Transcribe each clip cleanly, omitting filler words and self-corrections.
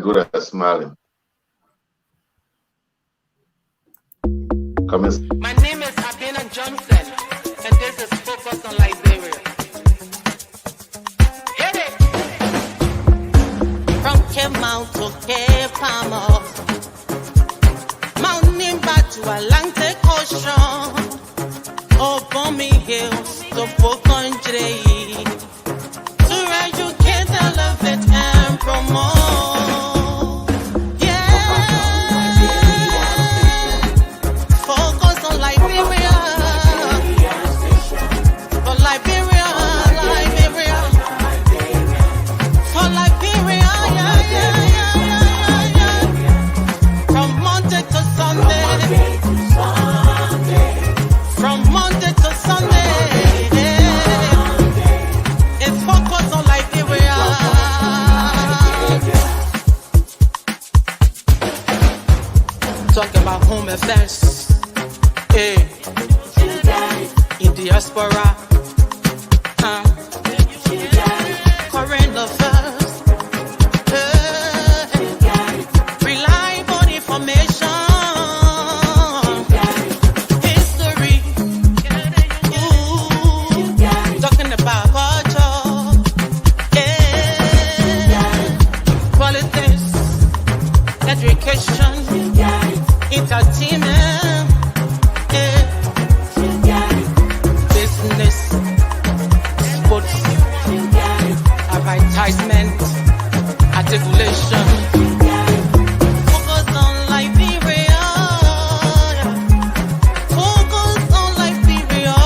good at smiling. Come in. My name is Abina Johnson, and this is Focus on Liberia. Hit it! From Cape Mount to Cape Palmer, Mount Nimba to Atlantic Ocean, Obomi Hills to Pocondre, to educate, elevate, and promote. Talk about home affairs, in diaspora, current affairs, reliable information, history, talking about culture, politics, education, entertainment, business, sports, advertisement, articulation. Focus on Liberia. Focus on Liberia.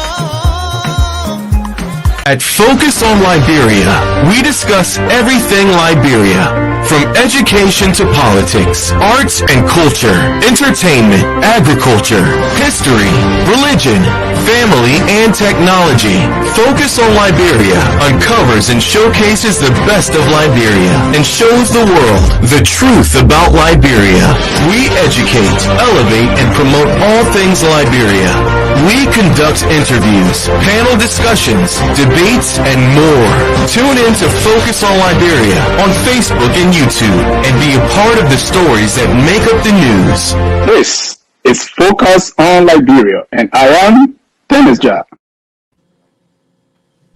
At Focus on Liberia, we discuss everything Liberia. From education to politics, arts and culture, entertainment, agriculture, history, religion, family, and technology. Focus on Liberia uncovers and showcases the best of Liberia and shows the world the truth about Liberia. We educate, elevate, and promote all things Liberia. We conduct interviews, panel discussions, debates, and more. Tune in to Focus on Liberia on Facebook and YouTube and be a part of the stories that make up the news. This is Focus on Liberia, and I am Dennis Jah.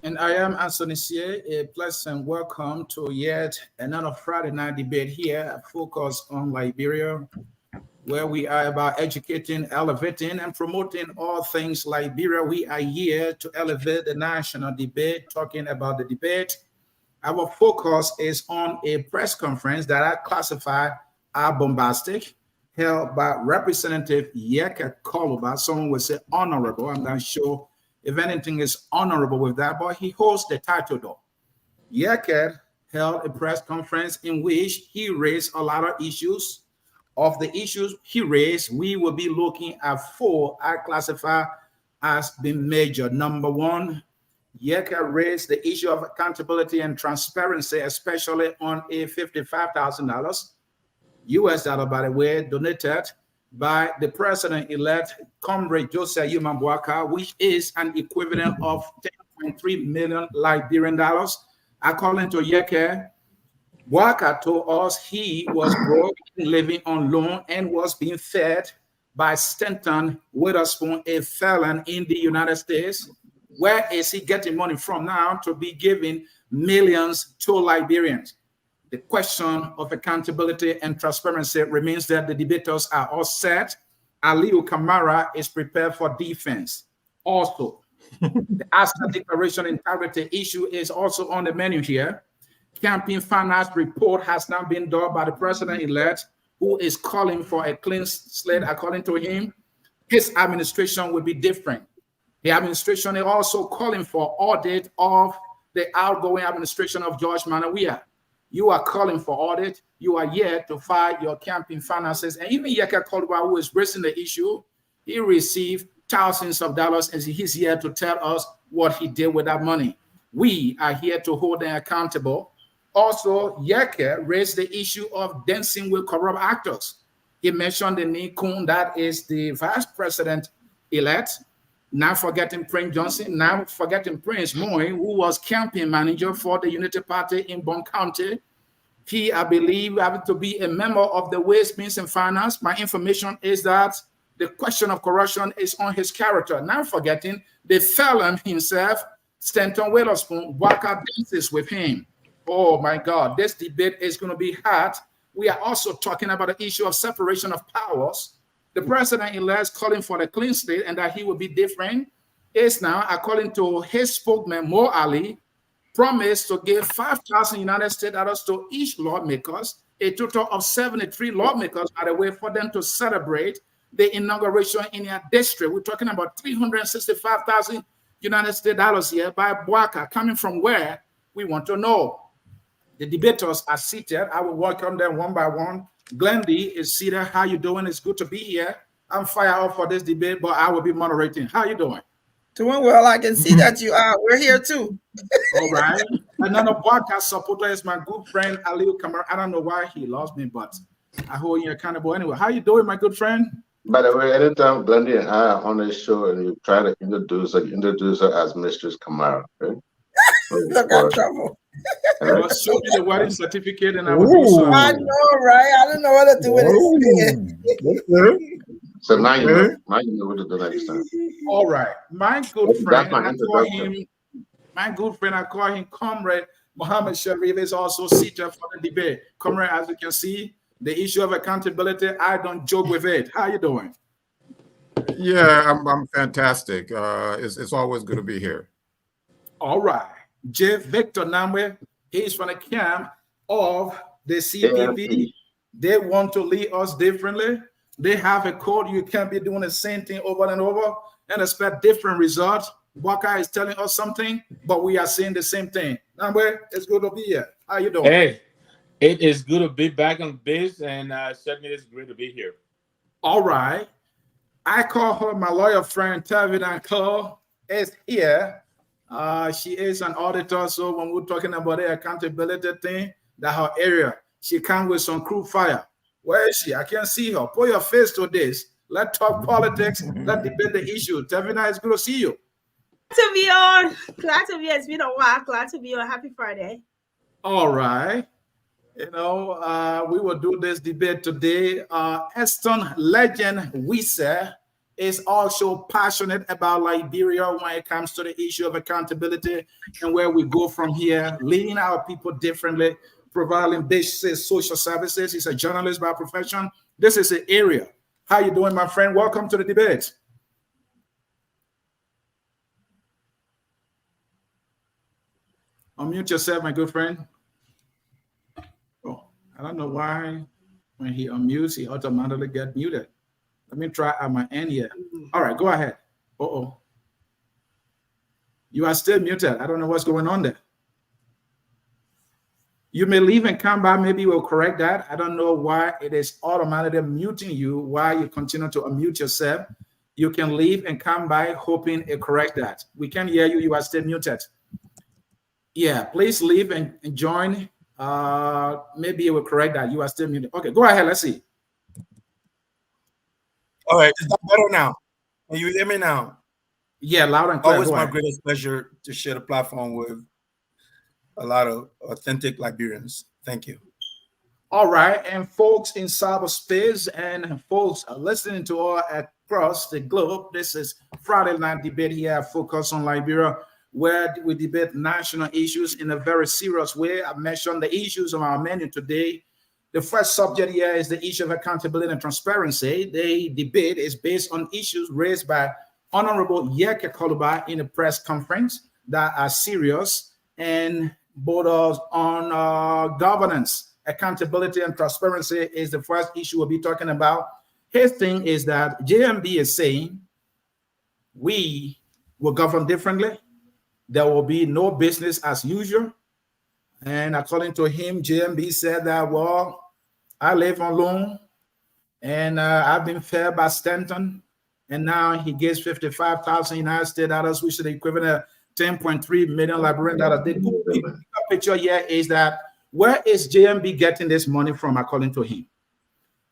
And I am Ansony Sieh. A pleasant welcome to yet another Friday night debate here at Focus on Liberia, where we are about educating, elevating, and promoting all things Liberia. We are here to elevate the national debate, talking about the debate. Our focus is on a press conference that I classify as bombastic, held by Representative Yekeh Kolubah. Someone would say honorable. I'm not sure if anything is honorable with that, but he holds the title though. Yekeh held a press conference in which he raised a lot of issues. Of the issues he raised, we will be looking at four I classify as being major. Number one, Yekeh raised the issue of accountability and transparency, especially on a $55,000 US dollar, by the way, donated by the president-elect, Comrade Joseph Yuma Boaka, which is an equivalent of 10.3 million Liberian dollars. According to Yekeh, Boaka told us he was broke, living on loan, and was being fed by Stanton Witherspoon, a felon in the United States. Where is he getting money from now to be giving millions to Liberians? The question of accountability and transparency remains that the debaters are all set. Aliu Kamara is prepared for defense. Also, the Asset Declaration integrity issue is also on the menu here. Campaign finance report has now been done by the president-elect, who is calling for a clean slate. According to him, his administration will be different. The administration is also calling for audit of the outgoing administration of George Manawia. You are calling for audit. You are here to fight your campaign finances. And even Yekeh Kolubah, who is raising the issue, he received thousands of dollars, and he's here to tell us what he did with that money. We are here to hold them accountable. Also, Yekeh raised the issue of dancing with corrupt actors. He mentioned the Nikun, that is the vice president-elect, not forgetting Prince Johnson, not forgetting Prince Moy, who was campaign manager for the Unity Party in Bon County. He, I believe, happened to be a member of the Ways, Means, and Finance. My information is that the question of corruption is on his character. Not forgetting the felon himself, Stanton Witherspoon, Walker dances with him. Oh my God, this debate is going to be hot. We are also talking about the issue of separation of powers. The president-elect calling for a clean slate and that he will be different is now, according to his spokesman, Mo Ali, promised to give 5,000 United States dollars to each lawmakers, a total of 73 lawmakers, by the way, for them to celebrate the inauguration in their district. We're talking about 365,000 United States dollars here by Bwaka, coming from where we want to know. The debaters are seated. I will welcome them one by one. Glendy is seated. How you doing? It's good to be here. I'm fired up for this debate, but I will be moderating. How you doing? Doing well. I can see that you are. We're here too. All right. Another podcast supporter is my good friend Aliu Kamara. I don't know why he lost me, but I hold you accountable anyway. How you doing, my good friend? By the way, anytime Glendy and I are on this show and you try to introduce her as Mistress Kamara, okay? I got trouble. Well, show me the wedding certificate and I will do so. I know, right? I don't know what to do with it. So now you know. Now you know what to do next time. All right. My good friend, my I call him Comrade Muhammad Sharif is also seated for the debate. Comrade, as you can see, the issue of accountability, I don't joke with it. How you doing? Yeah, I'm fantastic. It's always good to be here. All right. J. Victor Namwe, he's from the camp of the CPP. They want to lead us differently. They have a code. You can't be doing the same thing over and over and expect different results. Waka is telling us something, but we are saying the same thing. Namwe, it's good to be here. How you doing? Hey, it is good to be back on biz, and certainly it's great to be here. All right. I call her my lawyer friend, Tavidan Cole, is here. She is an auditor, so when we're talking about the accountability thing, that's her area. She comes with some crew fire. Where is she? I can't see her. Put your face to this. Let's talk politics. Let's debate the issue. Tavina, it's good to see you. Glad to be on. Glad to be. It's been a while. Glad to be on. Happy Friday. All right. You know, we will do this debate today. Eston legend Sieh is also passionate about Liberia when it comes to the issue of accountability and where we go from here, leading our people differently, providing basic social services. He's a journalist by profession. This is the area. How you doing, my friend? Welcome to the debate. Unmute yourself, my good friend. Oh, I don't know why when he unmutes, he automatically gets muted. Let me try at my end here. All right, go ahead. Uh-oh. You are still muted. I don't know what's going on there. You may leave and come back. Maybe we'll correct that. I don't know why it is automatically muting you while you continue to unmute yourself. You can leave and come back hoping it correct that. We can hear you. You are still muted. Yeah, please leave and join. Maybe it will correct that. You are still muted. Okay, go ahead. Let's see. All right, is that better now? Can you hear me now? Yeah, loud and clear. Always my greatest pleasure to share the platform with a lot of authentic Liberians. Thank you. All right, and folks in cyberspace and folks listening to all across the globe, this is Friday Night Debate here at Focus on Liberia, where we debate national issues in a very serious way. I mentioned the issues on our menu today. The first subject here is the issue of accountability and transparency. The debate is based on issues raised by Honorable Yekeh Kolubah in a press conference that are serious and borders on governance. Accountability and transparency is the first issue we'll be talking about. His thing is that JMB is saying we will govern differently. There will be no business as usual. And according to him, JMB said that, well, I live on loan and I've been fed by Stanton. And now he gives 55,000 United States dollars, which is the equivalent of 10.3 million Liberian dollars. The good picture here is that where is JMB getting this money from, according to him?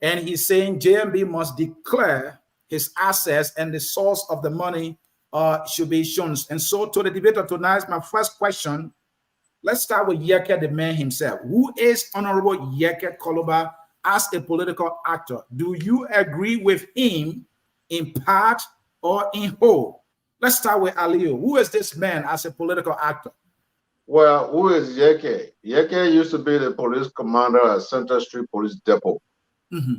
And he's saying JMB must declare his assets and the source of the money should be shown. And so to the debater tonight, my first question Let's start with Yekeh, the man himself. Who is Honorable Yekeh Kolubah as a political actor? Do you agree with him in part or in whole? Let's start with Aliyu. Who is this man as a political actor? Well, who is Yekeh? Yekeh used to be the police commander at Central Street Police Depot.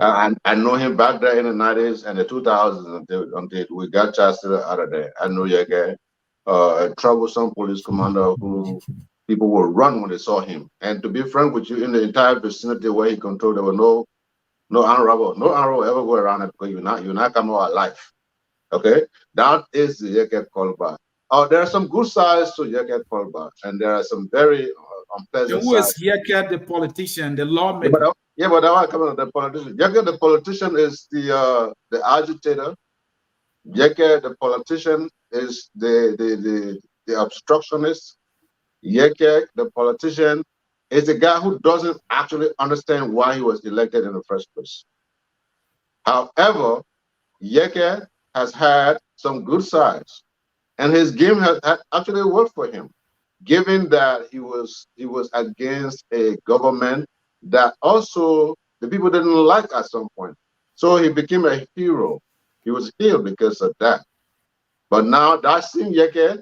I know him back there in the 90s and the 2000s until we got Chester out of there. I know Yekeh, a troublesome police commander who people will run when they saw him. And to be frank with you, in the entire vicinity where he controlled, there were no armed robber. No armed robber ever go around it because you're not coming out alive. Okay? That is the Yekeh Kolubah. There are some good sides to Yekeh Kolubah, and there are some very unpleasant who sides. Who is Yekeh, the politician, the lawmaker? Yeah, but I want to come on the politician. Yekeh, the politician, is the agitator. Yekeh, the politician, is the obstructionist. Yekeh, the politician, is the guy who doesn't actually understand why he was elected in the first place. However, Yekeh has had some good sides, and his game has actually worked for him, given that he was against a government that also the people didn't like at some point. So he became a hero. He was healed because of that. But now that same Yekeh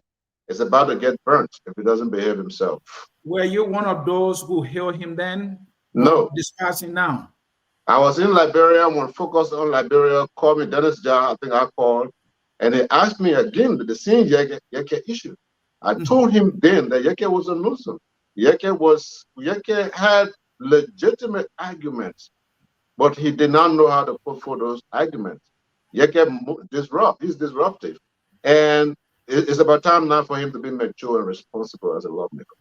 is about to get burnt if he doesn't behave himself. Were you one of those who healed him then? No. Discussing now. I was in Liberia when Focus on Liberia called me, Dennis John, I think I called, and he asked me again the same Yekeh issue. I told him then that Yekeh was a nuisance. Yekeh had legitimate arguments, but he did not know how to put forth those arguments. Yekeh he's disruptive. And it's about time now for him to be mature and responsible as a lawmaker.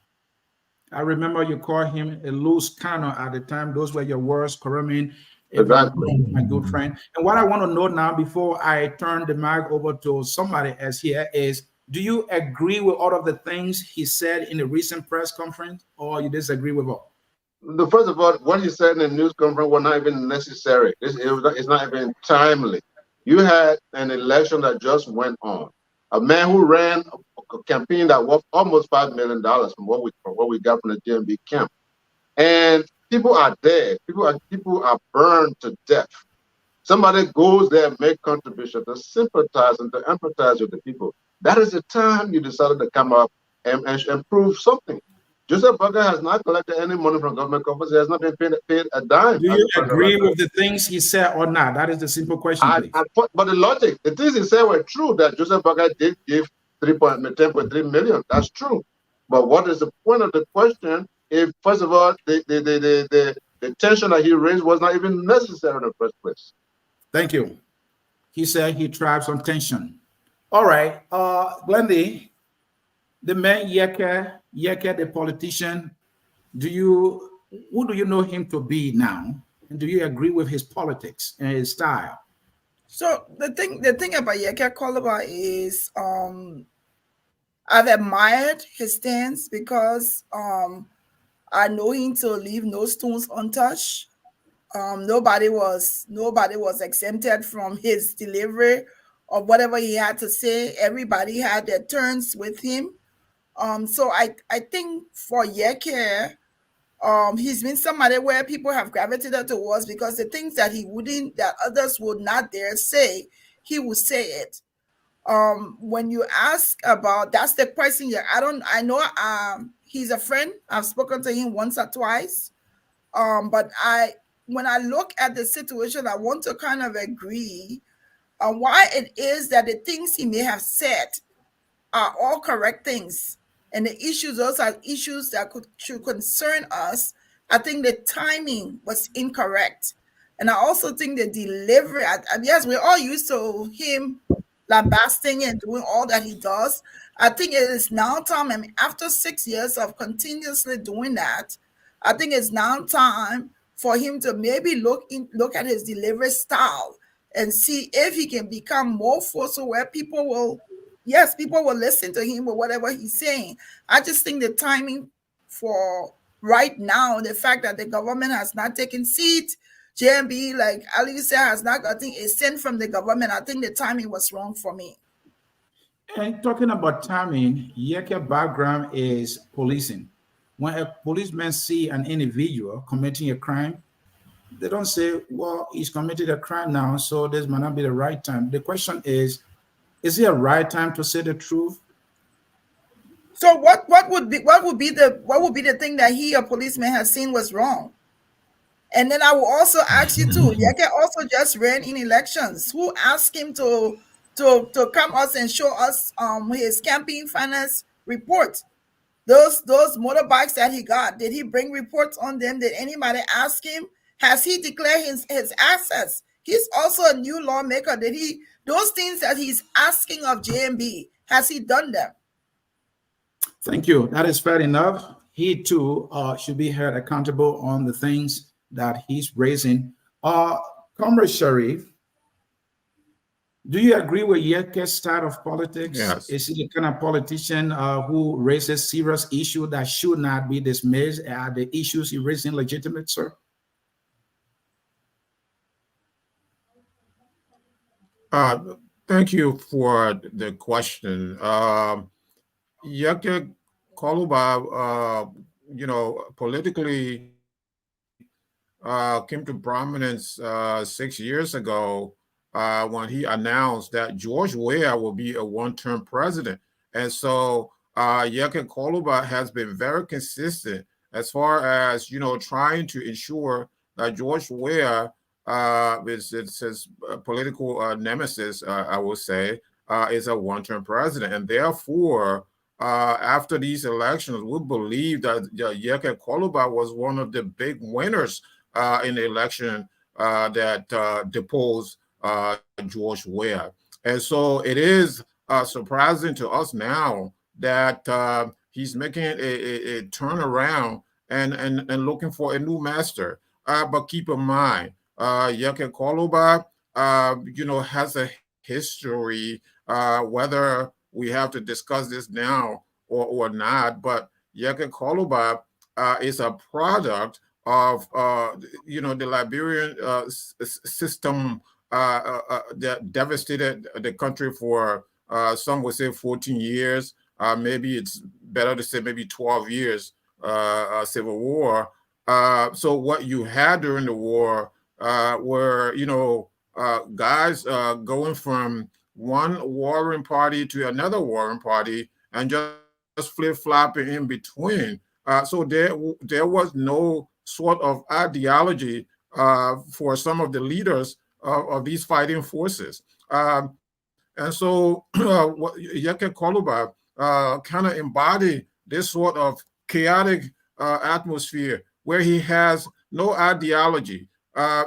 I remember you called him a loose cannon at the time. Those were your words, Karamin, exactly, my good friend. And what I want to know now, before I turn the mic over to somebody else here, is do you agree with all of the things he said in the recent press conference, or you disagree with all? First of all, what he said in the news conference was not even necessary. It's not even timely. You had an election that just went on. A man who ran a campaign that worth almost $5 million from what we got from the DMV camp, and people are dead. People are burned to death. Somebody goes there, make contributions to sympathize and to empathize with the people. That is the time you decided to come up and prove something. Joseph Bugger has not collected any money from government coffers. He has not been paid a dime. Do you agree with the things he said or not? That is the simple question, please. But the logic, the things he said were true, that Joseph Bugger did give 10.3 million. That's true. But what is the point of the question if, first of all, the tension that he raised was not even necessary in the first place? Thank you. He said he tried some tension. All right. Glendy, the man Yekeh, the politician, who do you know him to be now? And do you agree with his politics and his style? So the thing about Yekeh Kolubah is I've admired his stance because I know him to leave no stones untouched. Nobody was exempted from his delivery of whatever he had to say. Everybody had their turns with him. So I think for Yekeh, he's been somebody where people have gravitated towards because the things that that others would not dare say, he would say it. When you ask about, that's the question. I know he's a friend. I've spoken to him once or twice. But when I look at the situation, I want to kind of agree on why it is that the things he may have said are all correct things. And the issues, those are issues that should concern us. I think the timing was incorrect. And I also think the delivery, yes, we're all used to him lambasting and doing all that he does. I think it is now time, after 6 years of continuously doing that, I think it's now time for him to maybe look at his delivery style and see if he can become more forceful where people will listen to him or whatever he's saying. I just think the timing for right now, the fact that the government has not taken seat, JMB, like Ali said, has not gotten a cent from the government, I think the timing was wrong for me. And talking about timing, Yekeh background is policing. when a policeman see an individual committing a crime, they don't say, well, he's committed a crime now, so this might not be the right time. The question is it a right time to say the truth? So what would be the thing that a policeman has seen was wrong? And then I will also ask you too. Yekeh also just ran in elections. Who asked him to come us and show us his campaign finance report? Those motorbikes that he got, did he bring reports on them? Did anybody ask him? Has he declared his assets? He's also a new lawmaker. Did he, those things that he's asking of JMB, has he done them? Thank you. That is fair enough. He too should be held accountable on the things that he's raising. Comrade Sharif, do you agree with Yekeh's style of politics? Yes. Is he the kind of politician who raises serious issues that should not be dismissed? Are the issues he raising legitimate, sir? Thank you for the question. Yekeh Kolubah, politically came to prominence 6 years ago when he announced that George Weah will be a one-term president. And so Yekeh Kolubah has been very consistent as far as, trying to ensure that George Weah is his political nemesis, I will say, is a one-term president. And therefore, after these elections, we believe that Yekeh Kolubah was one of the big winners in the election that deposed George Weah. And so it is surprising to us now that he's making a turnaround and looking for a new master. But keep in mind, Yekeh Kolubah, has a history, whether we have to discuss this now or not, but Yekeh Kolubah is a product of, the Liberian system that devastated the country for, some would say 14 years. Maybe it's better to say maybe 12 years, civil war. So what you had during the war were, guys going from one warring party to another warring party and just flip-flopping in between. So there was no sort of ideology for some of the leaders of these fighting forces. And so Yekeh Kolubah kind of embodied this sort of chaotic atmosphere where he has no ideology.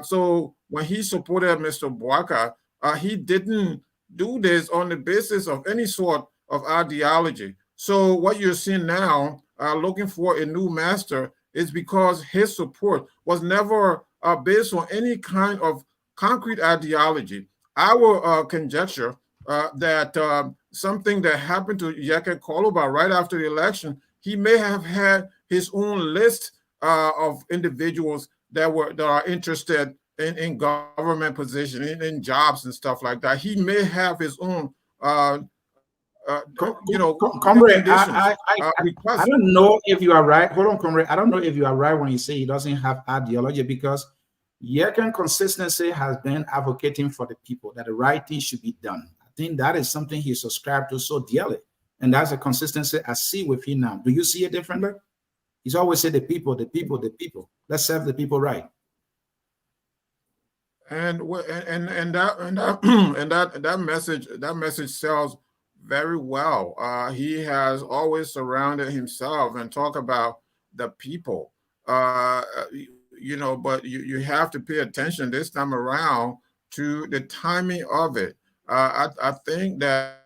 So when he supported Mr. Bouaka, he didn't do this on the basis of any sort of ideology. So what you're seeing now, looking for a new master, is because his support was never based on any kind of concrete ideology. Our conjecture that something that happened to Yekeh Kolubah right after the election, he may have had his own list of individuals that are interested in government position, in jobs and stuff like that. He may have his own, Comrade, I don't know if you are right. Hold on, Comrade. I don't know if you are right when you say he doesn't have ideology, because Yekeh consistency has been advocating for the people, that the right thing should be done. I think that is something he subscribed to so dearly. And that's a consistency I see with him now. Do you see it differently? He's always said the people, the people, the people. Let's serve the people right. And that message sells very well. He has always surrounded himself and talk about the people. But you have to pay attention this time around to the timing of it. I think that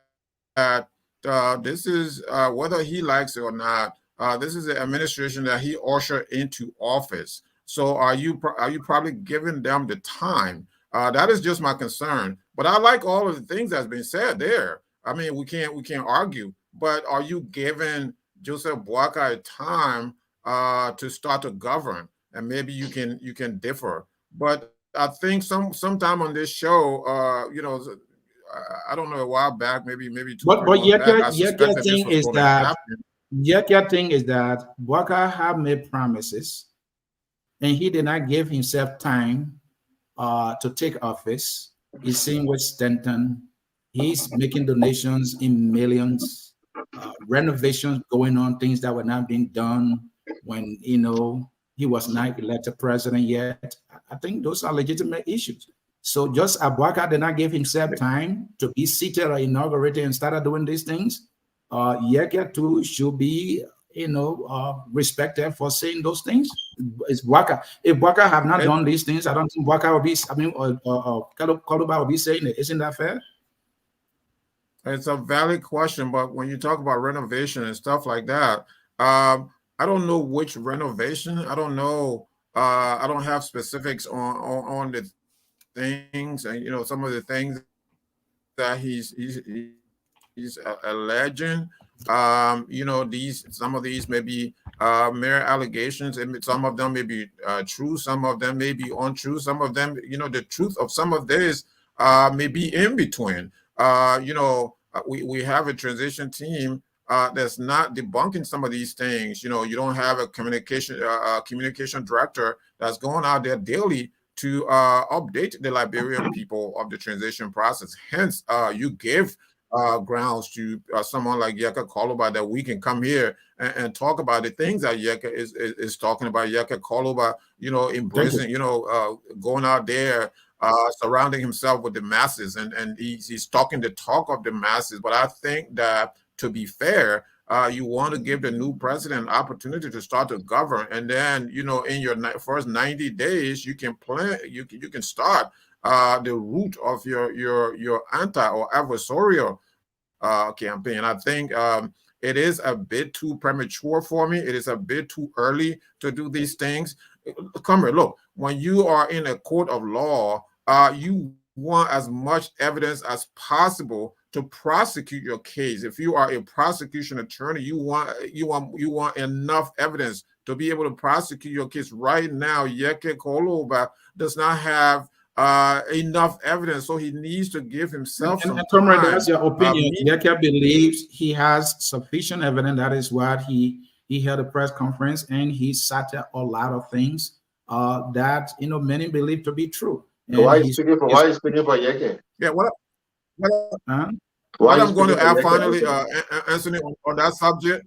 this is, whether he likes it or not, this is the administration that he ushered into office. So are you probably giving them the time? That is just my concern. But I like all of the things that's been said there. I mean, we can't argue. But are you giving Joseph Bouaka a time to start to govern? And maybe you can differ. But I think sometime on this show, I don't know, a while back, maybe 2 But Yekeh thing is that Yekeh thing is that Bwaka have made promises, and he did not give himself time to take office. He's seen with Stanton. He's making donations in millions, renovations going on, things that were not being done when he was not elected president yet. I think those are legitimate issues. So just Abwaka did not give himself time to be seated or inaugurated and started doing these things. Yekeh too should be, respected for saying those things. It's Waka. If Waka have not done these things, I don't think Waka will be. Kolubah will be saying it. Isn't that fair? It's a valid question, but when you talk about renovation and stuff like that, I don't know which renovation. I don't know. I don't have specifics on the things, and some of the things that he's alleging. Some of these may be mere allegations, and some of them may be true, some of them may be untrue, some of them, the truth of some of this may be in between. We have a transition team that's not debunking some of these things. You don't have a communication director that's going out there daily to update the Liberian people of the transition process. Hence, you give grounds to someone like Yekeh Kolubah that we can come here and talk about the things that Yekeh is talking about. Yekeh Kolubah, embracing, going out there, surrounding himself with the masses, and he's talking the talk of the masses. But I think that, to be fair, you want to give the new president an opportunity to start to govern, and then in your first 90 days, you can plan. You can start the route of your anti or adversarial campaign. I think it is a bit too premature for me. It is a bit too early to do these things. Come here, look. When you are in a court of law, you want as much evidence as possible to prosecute your case. If you are a prosecution attorney, you want enough evidence to be able to prosecute your case. Right now, Yekeh Kolubah does not have enough evidence, so he needs to give himself some Comrade, time. that's your opinion. Yekeh believes he has sufficient evidence. That is what he held a press conference, and he cited a lot of things that many believe to be true. Why is speaking for Yekeh? Yeah, what I'm going to add finally, Ansony, on that subject,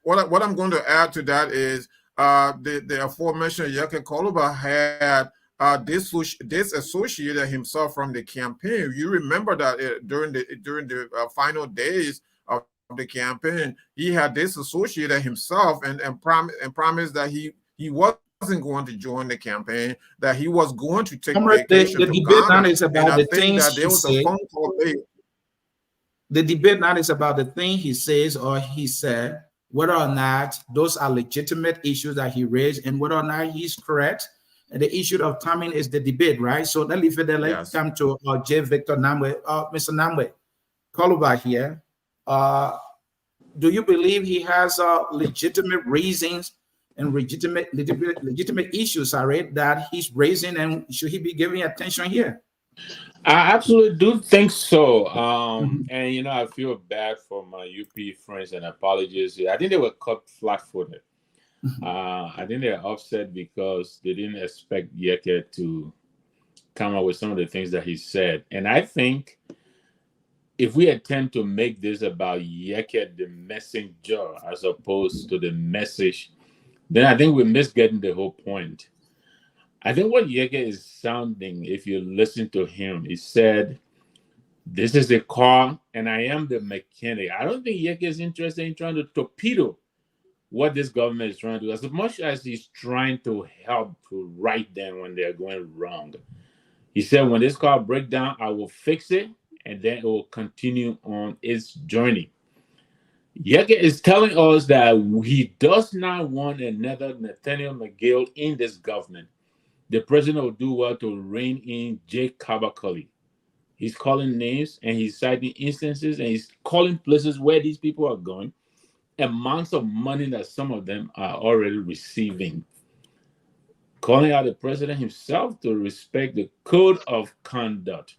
what I'm going to add to that is the aforementioned Yekeh Kolubah had disassociated himself from the campaign. You remember that during the final days of the campaign, he had disassociated himself and promised that he wasn't going to join the campaign, that he was going to take vacation the to debate Ghana. now is about the things that there was a phone call made. The debate now is about the thing he says or he said, whether or not those are legitimate issues that he raised, and whether or not he's correct. And the issue of timing is the debate, right? So let's leave it there. Let's come to J. Victor Namwe, Mr. Namwe Kolubah here. Do you believe he has legitimate reasons and legitimate issues, that he's raising, and should he be giving attention here? I absolutely do think so. And I feel bad for my UP friends and apologies. I think they were caught flat-footed. I think they're upset because they didn't expect Yekeh to come up with some of the things that he said. And I think if we attempt to make this about Yekeh, the messenger, as opposed to the message, then I think we miss getting the whole point. I think what Yekeh is sounding, if you listen to him, he said, this is a car and I am the mechanic. I don't think Yekeh is interested in trying to torpedo what this government is trying to do, as much as he's trying to help to right them when they're going wrong. He said, when this car breaks down, I will fix it, and then it will continue on its journey. Yekeh is telling us that he does not want another Nathaniel McGill in this government. The president will do well to rein in Jake Kabakali. He's calling names, and he's citing instances, and he's calling places where these people are going, amounts of money that some of them are already receiving. Calling out the president himself to respect the code of conduct.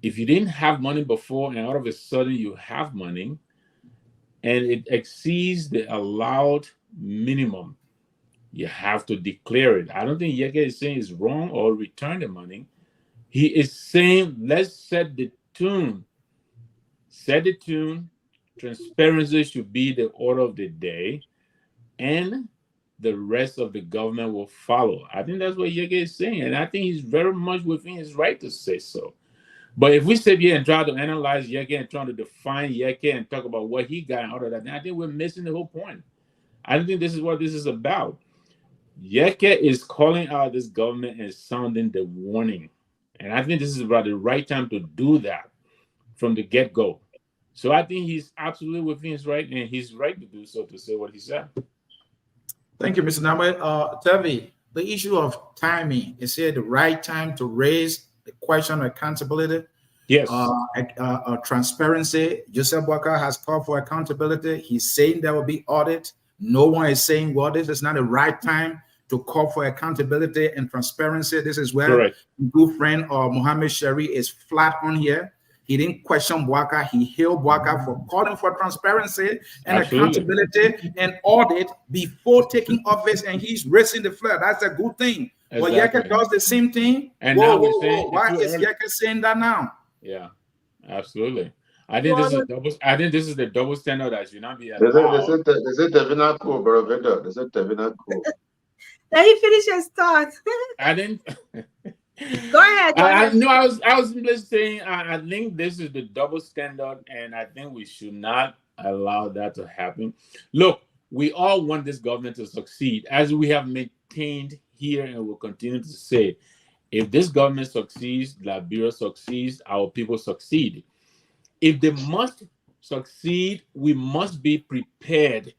If you didn't have money before and all of a sudden you have money, and it exceeds the allowed minimum, you have to declare it. I don't think Yekeh is saying it's wrong or return the money. He is saying, let's set the tune. Set the tune. Transparency should be the order of the day, and the rest of the government will follow. I think that's what Yekeh is saying, and I think he's very much within his right to say so. But if we sit here and try to analyze Yekeh and try to define Yekeh and talk about what he got out of that, I think we're missing the whole point. I don't think this is what this is about. Yekeh is calling out this government and sounding the warning. And I think this is about the right time to do that from the get-go. So I think he's absolutely within his right, and he's right to do so, to say what he said. Thank you, Mr. Namet. Tevi, the issue of timing, is it the right time to raise the question of accountability? Yes. Transparency. Joseph Walker has called for accountability. He's saying there will be audit. No one is saying, well, this is not the right time to call for accountability and transparency. This is where good friend Mohammed Sherry is flat on here. He didn't question Walker. He hailed Walker for calling for transparency and accountability and audit before taking office, and he's raising the flag. That's a good thing. But Yekeh does the same thing. And whoa, now whoa, whoa. Why is Yekeh saying that now? Yeah, absolutely. I think this is double. I think this is the double standard that should not be allowed. They said Tevina Ko, bro. They said Tevina Ko. Let he finish his thoughts. I didn't. Go ahead. No, I was just saying. I think this is the double standard, and I think we should not allow that to happen. Look, we all want this government to succeed, as we have maintained here, and will continue to say. If this government succeeds, Liberia succeeds, our people succeed. If they must succeed, we must be prepared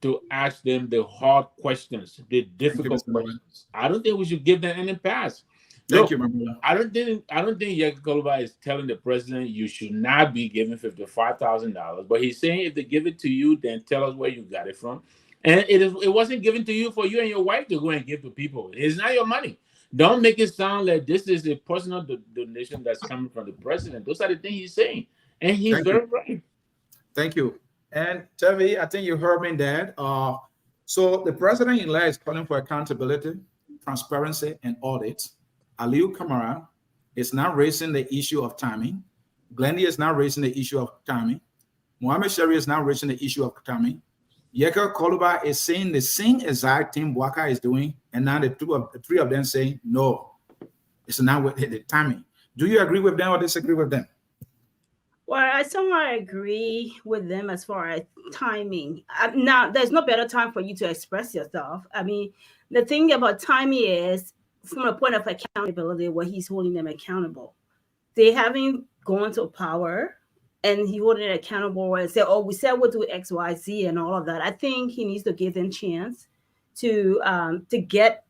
to ask them the hard questions, the difficult questions. I don't think we should give them any pass. Thank you, I don't think Yekeh Kolubah is telling the president you should not be giving $55,000, but he's saying if they give it to you, then tell us where you got it from. And it wasn't given to you for you and your wife to go and give to people. It's not your money. Don't make it sound like this is a personal donation that's coming from the president. Those are the things he's saying, and he's very right. Thank you. And Tevi, I think you heard me there. So the president-elect is calling for accountability, transparency, and audit. Aliu Kamara is now raising the issue of timing. Glendy is now raising the issue of timing. Mohammed Sherry is now raising the issue of timing. Yekeh Kolubah is saying the same exact thing Walker is doing, and now the three of them saying, no, it's not with the timing. Do you agree with them or disagree with them? Well, I somewhat agree with them as far as timing. Now, there's no better time for you to express yourself. I mean, the thing about timing is, from a point of accountability, where he's holding them accountable. They haven't gone to power, and he holding it accountable and say, oh, we said we'll do X, Y, Z and all of that. I think he needs to give them chance to get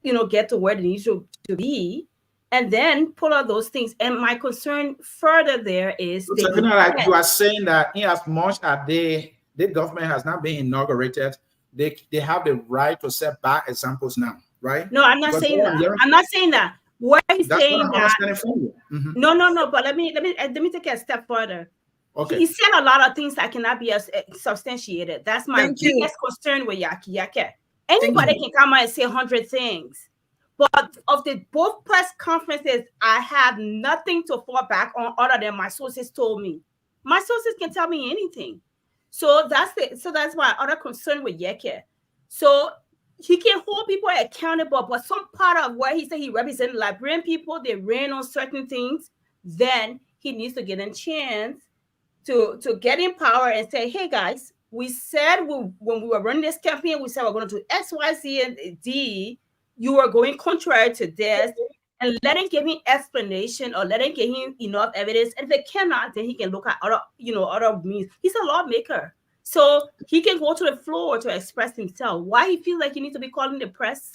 to where they need to be, and then pull out those things. And my concern further there is... So, you are saying that in as much as the government has not been inaugurated, they have the right to set back examples now, right? No, I'm not saying that. I'm not saying that. What he's saying that no, but let me take it a step further. Okay. He said a lot of things that cannot be substantiated. That's my biggest concern with Yekeh. Anybody can come out and say 100 things, but of the both press conferences, I have nothing to fall back on other than my sources told me. My sources can tell me anything. So that's it. So that's my other concern with Yekeh. So he can hold people accountable, but some part of what he said he represented Liberian people, they ran on certain things, then he needs to get a chance to get in power and say, hey guys, we said when we were running this campaign, we said we're going to do X, Y, Z, and D. You are going contrary to this, and let him give him explanation or let him give him enough evidence. And if they cannot, then he can look at other means. He's a lawmaker. So he can go to the floor to express himself. Why he feels like he needs to be calling the press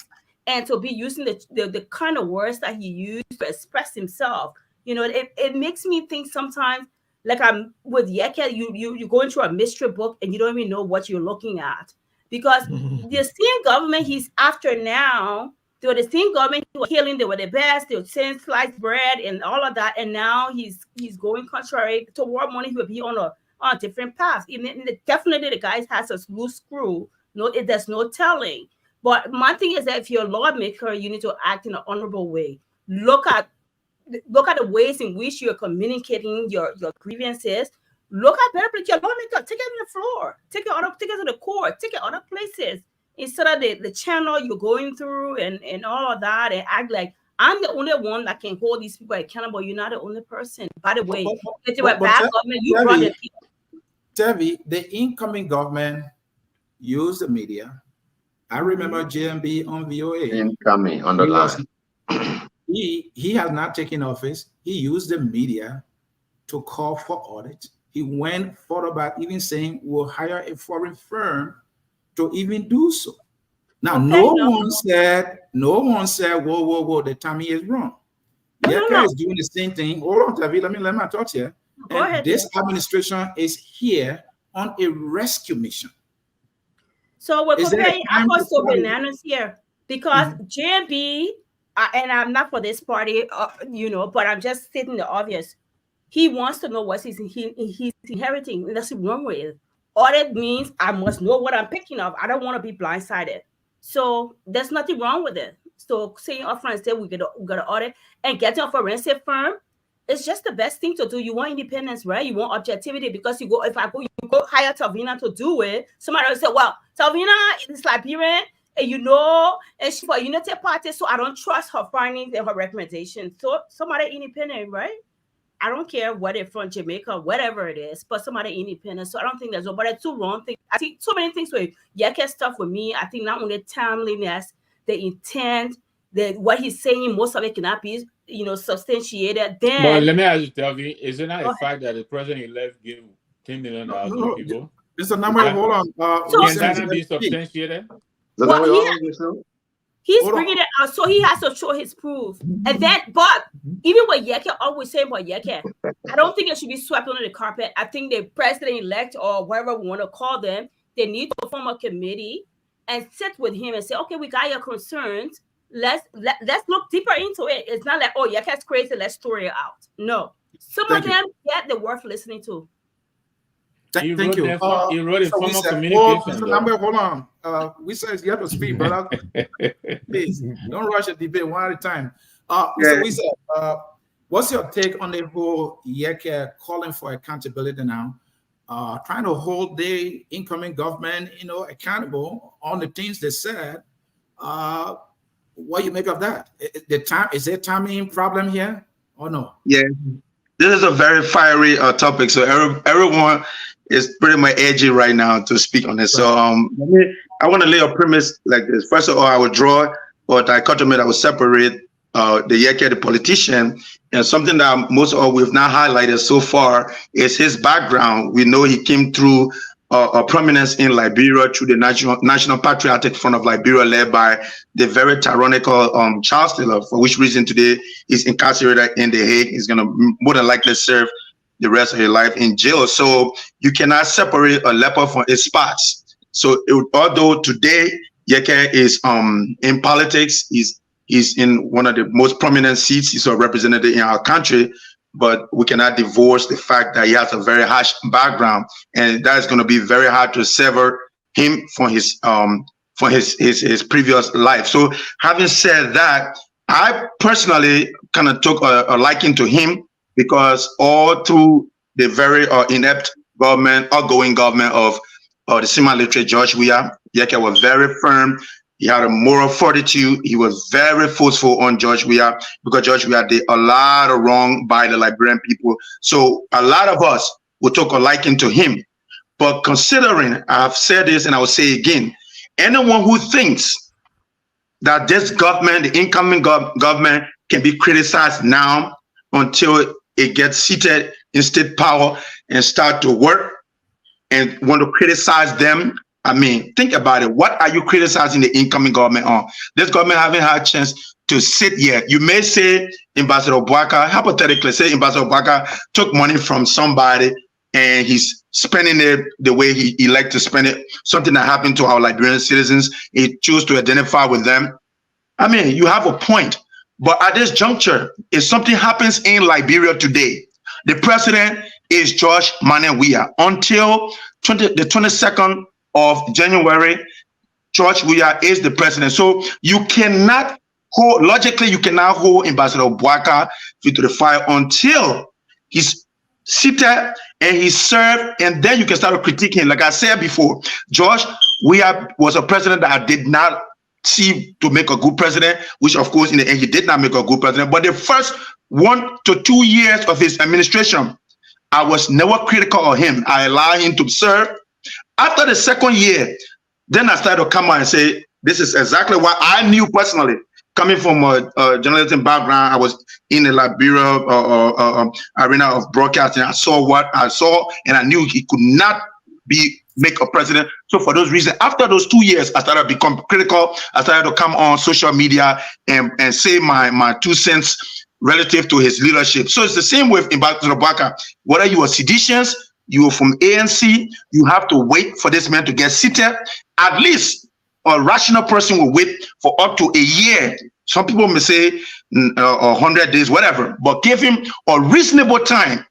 and to be using the kind of words that he used to express himself. It makes me think sometimes, like I'm with Yekeh, you're going through a mystery book and you don't even know what you're looking at. Because the same government he's after now, they were the same government who were killing, they were the best, they were saying sliced bread and all of that. And now he's going contrary. Toward morning he will be on on different paths. Definitely the guy has a loose screw. No, there's no telling. But my thing is that if you're a lawmaker, you need to act in an honorable way. Look at the ways in which you're communicating your grievances. Look at better your lawmaker. Take it on the floor. Take it to the court. Take it other places instead of the channel you're going through and all of that, and act like I'm the only one that can hold these people accountable. You're not the only person. By the way, if you were bad government, you brought the people. Tevi, the incoming government used the media. I remember JMB on VOA. Incoming on the line. He has not taken office. He used the media to call for audit. He went further back, even saying we'll hire a foreign firm to even do so. Now, no one said, whoa, the timing is wrong. Yekeh is doing the same thing. Hold on, Tavi, let me talk here. Go ahead. This administration is here on a rescue mission. So we're comparing apples to bananas here because JB, and I'm not for this party, but I'm just stating the obvious. He wants to know what he's inheriting. That's wrong with it. Audit means I must know what I'm picking up. I don't want to be blindsided. So there's nothing wrong with it. So saying upfront that we got to audit and getting a forensic firm, it's just the best thing to do. You want independence, right? You want objectivity because you go hire Talvina to do it. Somebody will say, well, Talvina is Liberian, and she's for Unity Party, so I don't trust her findings and her recommendations. So somebody independent, right? I don't care whether from Jamaica, whatever it is, but somebody independent. So I don't think there's nobody two wrong things. I think so many things with Yekeh stuff with me. I think not only timeliness, the intent, what he's saying, most of it cannot be, substantiated. Then, but let me ask you, Telvi, is it not a fact that the president-elect gave $10 million to people? It's a number. Hold on. Can that not be substantiated? He's bringing it out, so he has to show his proof. And then, but even what Yekeh always saying about Yekeh, I don't think it should be swept under the carpet. I think the president-elect or whatever we want to call them, they need to form a committee and sit with him and say, okay, we got your concerns. Let's look deeper into it. It's not like, oh, Yekeh's crazy, let's story it out. No. Some of them, they're worth listening to. Thank you. He wrote a formal communication. Hold on. We said you have to speak, brother. Please, don't rush a debate one at a time. So we said, what's your take on the whole Yekeh calling for accountability now? Trying to hold the incoming government, accountable on the things they said. What do you make of that? Is there a timing problem here or no? Yeah, this is a very fiery topic. So everyone is pretty much edgy right now to speak on this. Right. So I want to lay a premise like this. First of all, I would draw or dichotomy that would separate the Yekeh, the politician, and something that most of we've not highlighted so far is his background. We know he came through a prominence in Liberia through the National Patriotic Front of Liberia, led by the very tyrannical Charles Taylor, for which reason today he's incarcerated in The Hague. He's going to more than likely serve the rest of his life in jail. So you cannot separate a leopard from its spots. So although today Yekeh is in politics, he's in one of the most prominent seats. He's a representative in our country, but we cannot divorce the fact that he has a very harsh background, and that's going to be very hard to sever him from his previous life. So having said that, I personally kind of took a liking to him because all through the very inept outgoing government of the semi-literate George Weah, Yekeh was very firm. He had a moral fortitude. He was very forceful on George Weah because George Weah did a lot of wrong by the Liberian people. So a lot of us will take a liking to him. But considering, I've said this and I will say again, anyone who thinks that this government, the incoming government, can be criticized now until it gets seated in state power and start to work and want to criticize them, I mean, think about it. What are you criticizing the incoming government on? This government haven't had a chance to sit here. You may say Ambassador Bwaka, hypothetically say Ambassador Bwaka took money from somebody and he's spending it the way he liked to spend it, something that happened to our Liberian citizens. He chose to identify with them. I mean, you have a point. But at this juncture, if something happens in Liberia today, the president is George Manneh Weah. Until the 22nd of January, George Weah is the president. So you cannot hold, logically, you cannot hold Ambassador Bouaka to the fire until he's seated and he served, and then you can start critiquing. Like I said before, George Weah was a president that I did not see to make a good president, which of course in the end he did not make a good president. But the first 1 to 2 years of his administration, I was never critical of him. I allowed him to serve. After the second year, then I started to come out and say, this is exactly what I knew personally. Coming from a journalism background, I was in the Liberia arena of broadcasting. I saw what I saw, and I knew he could not make a president. So for those reasons, after those 2 years, I started to become critical. I started to come on social media and say my 2 cents relative to his leadership. So it's the same with Ambassador Bouaka. Whether you are seditious, you are from ANC, you have to wait for this man to get seated. At least a rational person will wait for up to a year. Some people may say 100 days, whatever, but give him a reasonable time,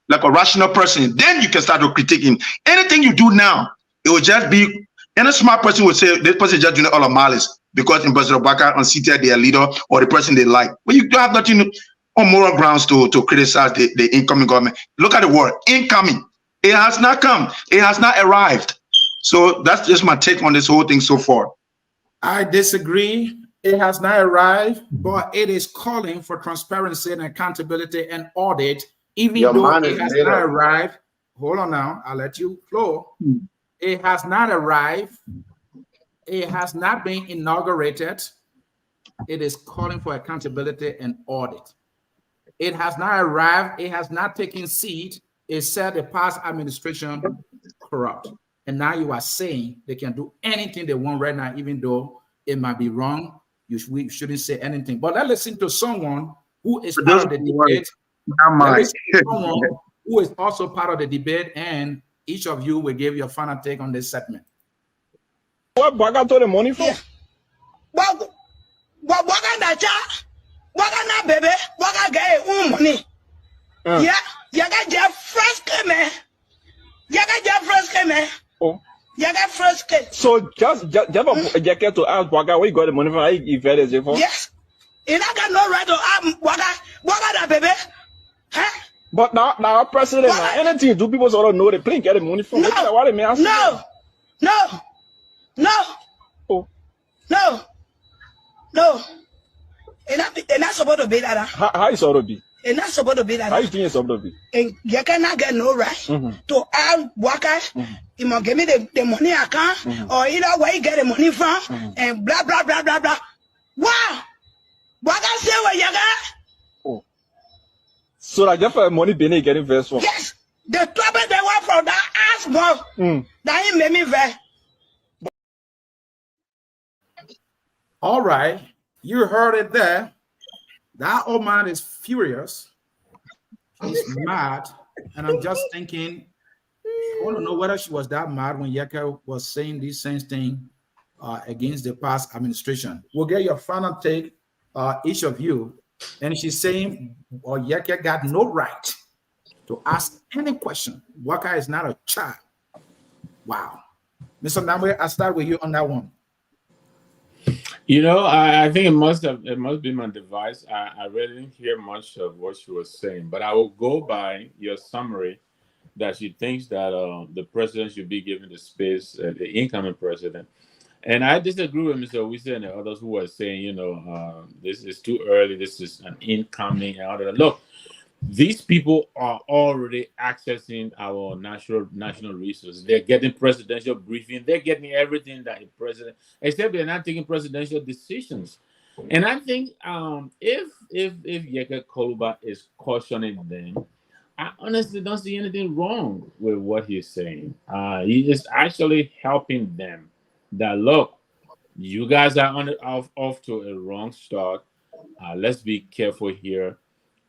like a rational person. Then you can start to critique him. Anything you do now, it will just be, any smart person would say, this person is just doing all of malice because Ambassador Bouaka unseated their leader or the person they like. But you don't have nothing on moral grounds to criticize the incoming government. Look at the word, incoming. It has not come. It has not arrived. So that's just my take on this whole thing so far. I disagree. It has not arrived, but it is calling for transparency and accountability and audit, even though it has not arrived. Hold on now. I'll let you flow. It has not arrived. It has not been inaugurated. It is calling for accountability and audit. It has not arrived. It has not taken seat. It said the past administration corrupt. And now you are saying they can do anything they want right now, even though it might be wrong. We shouldn't say anything. But let's listen to someone who is part of the debate. Someone who is also part of the debate, and each of you will give your final take on this segment. What Bouaka told the money for? Bouaka na baby, Bouaka get money. Yeah, you got your first man. You got your first man. Oh. You got first kid. So just a jacket to ask Bouaka where you got the money from? How you get it for? Yes. You not got no right to ask Bouaka that baby. Huh? But now president, anything you do, people sort of know they play get the money from. No. What they may ask? No. Oh. No. It's not supposed to be like that. How is it supposed to be? It's not supposed to be like that. How you think it's supposed to be? And you cannot get no right to ask Bouaka, you must give me the money account, or either where you get the money from, and blah, blah, blah, blah, blah. Wow! Bouaka say where you got? Oh. So like that for money Benny getting verse from? Yes! The trouble they want from that ass boy, that he made me vex. All right, you heard it there. That old man is furious. He's mad. And I'm just thinking, I want to know whether she was that mad when Yekeh was saying this same thing against the past administration. We'll get your final take, each of you. And she's saying, Yekeh got no right to ask any question. Bouaka is not a child. Wow. Mr. Namwe, I'll start with you on that one. You know, I think it must be my device. I really didn't hear much of what she was saying, but I will go by your summary that she thinks that the president should be given the space, the incoming president. And I disagree with Mr. Wisa and the others who are saying, you know, this is too early. This is an incoming and all that. Look, these people are already accessing our national resources. They're getting presidential briefing. They're getting everything that a president, except they're not taking presidential decisions. And I think if Yekeh Kolubah is cautioning them, I honestly don't see anything wrong with what he's saying. He is actually helping them. That look, you guys are off to a wrong start. Let's be careful here.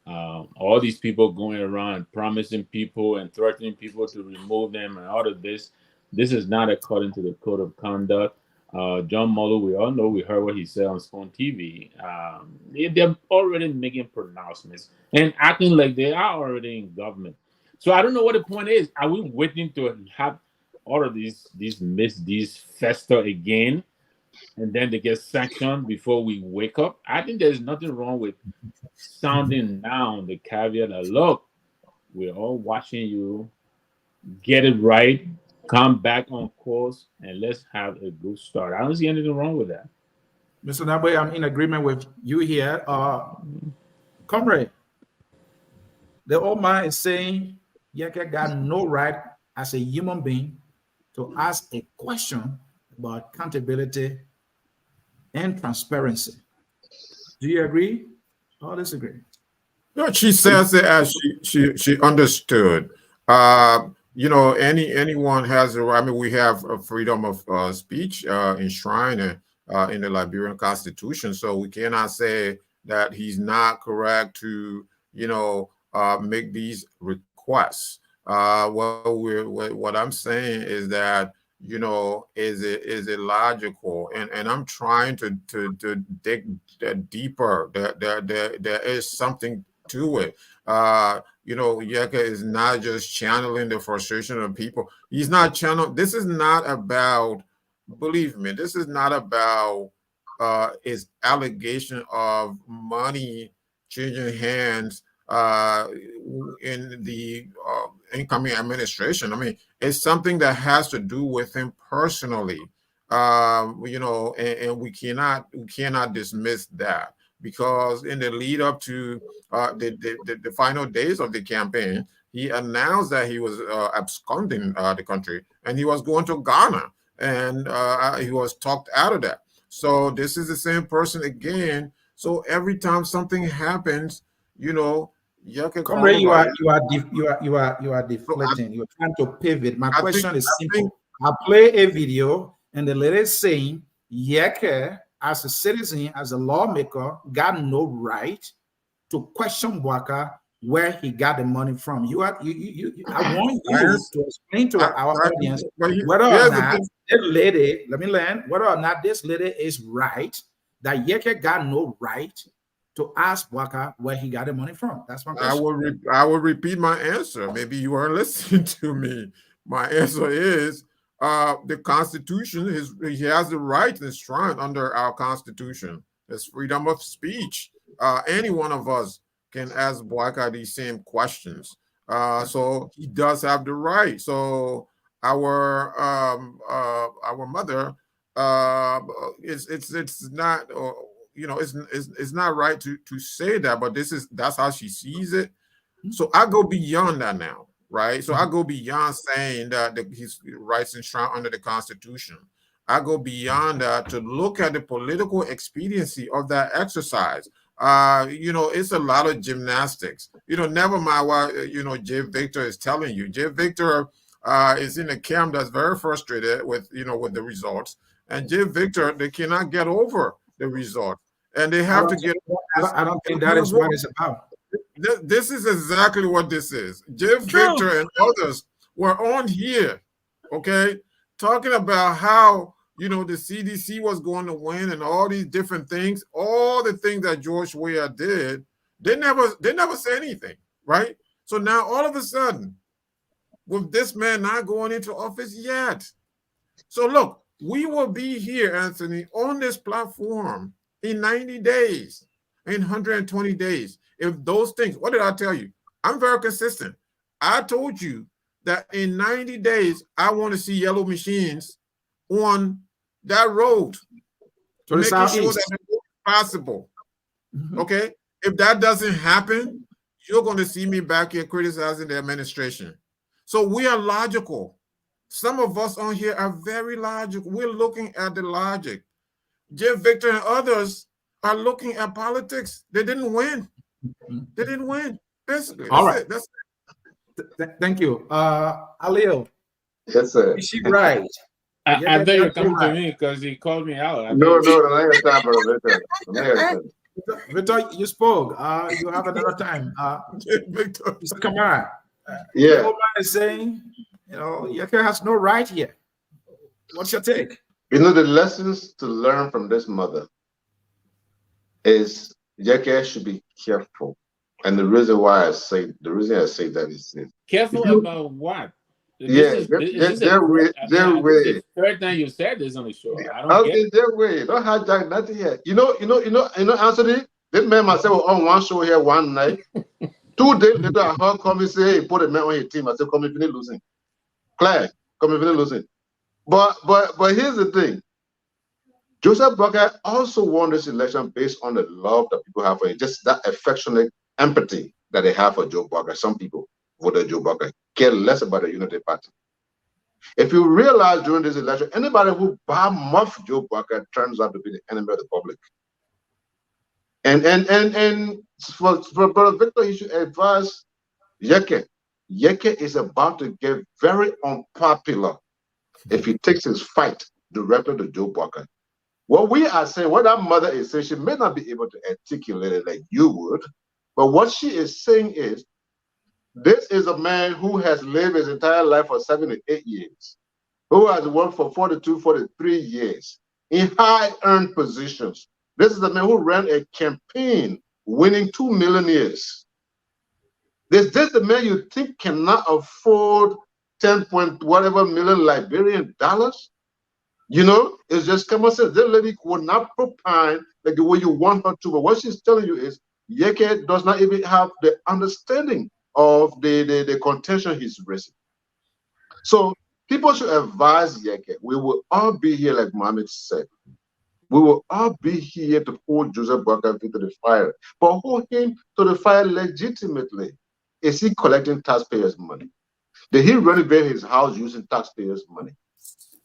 All these people going around promising people and threatening people to remove them and all of this is not according to the code of conduct. John Muller, we all know, we heard what he said on Spoon TV. They're already making pronouncements and acting like they are already in government. So I don't know what the point is. Are we waiting to have all of these fester again, and then they get sanctioned before we wake up? I think there's nothing wrong with sounding now the caveat that, look, we're all watching you, get it right, come back on course, and let's have a good start. I don't see anything wrong with that. Mr. Nabe, I'm in agreement with you here. Comrade, the old man is saying Yekeh got no right as a human being to ask a question about accountability and transparency. Do you agree or disagree? No, she says it as she understood. You know, anyone has a right. I mean, we have a freedom of speech enshrined in the Liberian Constitution, so we cannot say that he's not correct to, you know, make these requests. What I'm saying is that, you know, is it logical? And I'm trying to dig deeper. There is something to it. You know, Yekeh is not just channeling the frustration of people. He's not channeling. This is not about, believe me, this is not about his allegation of money changing hands in the incoming administration. I mean, it's something that has to do with him personally. You know, and we cannot dismiss that, because in the lead up to the final days of the campaign, he announced that he was absconding the country and he was going to Ghana, and he was talked out of that. So this is the same person again. So every time something happens, you know, Yekeh Comrade, you are So deflecting. You're trying to pivot. My question is simple. I'll play a video, and the lady is saying Yekeh, as a citizen, as a lawmaker, got no right to question Bwaka where he got the money from. I want you to explain to our audience whether or not this lady, let me land, whether or not this lady is right, that Yekeh got no right to ask Bwaka where he got the money from. That's my question. I will repeat my answer. Maybe you weren't listening to me. My answer is the Constitution, he has the right enshrined under our Constitution. There's freedom of speech. Any one of us can ask Bwaka these same questions. So he does have the right. So our mother, it's not, you know, it's not right to say that, but that's how she sees it. So I go beyond that now, right? So I go beyond saying that his rights enshrined under the Constitution. I go beyond that to look at the political expediency of that exercise. You know, it's a lot of gymnastics. You know, never mind what, you know, Jay Victor is telling you. Jay Victor is in a camp that's very frustrated with, you know, with the results. And Jay Victor, they cannot get over the result. And they have to get. I don't think that is what it's about. This is exactly what this is. Jay Victor and others were on here, okay, talking about how, you know, the CDC was going to win and all these different things, all the things that George Weah did. They never say anything, right? So now all of a sudden, with this man not going into office yet. So look, we will be here, Anthony, on this platform in 90 days, in 120 days. If those things, what did I tell you? I'm very consistent. I told you that in 90 days, I want to see yellow machines on that road, to making sure that it's possible. Okay? If that doesn't happen, you're going to see me back here criticizing the administration. So we are logical. Some of us on here are very logical. We're looking at the logic. Jay Victor and others are looking at politics. They didn't win. They didn't win. Basically, all right. That's it. Thank you. Alio. Yes, sir. Is she right? I thought you were coming to me because he called me out. No, Victor, you spoke. You have another time. Victor, come on. Yeah. The old man is saying, you know, Yekeh has no right here. What's your take? You know, the lessons to learn from this mother is Yekeh should be careful And the reason I say that is careful about what? This is the third time you said this on the show. I don't okay, get it. their way. Don't hijack nothing here. You know, Ansony, this man myself was on one show here one night. 2 days later, I heard come say, hey, put a man on your team. I said, come if you're losing. Claire, come if you're losing. But here's the thing. Joseph Boakai also won this election based on the love that people have for him, just that affectionate empathy that they have for Joe Boakai. Some people voted Joe Boakai, care less about the Unity Party. If you realize during this election, anybody who badmouthed Joe Boakai turns out to be the enemy of the public. And for Brother Victor, he should advise Yekeh. Yekeh is about to get very unpopular if he takes his fight directly to Joe Boakai. What we are saying, what that mother is saying, she may not be able to articulate it like you would, but what she is saying is, this is a man who has lived his entire life for 7 to 8 years, who has worked for 42, 43 years in high-earned positions. This is a man who ran a campaign winning 2 million years. Is this the man you think cannot afford 10 point whatever million Liberian dollars? You know, it's just common sense. This lady will not propine like the way you want her to, but what she's telling you is Yekeh does not even have the understanding of the contention he's raising. So people should advise Yekeh. We will all be here, like Mohammed said. We will all be here to hold Joseph Boakai to the fire, but hold him to the fire legitimately. Is he collecting taxpayers' money? Did he renovate his house using taxpayers' money?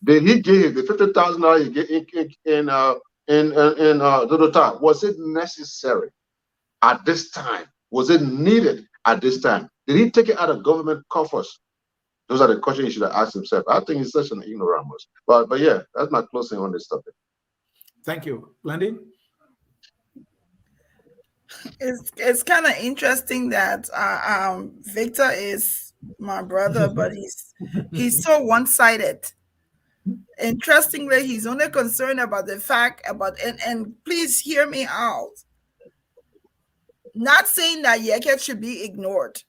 Did he give the $50,000 he gave in Dodota? Was it necessary at this time? Was it needed at this time? Did he take it out of government coffers? Those are the questions he should have asked himself. I think he's such an ignoramus. But yeah, that's my closing on this topic. Thank you. Blendy? It's kind of interesting that Victor is my brother, but he's so one-sided. Interestingly, he's only concerned about the fact and please hear me out. Not saying that Yekeh should be ignored.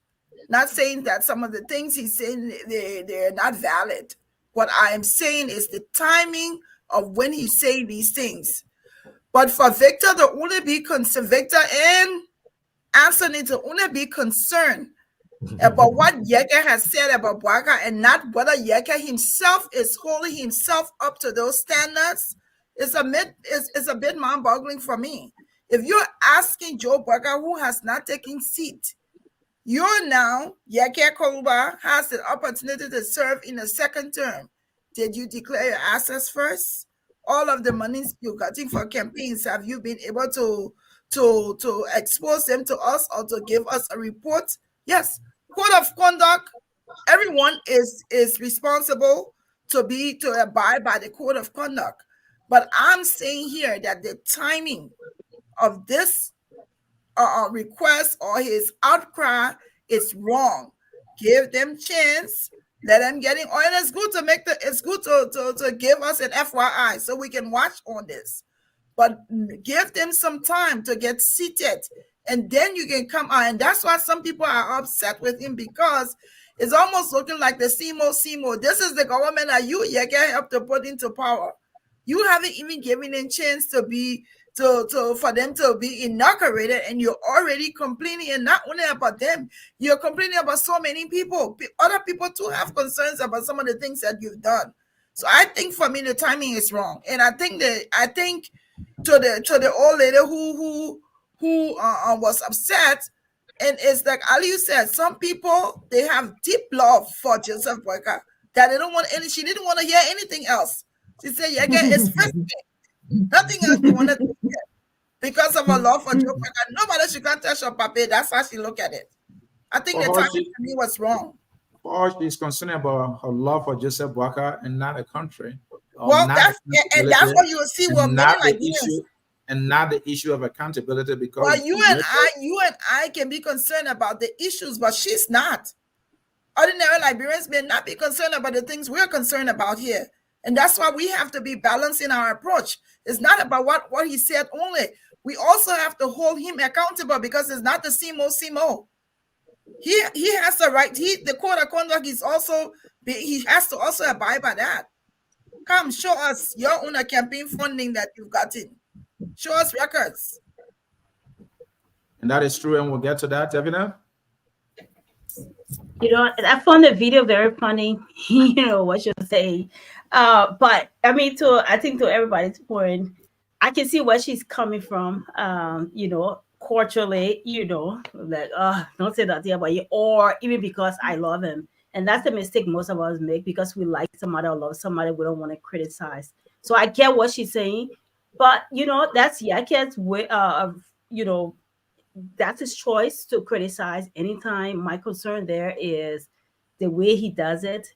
Not saying that some of the things he's saying they're not valid. What I am saying is the timing of when he say these things. But for Victor to only be concerned, Victor and Ansony to only be concerned about what Yekeh has said about Boakai and not whether Yekeh himself is holding himself up to those standards, it's a bit mind-boggling for me. If you're asking Joe Boakai, who has not taken seat, you're now, Yekeh Kolubah has the opportunity to serve in a second term. Did you declare your assets first? All of the monies you're getting for campaigns, have you been able to expose them to us or to give us a report? Yes. Code of conduct, everyone is responsible to abide by the code of conduct. But I'm saying here that the timing of this request or his outcry is wrong. Give them chance. Let them get in. Oh, and it's good to give us an FYI so we can watch on this. But give them some time to get seated, and then you can come out. And that's why some people are upset with him, because it's almost looking like the Simo. This is the government that you, Yekeh, helped to put into power. You haven't even given them a chance for them to be inaugurated, and you're already complaining, and not only about them, you're complaining about so many people. Other people too have concerns about some of the things that you've done. So I think for me the timing is wrong, and I think to the old lady who was upset, and it's like Ali said, some people they have deep love for Joseph Boakai that they don't want any. She didn't want to hear anything else. She said, "Yekeh is risky." Nothing else she wanted to hear because of her love for Joe Boakai. Nobody should contest her papi. That's how she look at it. I think the timing for me was wrong. For she's concerned about her love for Joseph Boakai and not a country. Well, that's what you will see with many Liberians. And not the issue of accountability, because well, you and I can be concerned about the issues, but she's not. Ordinary Liberians may not be concerned about the things we're concerned about here. And that's why we have to be balanced in our approach. It's not about what he said only, we also have to hold him accountable because it's not the CMO. He has the right. The code of conduct is also, he has to also abide by that. Come, show us your own campaign funding that you've gotten. Show us records. And that is true, and we'll get to that, Evina. You know, I found the video very funny. You know what you're saying, but I mean, I think to everybody's point, I can see where she's coming from. You know, culturally, you know, like, don't say that about you, or even because I love him. And that's the mistake most of us make, because we like somebody or love somebody, we don't want to criticize. So I get what she's saying, but you know, that's Yekeh's way of, you know, that's his choice to criticize anytime. My concern there is the way he does it,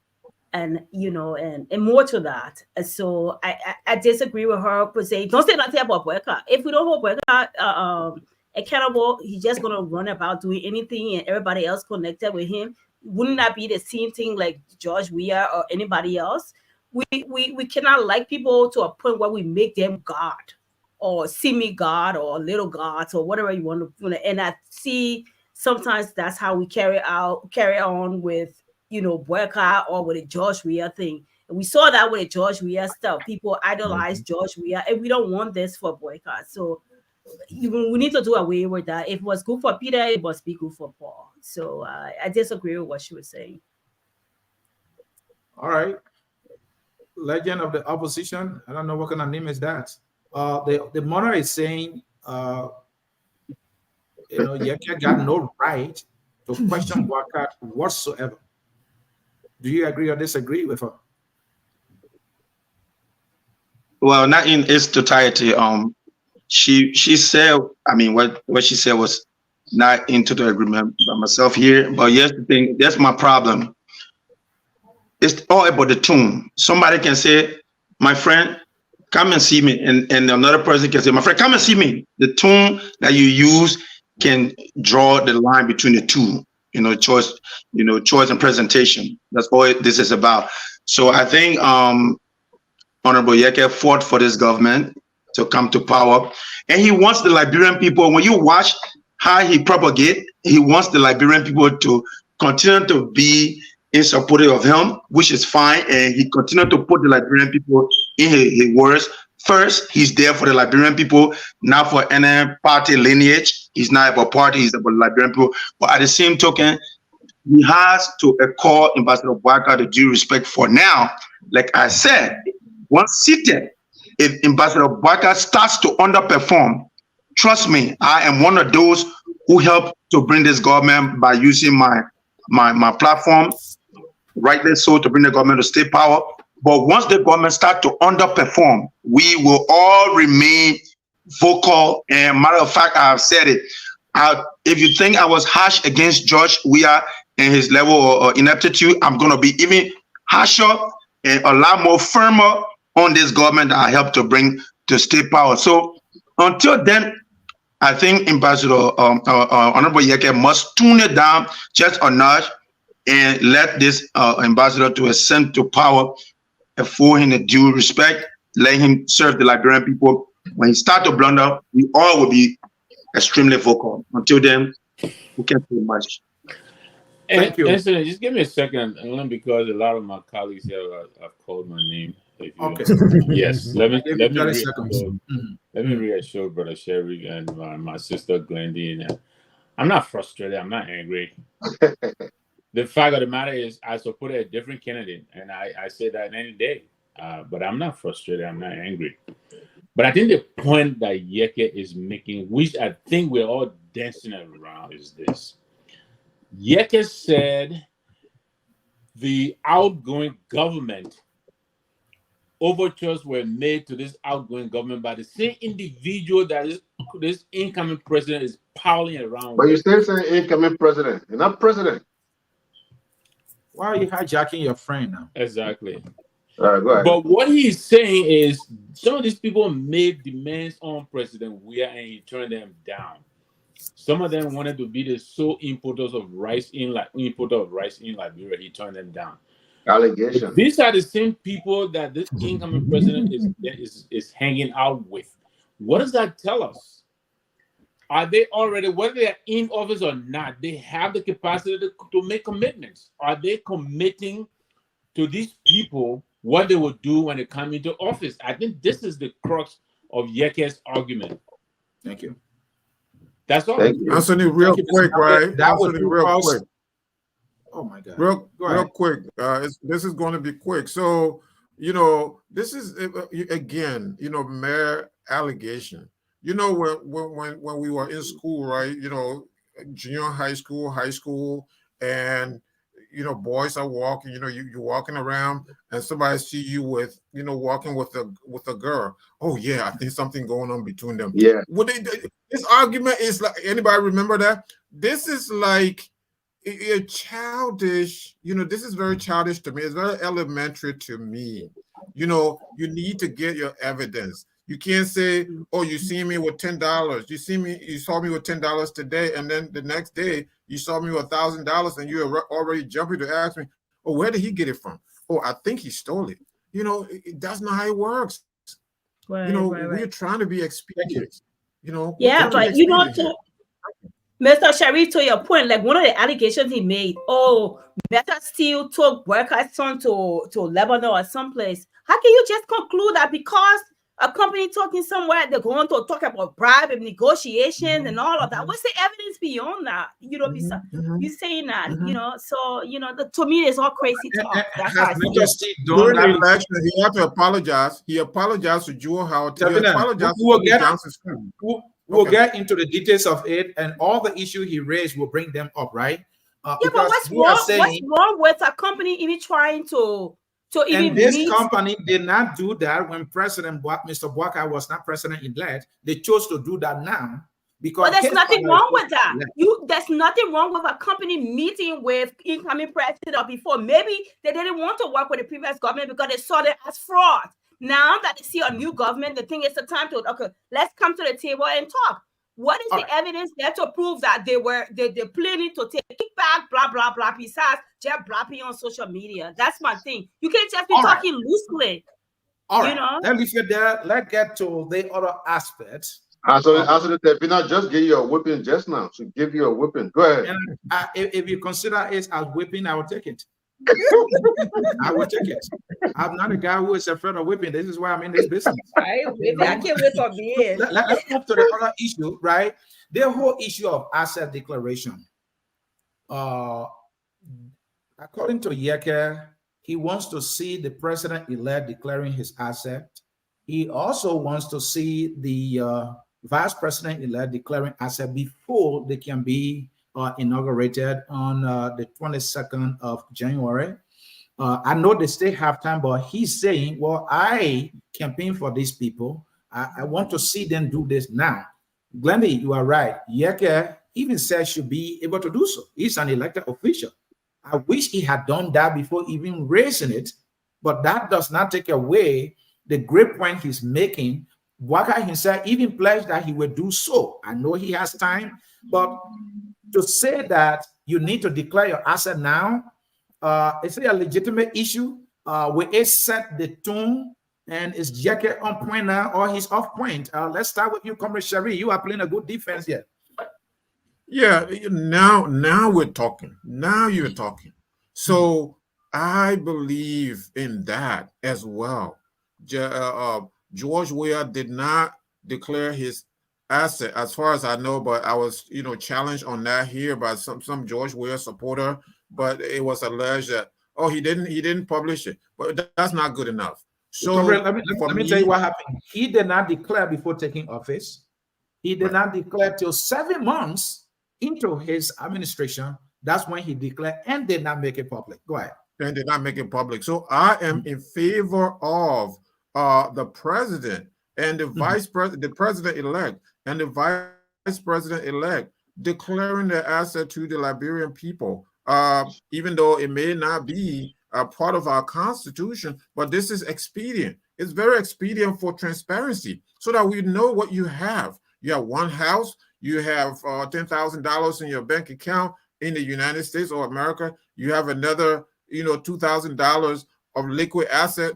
and you know, and more to that. And so I disagree with her for saying, don't say nothing about Boyka. If we don't hold Boyka accountable, he's just gonna run about doing anything, and everybody else connected with him. Wouldn't that be the same thing like George Weah or anybody else? We cannot like people to a point where we make them God, or semi-God, or little gods, or whatever you want to. And I see sometimes that's how we carry on with, you know, Boyka or with the George Weah thing. And we saw that with the George Weah stuff. People idolize George Weah, and we don't want this for Boyka. So we need to do away with that. If it was good for Peter, it must be good for Paul. So I disagree with what she was saying. All right. Legend of the opposition. I don't know what kind of name is that. The mother is saying, you know, Yekeh got no right to question Boyka whatsoever. Do you agree or disagree with her? Well, not in its totality. She said, I mean, what she said was not into the agreement by myself here. But here's the thing, that's my problem. It's all about the tune. Somebody can say, my friend, come and see me. And another person can say, my friend, come and see me. The tune that you use can draw the line between the two, you know, choice and presentation. That's all this is about. So I think Honorable Yekeh fought for this government to come to power. And he wants the Liberian people, when you watch how he propagate, he wants the Liberian people to continue to be in support of him, which is fine. And he continued to put the Liberian people in his words. First, he's there for the Liberian people, not for any party lineage. He's not about party, he's about the Liberian people. But at the same token, he has to call Ambassador Boyka the due respect for now. Like I said, once seated, if Ambassador Boyka starts to underperform, trust me, I am one of those who helped to bring this government by using my platform, rightly so, to bring the government to state power. But once the government starts to underperform, we will all remain vocal. And matter of fact, I have said it. If you think I was harsh against George Weah and his level of ineptitude, I'm going to be even harsher and a lot more firmer on this government that I helped to bring to state power. So until then, I think Ambassador Honorable Yekeh must tune it down just a notch and let this ambassador to ascend to power and for him the due respect, let him serve the Liberian people. When he start to blunder, we all will be extremely vocal. Until then, we can't do much. Thank you. Ansony, just give me a second, only because a lot of my colleagues here have called my name. Okay. Yes. Let me reassure Brother Sherry and my sister Glendine. I'm not frustrated. I'm not angry. The fact of the matter is, I supported a different candidate, and I say that any day. But I'm not frustrated. I'm not angry. But I think the point that Yekeh is making, which I think we're all dancing around, is this. Yekeh said the outgoing government, overtures were made to this outgoing government by the same individual that this incoming president is prowling around. But you still say incoming president. You're not president. Why are you hijacking your friend now? Exactly. All right, go ahead. But what he's saying is some of these people made demands on President Weah and he turned them down. Some of them wanted to be the sole importers of rice in Liberia. He turned them down. Allegation. These are the same people that this incoming president is hanging out with. What does that tell us? are they already, whether they're in office or not, they have the capacity to make commitments? Are they committing to these people what they will do when they come into office? I think this is the crux of Yekeh's argument. Thank you. That's all. Ansony, real quick, right? That was Ansony, real quick. Oh my God. Real quick. This is going to be quick. So, this is again, mere allegation. When we were in school, right? Junior high school, and boys are walking. You're walking around, and somebody see you with, walking with a girl. Oh yeah, I think something going on between them. Yeah. This argument is like, anybody remember that? This is like a childish. This is very childish to me. It's very elementary to me. You need to get your evidence. You can't say, "Oh, you see me with $10. You saw me with $10 today, and then the next day you saw me with $1,000, and you're already jumping to ask me, oh, where did he get it from? Oh, I think he stole it." That's not how it works. Right, we're trying to be expedient. Yeah, but Mr. Sharif, to your point, like one of the allegations he made, Meta Steel took workers son to Lebanon or someplace. How can you just conclude that because a company talking somewhere, they're going to talk about bribe and negotiations and all of that? What's the evidence beyond that? You saying that, so, to me, it's all crazy talk. That's how I see it. During the election, he had to apologize. He apologized to Jewel Howard. He apologized to Johnson. We'll get into the details of it, and all the issue he raised, will bring them up, right? But what's wrong with a company even trying to and this company did not do that when Mr. Bwaka was not president-elect. They chose to do that now because. But there's nothing wrong with that. There's nothing wrong with a company meeting with incoming president or before. Maybe they didn't want to work with the previous government because they saw it as fraud. Now that they see a new government, they think it's the time to, okay, let's come to the table and talk. What is the evidence there to prove that they're planning to take kickback, blah, blah, blah, besides just blapping on social media? That's my thing. You can't just be talking loosely. All right. Let me get there. Let's get to the other aspects. So Tefina just gave you a whipping just now. So give you a whipping. Go ahead. And if you consider it as whipping, I will take it. I will take it. I'm not a guy who is afraid of whipping. This is why I'm in this business. I can't wait to be in. Let's move to the other issue, right? The whole issue of asset declaration. According to Yekeh, he wants to see the president-elect declaring his asset. He also wants to see the vice president-elect declaring asset before they can be inaugurated on the 22nd of January. I know they still have time, but he's saying, well, I campaign for these people. I want to see them do this now. Glendy, you are right. Yekeh even said should be able to do so. He's an elected official. I wish he had done that before even raising it, but that does not take away the great point he's making. Bwaka himself even pledged that he will do so. I know he has time, but to say that you need to declare your asset now, is it a legitimate issue? Will it set the tone? And is Yekeh on point now or he's off point? Let's start with you, Comrade Shari. You are playing a good defense here. Yeah, now we're talking. Now you're talking. So I believe in that as well. George Weah did not declare his asset, as far as I know, but I was, challenged on that here by some George Weah supporter. But it was alleged that he didn't publish it, but that's not good enough. So let me tell you what happened. He did not declare before taking office. He did not declare till 7 months into his administration. That's when he declared and did not make it public. Go ahead. And did not make it public. So I am in favor of the president and the vice president, the president-elect and the vice president-elect declaring their asset to the Liberian people, even though it may not be a part of our constitution, but this is expedient. It's very expedient for transparency so that we know what you have. You have one house, you have $10,000 in your bank account in the United States or America. You have another, $2,000 of liquid asset,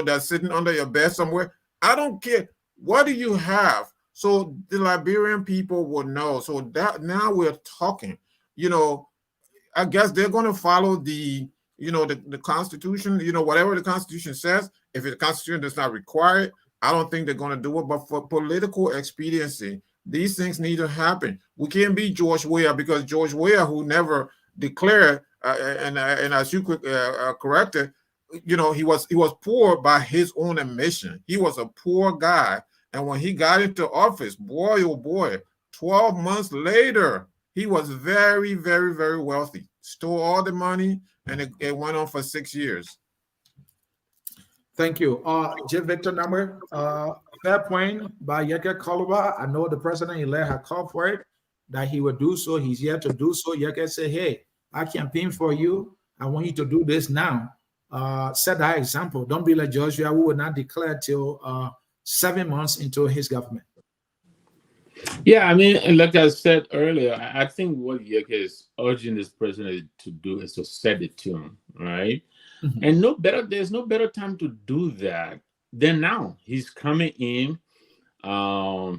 that's sitting under your bed somewhere. I don't care. What do you have? so the Liberian people will know. So that now we're talking, you know, I guess they're going to follow the, you know, the Constitution, you know, whatever the Constitution says. If the Constitution does not require it, I don't think they're going to do it. But for political expediency, these things need to happen. We can't be George Weah, because George Weah, who never declared, and as you corrected, you know, he was poor by his own admission. He was a poor guy. And when he got into office, boy, oh boy, 12 months later, he was very, very, very wealthy. Stole all the money, and it went on for 6 years. Thank you. J. Victor Number, fair point by Yekeh Kolubah. I know the president-elect had called for it, that he would do so. He's here to do so. Yekeh said, hey, I campaign for you. I want you to do this now. Set that example. Don't be like Joshua, who would not declare till 7 months into his government. Yeah, I mean, like I said earlier, I think what Yekeh is urging this president to do is to set the tune, right? Mm-hmm. And there's no better time to do that than now. He's coming in,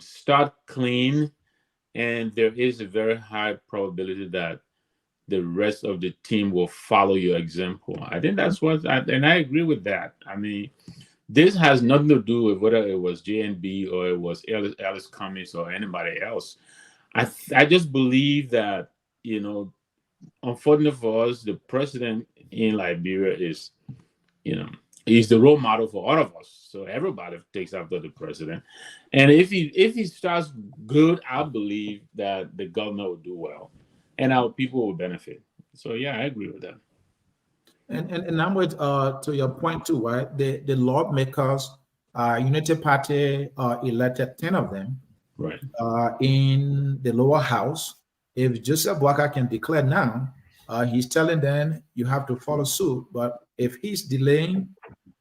start clean, and there is a very high probability that the rest of the team will follow your example. I think that's and I agree with that. I mean, this has nothing to do with whether it was JNB or it was Alice Cummings or anybody else. I just believe that, you know, unfortunately for us, the president in Liberia is, you know, he's the role model for all of us. So everybody takes after the president. And if he starts good, I believe that the government will do well and our people will benefit. So yeah, I agree with that. And I'm with to your point too, right? The lawmakers, Unity Party elected 10 of them, right? In the lower house. If Joseph Boakai can declare now, he's telling them you have to follow suit. But if he's delaying,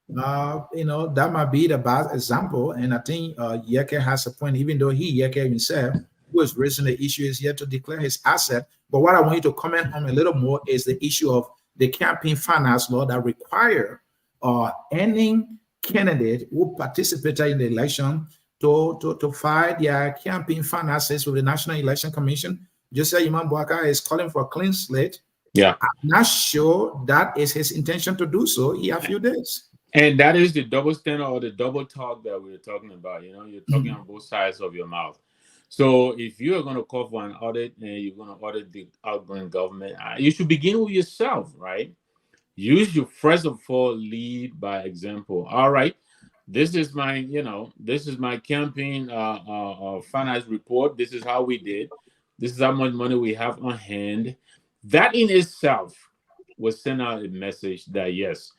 you know, that might be the bad example. And I think Yekeh has a point, even though Yekeh himself, who is raising the issue, is here to declare his asset. But what I want you to comment on a little more is the issue of the campaign finance law that require any candidate who participated in the election to file their campaign finances with the National Election Commission. Joseph Imam Boakai is calling for a clean slate. Yeah, I'm not sure that is his intention to do so. He has a few days. And that is the double standard or the double talk that we're talking about. You know, you're talking on both sides of your mouth. So if you are going to call for an audit and you're going to audit the outgoing government, you should begin with yourself, right? You should first of all lead by example. All right, this is my, you know, this is my campaign finance report. This is how we did. This is how much money we have on hand. That in itself will send out a message that yes,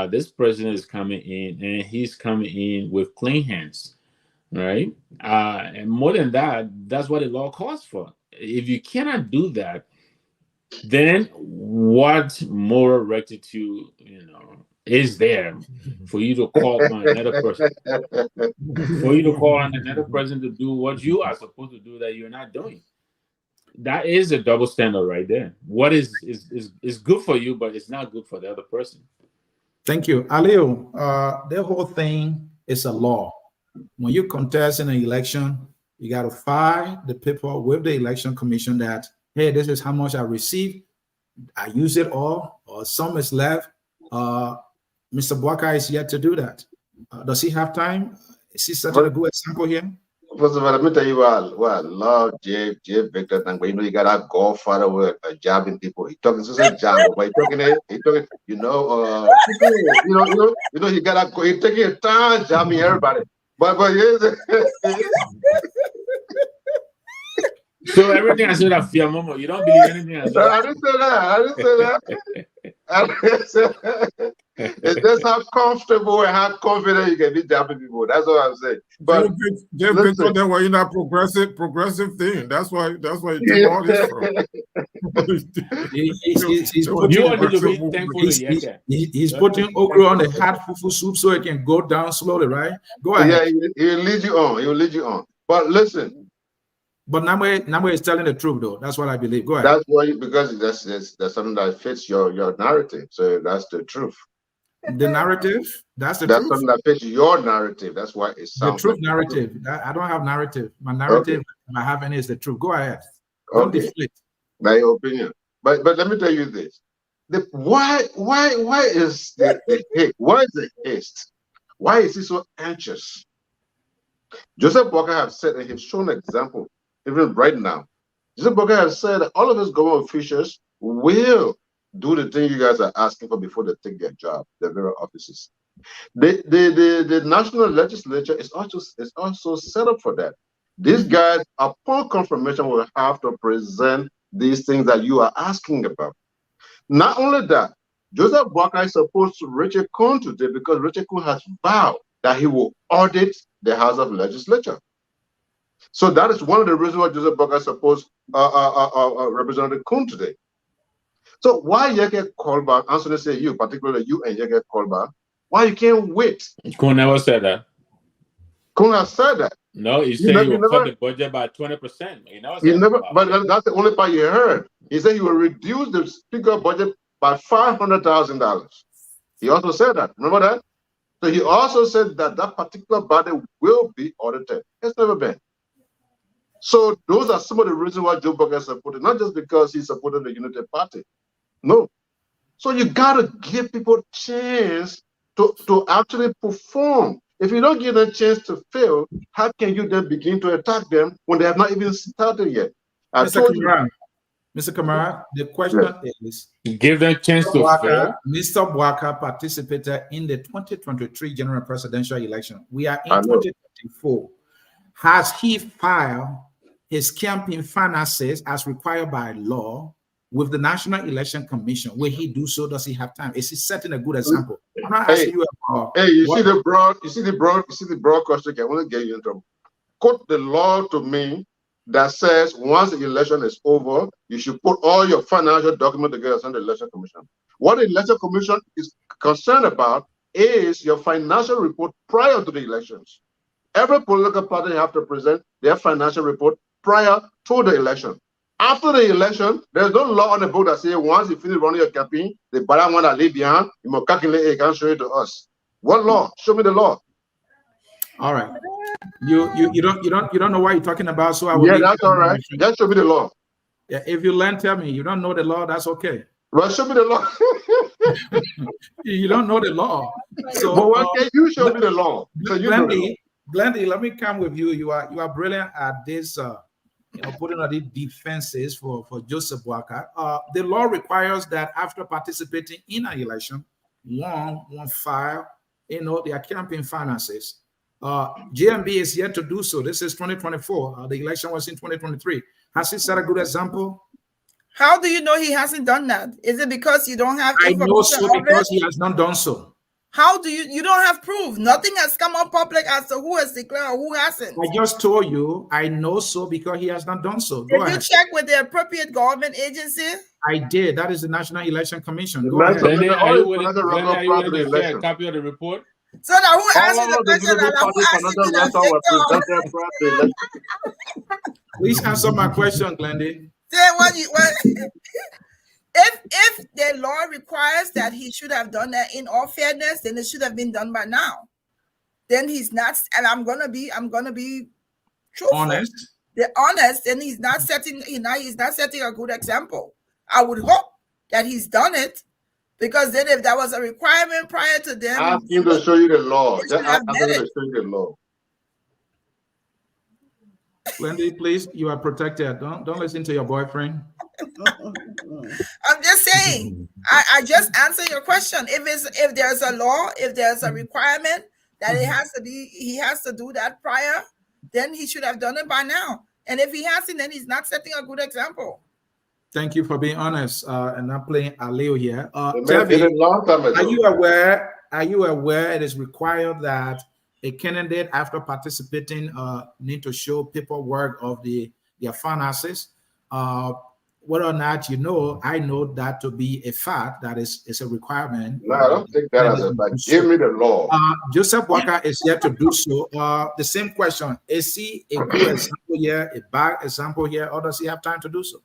this president is coming in and he's coming in with clean hands. Right. And more than that, that's what the law calls for. If you cannot do that, then what moral rectitude, you know, is there for you to call on another person? For you to call on another person to do what you are supposed to do that you're not doing. That is a double standard right there. What is good for you, but it's not good for the other person. Thank you. Aliu, the whole thing is a law. When you contest in an election, you got to file the paper with the election commission that, hey, this is how much I received. I use it all, or some is left. Mr. Boakai is yet to do that. Does he have time? Is he such a good example here? First of all, let me tell you what I love J. Victor. And you know, you got to go far away, jabbing people. He talking to some jab, but he talking, you know, he got to go. He taking a time jabbing everybody. But yes. So everything I said I fear, Momo. You don't believe anything I said. I didn't say that. It's just how comfortable and how confident you can be jabbing people. That's what I'm saying. But Victor, that way you're not progressive thing. That's why you took all this from. He's putting okra on the hot fufu soup so it can go down slowly, right? Go ahead. Yeah, he'll lead you on. He'll lead you on. But listen. But Namwe is telling the truth, though. That's what I believe. Go ahead. That's why, because that's something that fits your narrative. So that's the truth. The narrative, that's the That's truth. something that fits your narrative. That's why it sounds the truth like narrative. I don't have narrative. My narrative, if I have any, is the truth. Go ahead. Don't deflate. My opinion. But let me tell you this. Why is the hate? Why is the haste? Why is he so anxious? Joseph Walker has said, and he's shown an example, even right now. Joseph Walker has said that all of his government officials will do the thing you guys are asking for before they take their job, their very offices. The national legislature is also set up for that. These guys, upon confirmation, will have to present these things that you are asking about. Not only that, Joseph Walker is supposed to Richard Cohen today because Richard Cohen has vowed that he will audit the House of Legislature. So that is one of the reasons why Joseph Walker is supposed Representative Cohen today. So why Yekeh Kolubah, Ansony said you, particularly you and Yekeh Kolubah, why you can't wait? Cohen never said that. Cohen has said that. No, he said he will cut the budget by 20%. He never but that's the only part you heard. He said he will reduce the speaker budget by $500,000. He also said that. Remember that? So he also said that that particular body will be audited. It's never been. So those are some of the reasons why Joe Biden supported, not just because he supported the Unity Party. No. So you gotta give people a chance to actually perform. If you don't give them a chance to fail, how can you then begin to attack them when they have not even started yet? Mr. Kamara, the question is, give them a chance to fail. Mr. Walker participated in the 2023 general presidential election. We are in 2024. Has he filed his campaign finances as required by law with the National Election Commission? Will he do so? Does he have time? Is he setting a good example? I'm not asking you about. Hey, you see the broad question. I want to get you in trouble. Quote the law to me that says once the election is over, you should put all your financial documents together and the Election Commission. What the Election Commission is concerned about is your financial report prior to the elections. Every political party have to present their financial report prior to the election. After the election, there's no law on the book that says once you finish running your campaign, the balance one that leave behind, you must calculate it, you can show it to us. What law? Show me the law. All right. You don't know what you're talking about, so I will. Yeah, that's all right. Just show me the law. Yeah, if you learn, tell me. You don't know the law, that's okay. Well, show me the law. You don't know the law. So but what can you show me the law? So you Glendy, let me come with you. You are brilliant at this putting on these defenses for Joseph Walker. The law requires that after participating in an election, one file, their campaign finances. GMB is yet to do so. This is 2024. The election was in 2023. Has he set a good example? How do you know he hasn't done that? Is it because you don't have information? I know so because he has not done so. How do you don't have proof? Nothing has come out public as to who has declared or who hasn't. I just told you I know so because he has not done so. Go ahead. Did you check with the appropriate government agency? I did. That is the National Election Commission. Go ahead. Are you willing to share a copy of the report? So now who answered the question? Please answer my question, Glendy. If the law requires that he should have done that in all fairness, then it should have been done by now. Then he's not, and I'm gonna be truthful. Honest. Then he's not setting a good example. I would hope that he's done it, because then if that was a requirement prior to them, ask him to show you the law. Ask him to show you the law. Wendy, please, you are protected. Don't listen to your boyfriend. I'm just saying. I just answer your question. If there's a law, if there's a requirement that he has to do that prior, then he should have done it by now. And if he hasn't, then he's not setting a good example. Thank you for being honest and not playing Aleo here. Are you aware? Are you aware it is required that a candidate, after participating, need to show paperwork of their finances? Whether or not you know, I know that to be a fact, that is a requirement. No, I don't think that as a fact. Give me the law. Joseph Walker is yet to do so. The same question: is he a good example here, a bad example here, or does he have time to do so?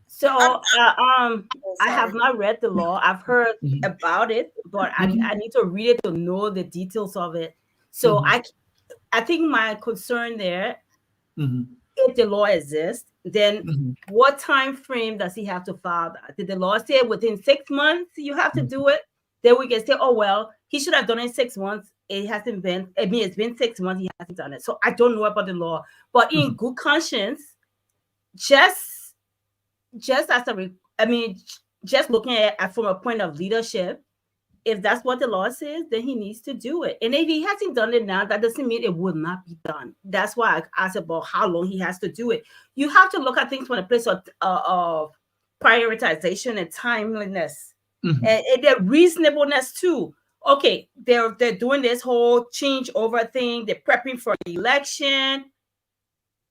So I have not read the law. I've heard about it, but I need to read it to know the details of it. So I think my concern there, if the law exists, then what time frame does he have to file that? Did the law say within 6 months you have to do it? Then we can say, oh well, he should have done it in 6 months. It hasn't been. I mean, it's been 6 months. He hasn't done it. So I don't know about the law, but in good conscience, just as just looking at from a point of leadership, if that's what the law says, then he needs to do it. And if he hasn't done it now, that doesn't mean it would not be done. That's why I asked about how long he has to do it. You have to look at things from a place of prioritization and timeliness, and the reasonableness too. Okay, they're doing this whole changeover thing. They're prepping for the election.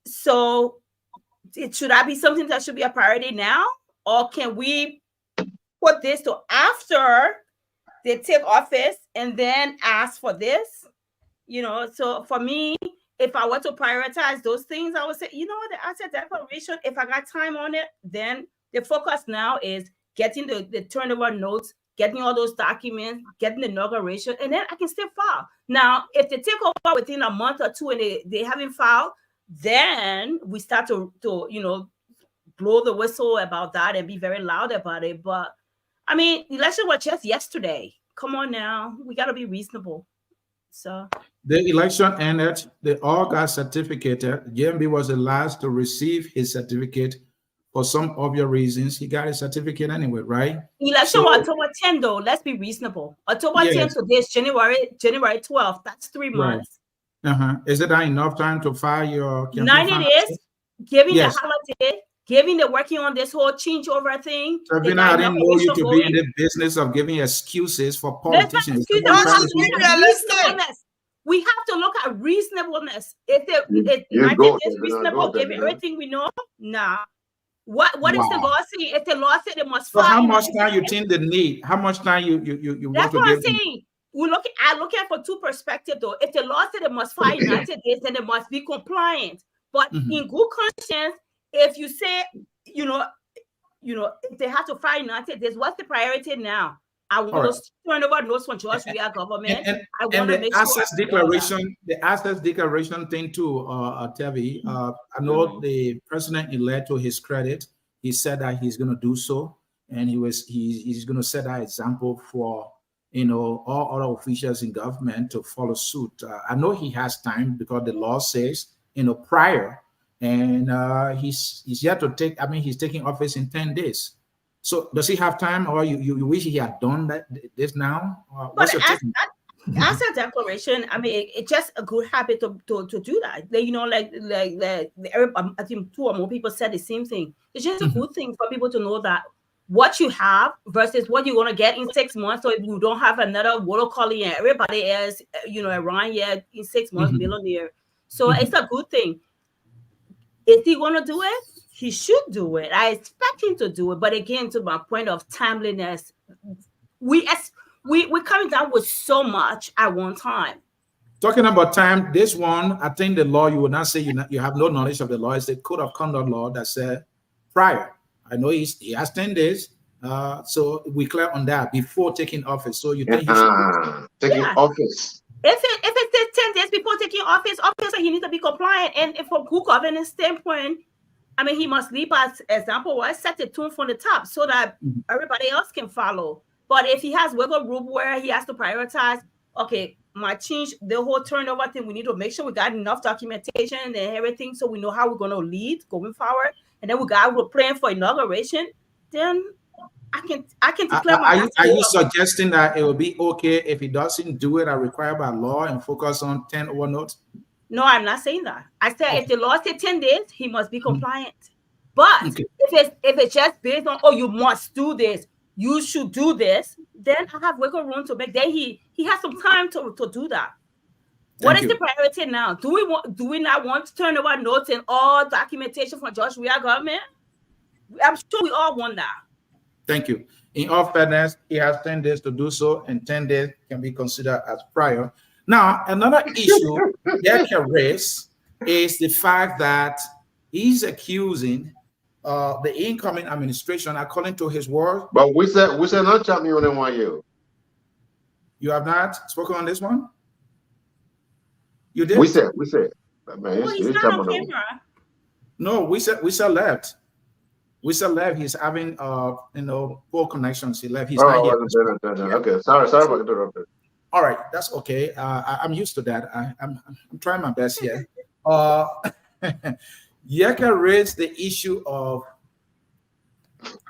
So should that be something that should be a priority now? Or can we put this to after they take office and then ask for this? You know, so for me, if I were to prioritize those things, I would say, you know what, the asset declaration, if I got time on it, then the focus now is getting the turnover notes, getting all those documents, getting the inauguration, and then I can still file. Now, if they take over within a month or two and they haven't filed, then we start to you know, blow the whistle about that and be very loud about it. But I mean, the election was just yesterday. Come on now, we got to be reasonable. So the election ended. They all got certificated. JMB was the last to receive his certificate. For some obvious reasons, he got his certificate anyway, right? Election was October 10, though. Let's be reasonable. October 10 to this January 12th. That's 3 months. Is it not enough time to file your campaign? 90 days, giving the holiday, giving the working on this whole changeover thing. Sabina, I didn't know you to be in the business of giving excuses for politicians. We have to look at reasonableness. If 90 days reasonable, given everything we know, nah. What is the law saying? If the law said it must file, so how much time you think they need? How much time you that's what I'm saying. I look at it from two perspectives though. If the law said it must file 90 days, then it must be compliant. But in good conscience, if you say, you know, if they have to file 90 days, what's the priority now? I want to turn over notes from George Weah government. I want to make assets declaration, the assets declaration thing too, Tevi. I know the president-elect, to his credit, he said that he's going to do so, and he's going to set that example for, you know, all other officials in government to follow suit. I know he has time because the law says, you know, prior, and he's yet to take. I mean, he's taking office in 10 days. So does he have time, or you wish he had done this now? What's your take? Asset declaration, I mean, it's just a good habit to do that. You know, like I think 2 or more people said the same thing. It's just a good thing for people to know that what you have versus what you're going to get in 6 months. So if you don't have another water collie and everybody else, you know, around here in 6 months, millionaire. So it's a good thing. Is he going to do it? He should do it. I expect him to do it. But again, to my point of timeliness, we're coming down with so much at one time. Talking about time, this one, I think the law, you would not say you have no knowledge of the law. It's the code of conduct law that said prior. I know he has 10 days. So we clear on that before taking office. So you think he should taking office. If it's 10 days before taking office, obviously he needs to be compliant. And from good governance standpoint, I mean, he must lead by example, or set the tune from the top so that everybody else can follow. But if he has wiggle room where he has to prioritize, okay, my change, the whole turnover thing, we need to make sure we got enough documentation and everything so we know how we're going to lead going forward. And then we're planning for inauguration, then I can declare my. Are you suggesting that it will be okay if he doesn't do it as required by law and focus on 10 over notes? No, I'm not saying that. I said if the law said 10 days, he must be compliant. But if it's just based on, oh, you must do this, you should do this, then I have wiggle room to make. Then he has some time to do that. What is the priority now? Do we not want to turn over notes and all documentation from George Weah government? I'm sure we all want that. Thank you. In all fairness, he has 10 days to do so, and 10 days can be considered as prior. Now, another issue Yekeh raised is the fact that he's accusing the incoming administration, according to his word. But we said not champion in 1 year. You have not spoken on this one? You did? We said. Man, Well, he's not on camera. No, we said left. We said left. He's having poor connections. He left. He's not here. Okay, sorry about interrupting. All right, that's okay. I'm used to that. I'm trying my best here. Yekeh raised the issue of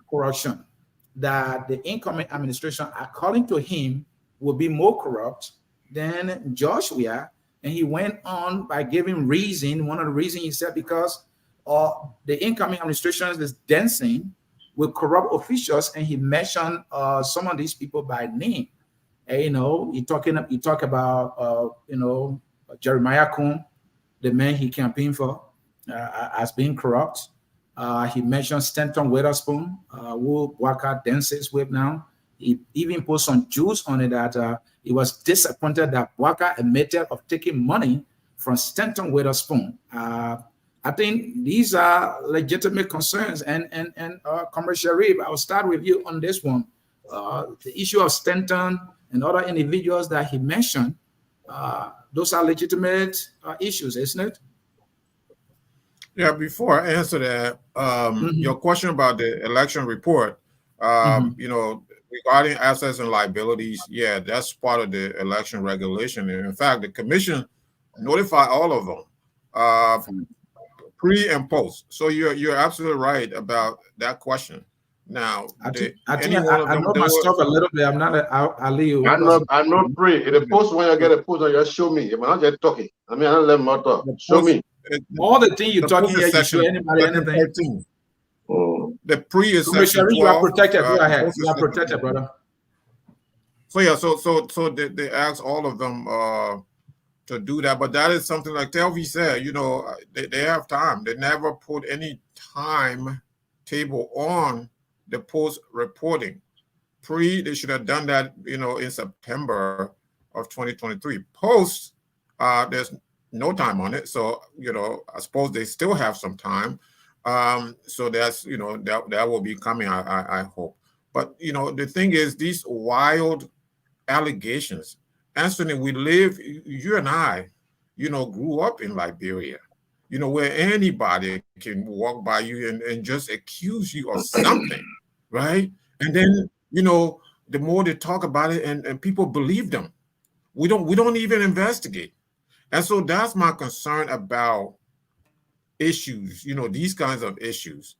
corruption, that the incoming administration, according to him, will be more corrupt than Joshua. And he went on by giving reason. One of the reasons he said because the incoming administration is dancing with corrupt officials, and he mentioned some of these people by name. And, he talk about Jeremiah Kuhn, the man he campaigned for, as being corrupt. He mentioned Stanton Witherspoon, who Walker dances with now. He even put some juice on it that he was disappointed that Walker admitted of taking money from Stanton Witherspoon. I think these are legitimate concerns. And Comrade Sharif, I'll start with you on this one. The issue of Stanton and other individuals that he mentioned, those are legitimate issues, isn't it? Yeah, before I answer that, your question about the election report, regarding assets and liabilities, yeah, that's part of the election regulation. And in fact, the commission notified all of them, pre and post. So you're absolutely right about that question. Now, I know my stuff a little bit. I'm not I'll leave. I'm not free. In the post, when you get a post, just show me. If I'm not just talking, I don't let them talk. Show me. All the things you're talking here, you show anybody anything. The pre is section 12. You are protected. Go ahead. You are protected, brother. So yeah, so they asked all of them to do that, but that is something like Telvi said. They have time. They never put any time table on the post reporting. Pre, they should have done that, in September of 2023. Post, there's no time on it. So, I suppose they still have some time. So that's, that will be coming, I hope. But, the thing is, these wild allegations, Ansony, you and I, grew up in Liberia, where anybody can walk by you and just accuse you of something, right? And then, the more they talk about it and people believe them, we don't even investigate. And so that's my concern about issues, these kinds of issues.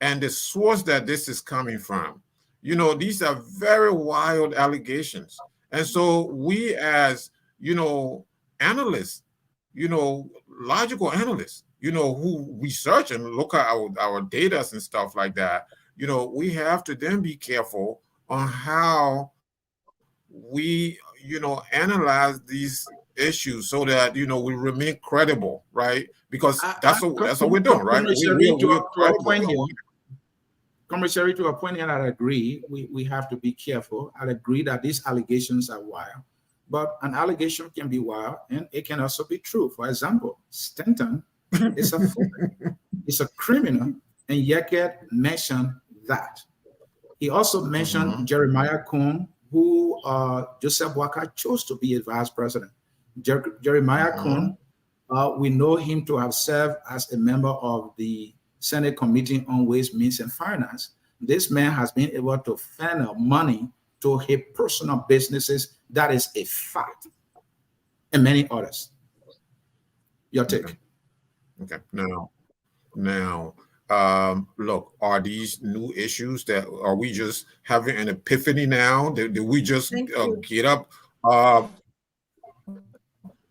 And the source that this is coming from, these are very wild allegations. And so we as, analysts, logical analysts, who research and look at our data and stuff like that, we have to then be careful on how we, analyze these issues so that, we remain credible, right? Because that's what we're doing, right? Commissioner, to a point here, I agree. We have to be careful. I agree that these allegations are wild, but an allegation can be wild and it can also be true. For example, Stanton is is a criminal, and Yekeh mentioned that. He also mentioned Jeremiah Kuhn, who Joseph Walker chose to be a vice president. Jeremiah Kuhn, we know him to have served as a member of the Senate Committee on Ways, Means, and Finance. This man has been able to funnel money to his personal businesses. That is a fact. And many others. Your take. Okay. Now, look, are these new issues are we just having an epiphany now? Did we just get up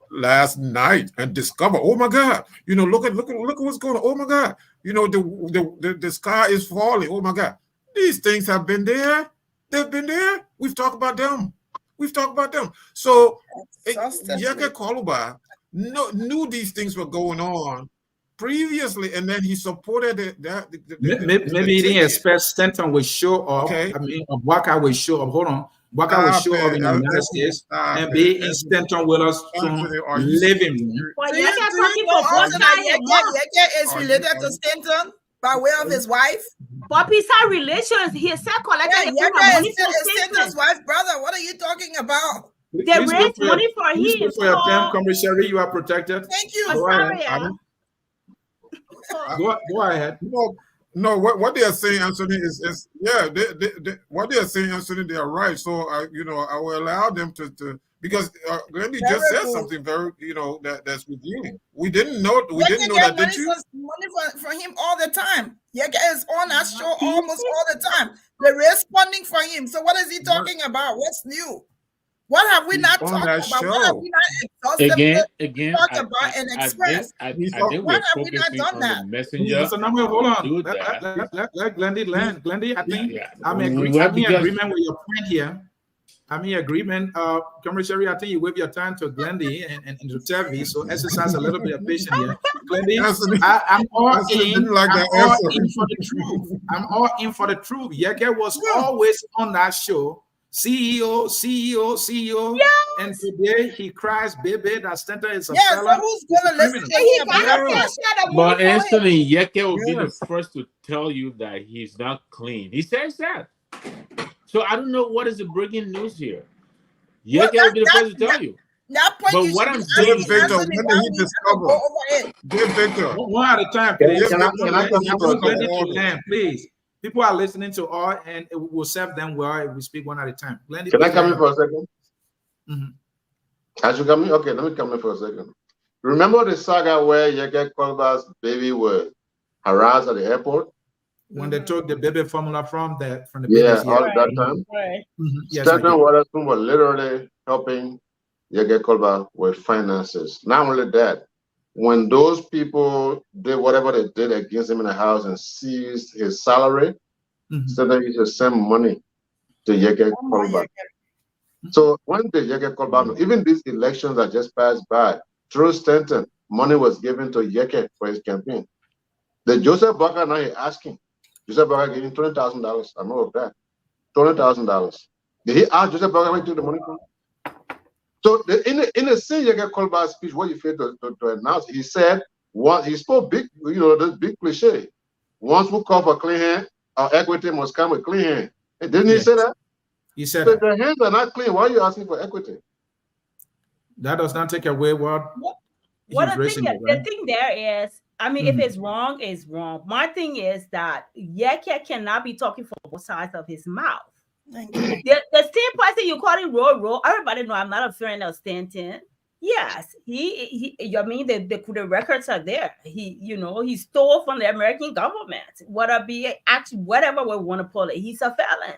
last night and discover, oh my God, look at what's going on. Oh my God, the sky is falling. Oh my God, these things have been there. They've been there. We've talked about them. So Yekeh Kolubah knew these things were going on previously, and then he supported it. Maybe he didn't expect Stanton would show up. Okay. Walker would show up. Hold on. Walker will show up in the United States and be in Stanton with us from living room. Well, Yekeh is related to Stanton. By way of his wife? But beside relations, he said collected money for Stanton's wife, brother. What are you talking about? They raised money for him. For your term, Commissary, you are protected. Thank you. Go ahead. Go ahead. No, what they are saying, Ansony, is what they are saying, Ansony, they are right. So I will allow them to because Glendy just said something very, that's revealing. We didn't know that, did you? Money for him all the time. Yekeh is on that show almost all the time. They raise funding for him. So what is he talking about? What's new? What have we not talked about? Show. What have we not again talked about and expressed? I think why we're have we not focusing done on that? the messenger. So now hold on. Do Let Glendy land. Glendy, I think I'm in because agreement with your point here. I'm in agreement. Commissary, I think you wave your time to Glendy and to Tevi, so exercise a little bit of patience here. Glendy, I'm all in. I'm all in for the truth. I'm all in for the truth. Yekeh was always on that show. CEO, yes. And today he cries, baby, that Stanton is a fella. So who's gonna listen to him? But Anthony, Yekeh will be the first to tell you that he's not clean. He says that. So I don't know what is the breaking news here. Yekeh will be the first to tell you. But what I'm saying, Victor, when did he discover? Give Victor one at a time. Please. People are listening to all, and it will serve them well if we speak one at a time. Glendy, can I come in for a second? As you come in, okay, let me come in for a second. Remember the saga where Yekeh Kolubah's baby was harassed at the airport? When they took the baby formula from the all that time. Right. Stanton Waterston was literally helping Yekeh Kolubah with finances. Not only that, when those people did whatever they did against him in the house and seized his salary, Stanton used to send money to Yekeh Kolubah. So when the Yekeh Kolubah, even these elections that just passed by, through Stanton, money was given to Yekeh for his campaign. The Joseph Barker now is asking. Joseph Barker gave him $20,000. I know of that. $20,000. Did he ask Joseph Barker where he took the money from? So in the same Yekeh Kolubah speech, what you failed to announce, he said, he spoke big, this big cliche. Once we call for clean hand, our equity must come with clean hand. And didn't he say that? He said so the hands are not clean. Why are you asking for equity? That does not take away what the thing there is, I mean, if it's wrong, it's wrong. My thing is that Yekeh cannot be talking for both sides of his mouth. The same person you call it roll. Everybody know I'm not a friend of Stanton. Yes, I mean the records are there. He stole from the American government. Whatever we want to call it, he's a felon.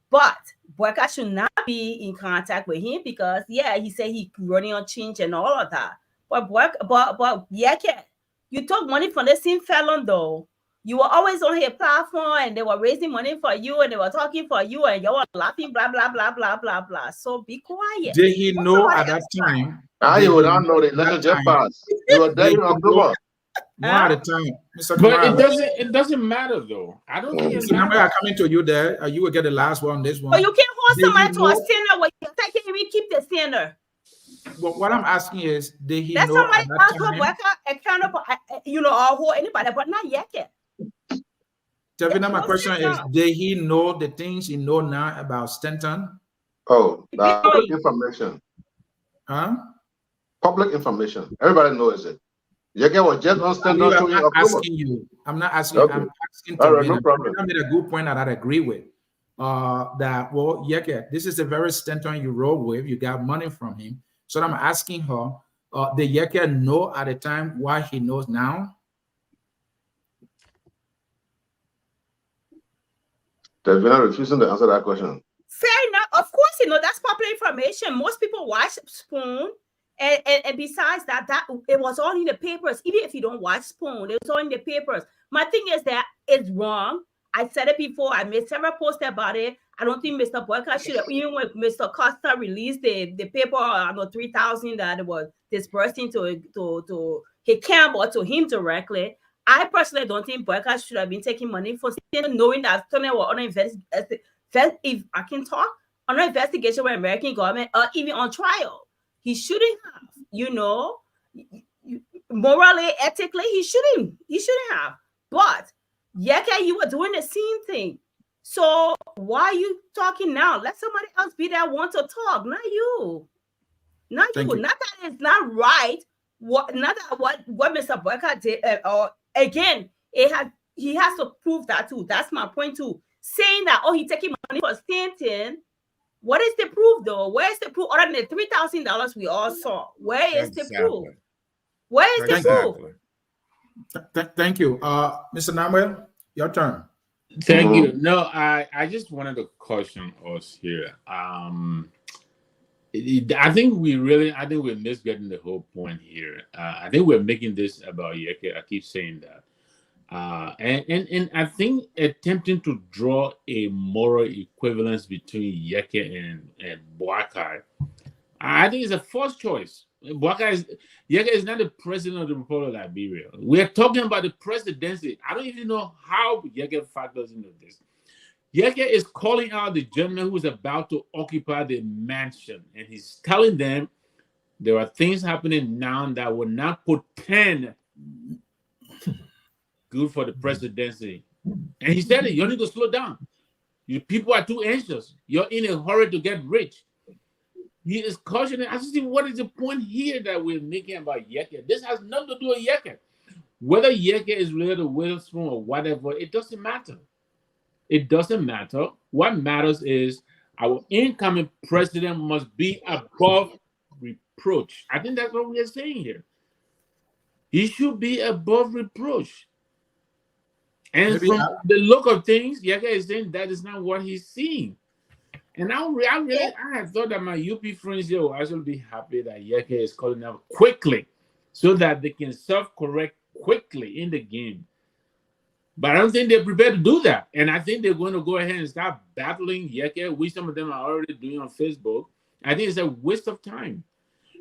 But Boyka should not be in contact with him because he said he running on change and all of that. But Yekeh, you took money from the same felon though. You were always on his platform and they were raising money for you and they were talking for you and you were laughing, blah, blah, blah, blah, blah, blah. So be quiet. Did he know at that time? You would not know the election just passed. You were there in October. One at a time. Mr. But Kamara, it doesn't matter though. I don't think Mr. Kamara, coming to you there. You will get the last one on this one. But you can't hold somebody to a sinner when you're taking him, keep the sinner. But what I'm asking is, did he That's know at that time? Accountable, or hold anybody, but not Yekeh. Tevina, my question is, did he know the things he know now about Stanton? Oh, public information. Huh? Public information. Everybody knows it. Yekeh was just on Stanton. I'm not asking you. I'm not asking. Okay. I'm asking. All right, no problem. I made a good point that I agree with. Yekeh, this is the very Stanton you roll with. You got money from him. So I'm asking her, did Yekeh know at the time what he knows now? They're refusing to answer that question. Fair enough. Of course, that's popular information. Most people watch Spoon. And besides that it was all in the papers. Even if you don't watch Spoon, it was all in the papers. My thing is that it's wrong. I said it before. I made several posts about it. I don't think Mr. Boyka should have, even when Mr. Costa released the paper, 3,000 that was disbursing to Campbell, to him directly. I personally don't think Boyka should have been taking money for still knowing that Tony was on investigation. If I can talk, on an investigation with American government or even on trial. He shouldn't have, morally, ethically, he shouldn't have. But Yekeh, you were doing the same thing. So why are you talking now? Let somebody else be that want to talk, not you. Not you. Not that it's not right. Not that what Mr. Boyka did. Or again, he has to prove that too. That's my point too. Saying that he taking money for Stanton. What is the proof though? Where is the proof other than the $3,000 we all saw? Where is the proof? Where is the proof? Thank you. Mr. Namuel, your turn. Thank you. No, I just wanted to caution us here. I think we're misgetting the whole point here. I think we're making this about Yekeh. I keep saying that. And I think attempting to draw a moral equivalence between Yekeh and Boakai, I think it's a false choice. Yekeh is not the president of the Republic of Liberia. We are talking about the presidency. I don't even know how Yekeh factors into this. Yekeh is calling out the gentleman who is about to occupy the mansion, and he's telling them there are things happening now that will not portend good for the presidency. And he said it, you need to slow down. You people are too anxious. You're in a hurry to get rich. He is cautioning. I just think, what is the point here that we're making about Yekeh? This has nothing to do with Yekeh. Whether Yekeh is related to Witherspoon or whatever, it doesn't matter. It doesn't matter. What matters is our incoming president must be above reproach. I think that's what we are saying here. He should be above reproach. And from the look of things, Yekeh is saying that is not what he's seeing. And I had thought that my UP friends here will actually be happy that Yekeh is calling out quickly so that they can self-correct quickly in the game. But I don't think they're prepared to do that. And I think they're going to go ahead and start battling Yekeh, which some of them are already doing on Facebook. I think it's a waste of time.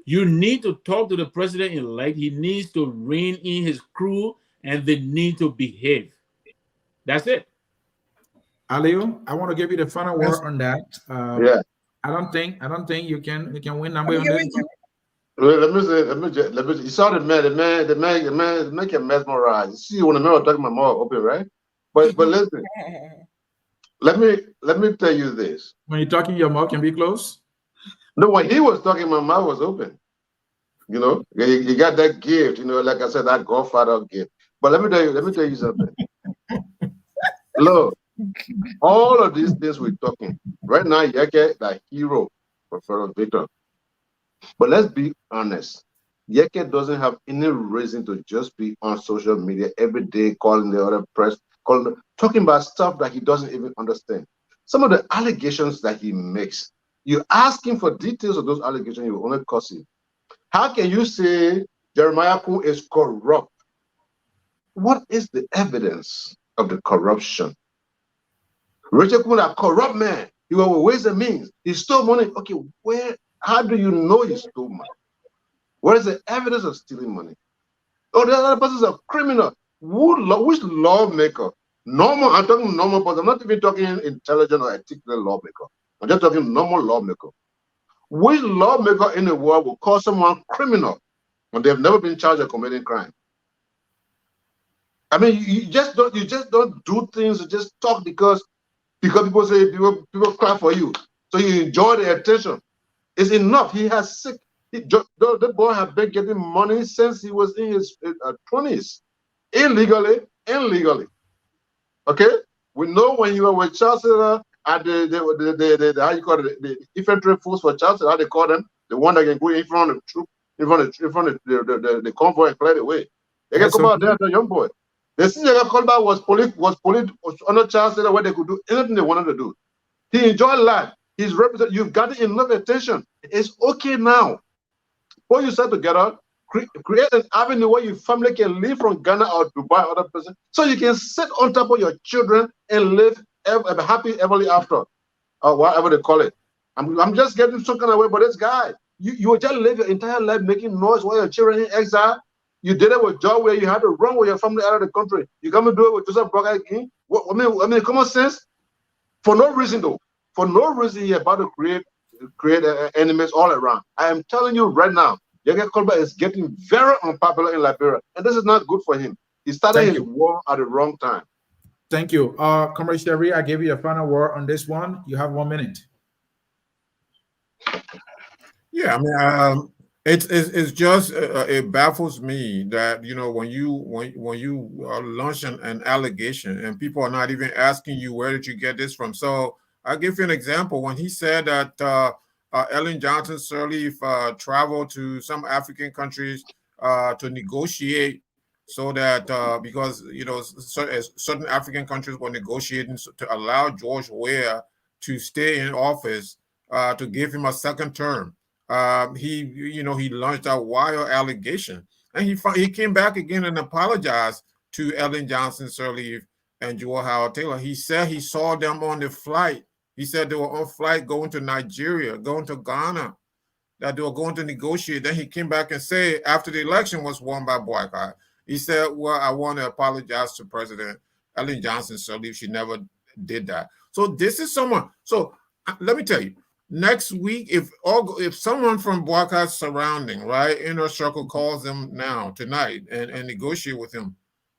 You need to talk to the president-elect. He needs to rein in his crew, and they need to behave. That's it. Aliu, I want to give you the final word on that. I don't think you can win number on this. Let me say, you saw the man can mesmerize. You see when the man was talking, my mouth open, right? But listen, let me tell you this. When you're talking, your mouth can be closed. No, when he was talking, my mouth was open. You know, you got that gift. You know, like I said, that Godfather gift. But let me tell you something. Look, all of these things we're talking right now, Yekeh, the hero for Pharaoh Victor. But let's be honest. Yekeh doesn't have any reason to just be on social media every day calling the other press, talking about stuff that he doesn't even understand. Some of the allegations that he makes, you ask him for details of those allegations, he will only curse you. How can you say Jeremiah Kun is corrupt? What is the evidence of the corruption? Richard Kun, a corrupt man. He was ways and means. He stole money. Okay, how do you know he stole money? Where is the evidence of stealing money? Oh, the other person is a criminal. Which lawmaker? Normal, I'm talking normal, but I'm not even talking intelligent or ethical lawmaker. I'm just talking normal lawmaker. Which lawmaker in the world will call someone criminal when they've never been charged of committing crime? I mean, you just don't do things. You just talk because people say people cry for you, so you enjoy the attention. It's enough. He has sick. The boy has been getting money since he was in his 20s, illegally. Okay, we know when you were with Chancellor at the how you call it, the infantry force for Chancellor, how they call them, the one that can go in front of the troop, in front of the convoy and clear the way. They can come out there, the young boy. The Yekeh Kolubah was under Chancellor where they could do anything they wanted to do. He enjoyed life. He's represented. You've gotten enough attention. It's okay now. When you start together, create an avenue where your family can live from Ghana or Dubai or other person, so you can sit on top of your children and live a happy ever after, or whatever they call it. I'm just getting so kind of way, but this guy, you will just live your entire life making noise while your children in exile. You did it with job where you had to run with your family out of the country. You come and do it with Joseph Broga King. I mean, common sense. For no reason though. For no reason, you're about to create enemies all around. I am telling you right now, Yekeh Kolubah is getting very unpopular in Liberia, and this is not good for him. He started his war at the wrong time. Thank you. Comrade Sherry, I gave you a final word on this one. You have 1 minute. Yeah, I mean, it's just it baffles me that, you know, when you launch an allegation and people are not even asking you, where did you get this from? So I'll give you an example. When he said that Ellen Johnson Sirleaf traveled to some African countries to negotiate, so that because, you know, certain African countries were negotiating to allow George Weah to stay in office, to give him a second term. He launched a wild allegation, and he came back again and apologized to Ellen Johnson Sirleaf and Joel Howard Taylor. He said he saw them on the flight. He said they were on flight going to Nigeria, going to Ghana, that they were going to negotiate. Then he came back and said, after the election was won by boycott, he said, well, I want to apologize to President Ellen Johnson Sirleaf. She never did that. So this is someone. So let me tell you, next week, if someone from boycott's surrounding, right, inner circle calls them now, tonight, and negotiate with him,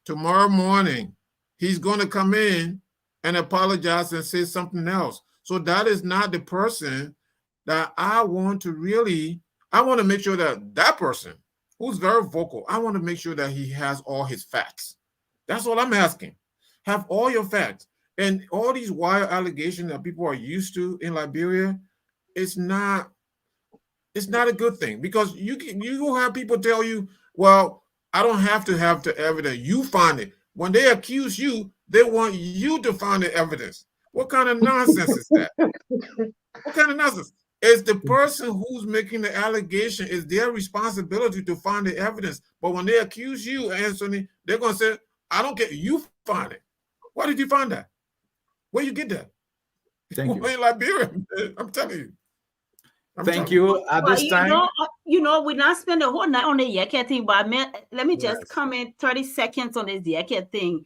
tomorrow morning, he's going to come in and apologize and say something else. So that is not the person that I want to make sure that that person who's very vocal, I want to make sure that he has all his facts. That's all I'm asking. Have all your facts. And all these wild allegations that people are used to in Liberia, it's not a good thing, because you will have people tell you, well, I don't have to have the evidence. You find it. When they accuse you, they want you to find the evidence. What kind of nonsense is that? What kind of nonsense? It's the person who's making the allegation, is their responsibility to find the evidence. But when they accuse you, Ansony, they're going to say, I don't care. You find it. Why did you find that? Where you get that? Thank you. In Liberia, I'm telling you. Thank you. At this time, we're not spending the whole night on the Yekeh thing, but let me just comment 30 seconds on this Yekeh thing.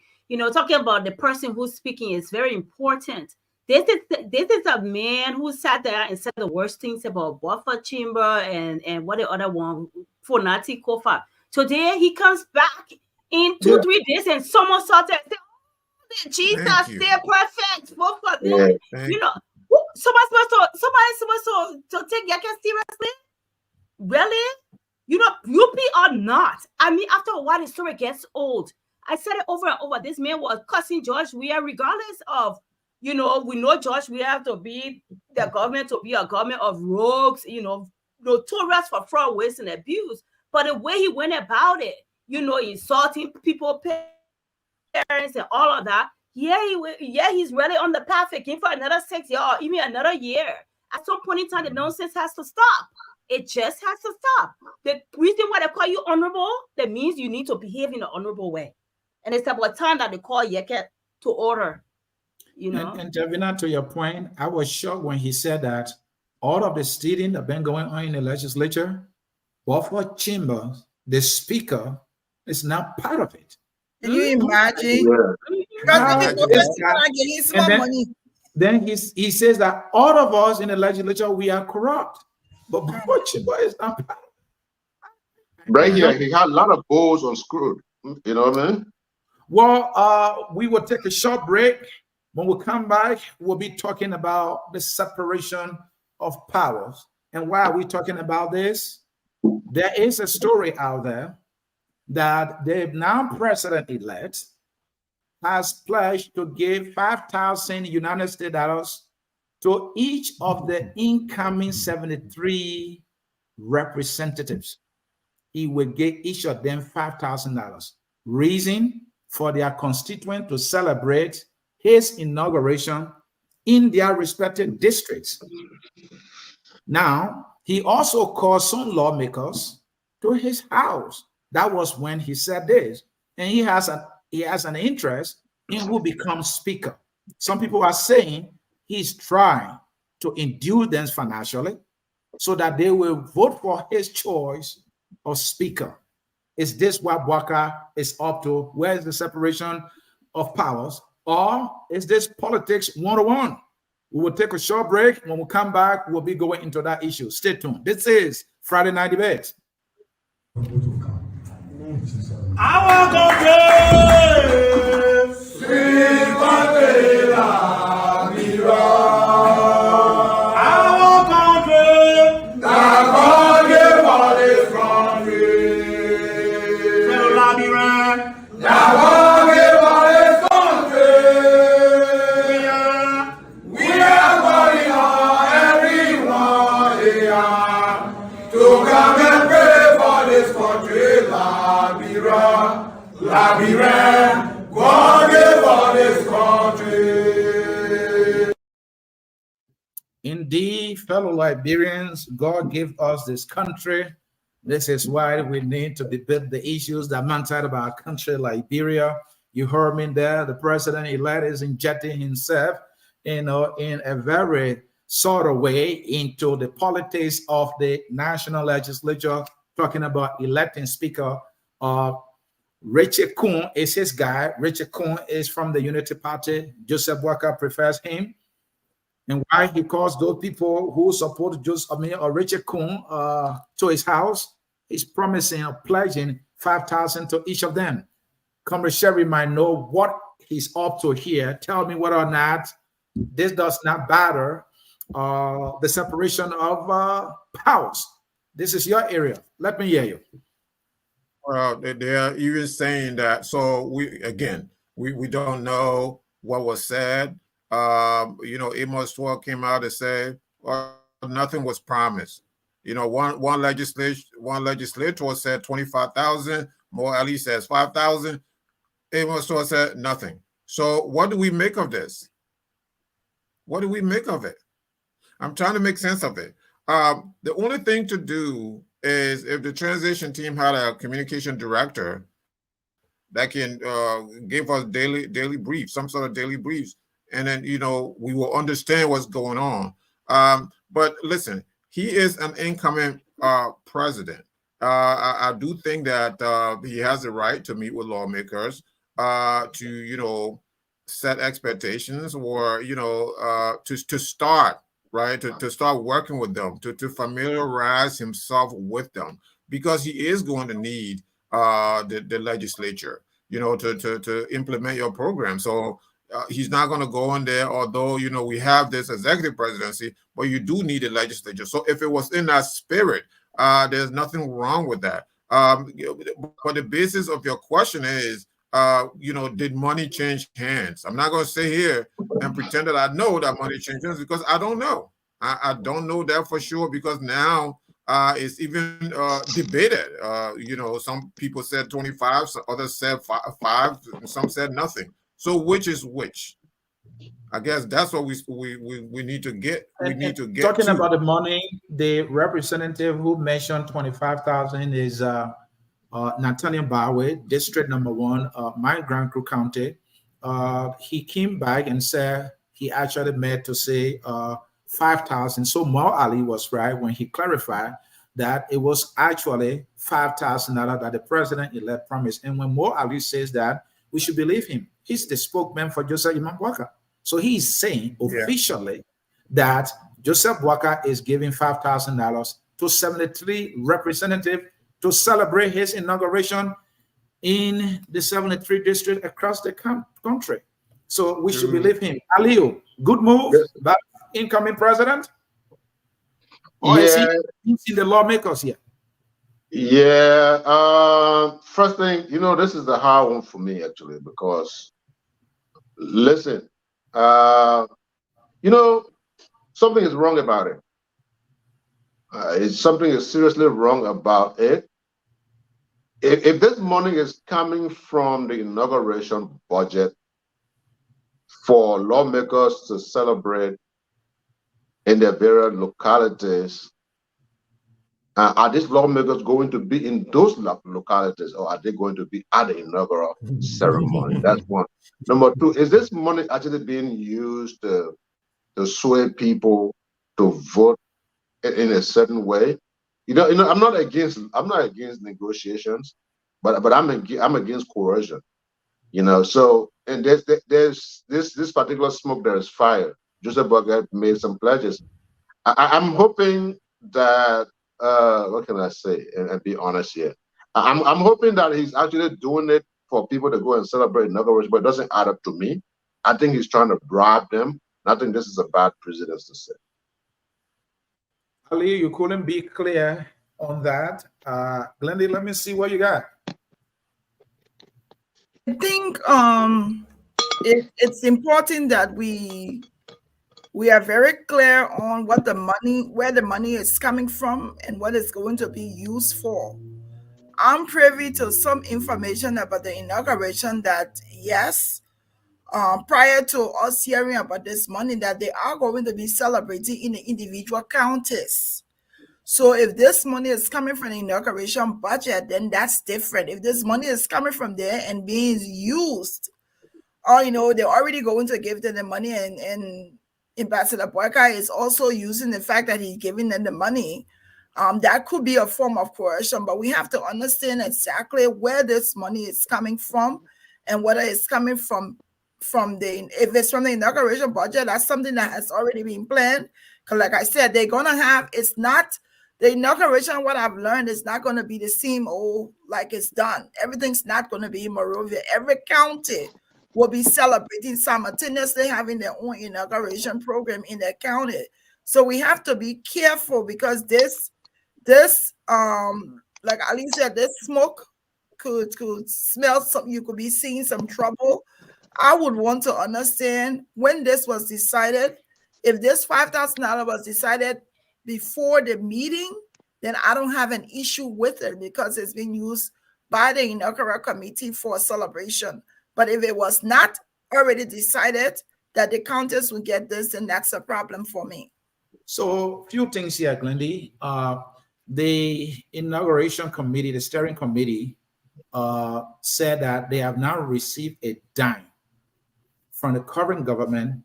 Talking about the person who's speaking is very important. This is a man who sat there and said the worst things about Buffer Chamber and what the other one, Fonati Kofa. Today he comes back in 2-3 days and someone started and said, oh, Jesus, they're perfect. Somebody supposed to take Yekeh seriously? Really? UP or not. I mean, after a while, the story gets old. I said it over and over. This man was cussing George Weah, regardless of, we know George Weah to be the government, to be a government of rogues, notorious for fraud, waste, and abuse. But the way he went about it, insulting people, parents, and all of that, he's really on the path again for another 6 years or even another year. At some point in time, the nonsense has to stop. It just has to stop. The reason why they call you honorable, that means you need to behave in an honorable way. And it's about time that they call Yekeh to order. And Javina, to your point, I was shocked when he said that all of the stealing that been going on in the legislature, Buffer Chamber, the speaker, is not part of it. Can you imagine? Then he says that all of us in the legislature, we are corrupt. But Buffer Chamber is not part of it. Right here, he had a lot of balls unscrewed. You know what I mean? Well, we will take a short break. When we come back, we'll be talking about the separation of powers. And why are we talking about this? There is a story out there that the now president-elect has pledged to give 5,000 United States dollars to each of the incoming 73 representatives. He will give each of them $5,000. Reason for their constituent to celebrate his inauguration in their respective districts. Now, he also called some lawmakers to his house. That was when he said this. And he has an interest in who becomes speaker. Some people are saying he's trying to induce them financially so that they will vote for his choice of speaker. Is this what Bwaka is up to? Where is the separation of powers? Or is this politics 101? We will take a short break. When we come back, we'll be going into that issue. Stay tuned. This is Friday Night Debate. Our country, Indeed, fellow Liberians, God gave us this country. This is why we need to debate the issues that matter about our country, Liberia. You heard me there. The president-elect is injecting himself, in a very sort of way into the politics of the national legislature, talking about electing speaker. Richard Kuhn is his guy. Richard Kuhn is from the Unity Party. Joseph Walker prefers him. And why he calls those people who support Richard Kuhn to his house, he's promising or pledging 5,000 to each of them. Comrade Sherry might know what he's up to here. Tell me whether or not this does not batter the separation of powers. This is your area. Let me hear you. Well, they are even saying that. So we don't know what was said. Amos 12 came out and said, well, nothing was promised. One legislator said 25,000. More Ali says 5,000. Amos 12 said nothing. So what do we make of this? What do we make of it? I'm trying to make sense of it. The only thing to do is if the transition team had a communication director that can give us daily briefs, some sort of daily briefs, and then we will understand what's going on. But listen, he is an incoming president. I do think that he has the right to meet with lawmakers to set expectations, or to start. Right, to start working with them, to familiarize himself with them, because he is going to need the legislature, to implement your program. So he's not going to go in there, although we have this executive presidency, but you do need a legislature. So if it was in that spirit, there's nothing wrong with that. But the basis of your question is, did money change hands? I'm not going to sit here and pretend that I know that money changed hands, because I don't know. I don't know that for sure, because now it's even debated. Some people said 25, others said 5, and some said nothing. So which is which? I guess that's what we need to get. We need to get talking about the money. The representative who mentioned 25,000 is Nathaniel Bawe, District Number 1, my Grand Crew County. He came back and said he actually meant to say 5,000. So Mo Ali was right when he clarified that it was actually $5,000 that the president-elect promised. And when Mo Ali says that, we should believe him. He's the spokesman for Joseph Imam Walker. So he's saying officially that Joseph Walker is giving $5,000 to 73 representatives to celebrate his inauguration in the 73 district across the country. So we should believe him. Aliu, good move, but incoming president? Or is he in the lawmakers here? Yeah. First thing, this is the hard one for me, actually, because, listen, something is wrong about it. Something is seriously wrong about it. If this money is coming from the inauguration budget for lawmakers to celebrate in their various localities, are these lawmakers going to be in those localities, or are they going to be at the inaugural ceremony? That's one. Number two, is this money actually being used to sway people to vote in a certain way? I'm not against negotiations, but I'm against coercion. So, and there's this particular smoke, there is fire. Joseph Boga made some pledges. I'm hoping that what can I say, and be honest here, I'm hoping that he's actually doing it for people to go and celebrate inauguration, but it doesn't add up to me. I think he's trying to bribe them. And I think this is a bad precedent to set. Ali, you couldn't be clear on that. Glendy, let me see what you got. I think it's important that we are very clear on what the money, where the money is coming from and what it's going to be used for. I'm privy to some information about the inauguration that, yes, prior to us hearing about this money, that they are going to be celebrating in the individual counties. So if this money is coming from the inauguration budget, then that's different. If this money is coming from there and being used, or, you know, they're already going to give them the money, and Ambassador Boyka is also using the fact that he's giving them the money, that could be a form of coercion. But we have to understand exactly where this money is coming from and whether it's coming from if it's from the inauguration budget, that's something that has already been planned. Because like I said, they're going to have, it's not, the inauguration, what I've learned, is not going to be the same old like it's done. Everything's not going to be in Monrovia. Every county will be celebrating simultaneously, having their own inauguration program in their county. So we have to be careful, because this like Ali said, this smoke could smell some, you could be seeing some trouble. I would want to understand when this was decided. If this $5,000 was decided before the meeting, then I don't have an issue with it, because it's been used by the inaugural committee for a celebration. But if it was not already decided that the counties would get this, then that's a problem for me. So a few things here, Glendy. The inauguration committee, the steering committee, said that they have now received a dime from the current government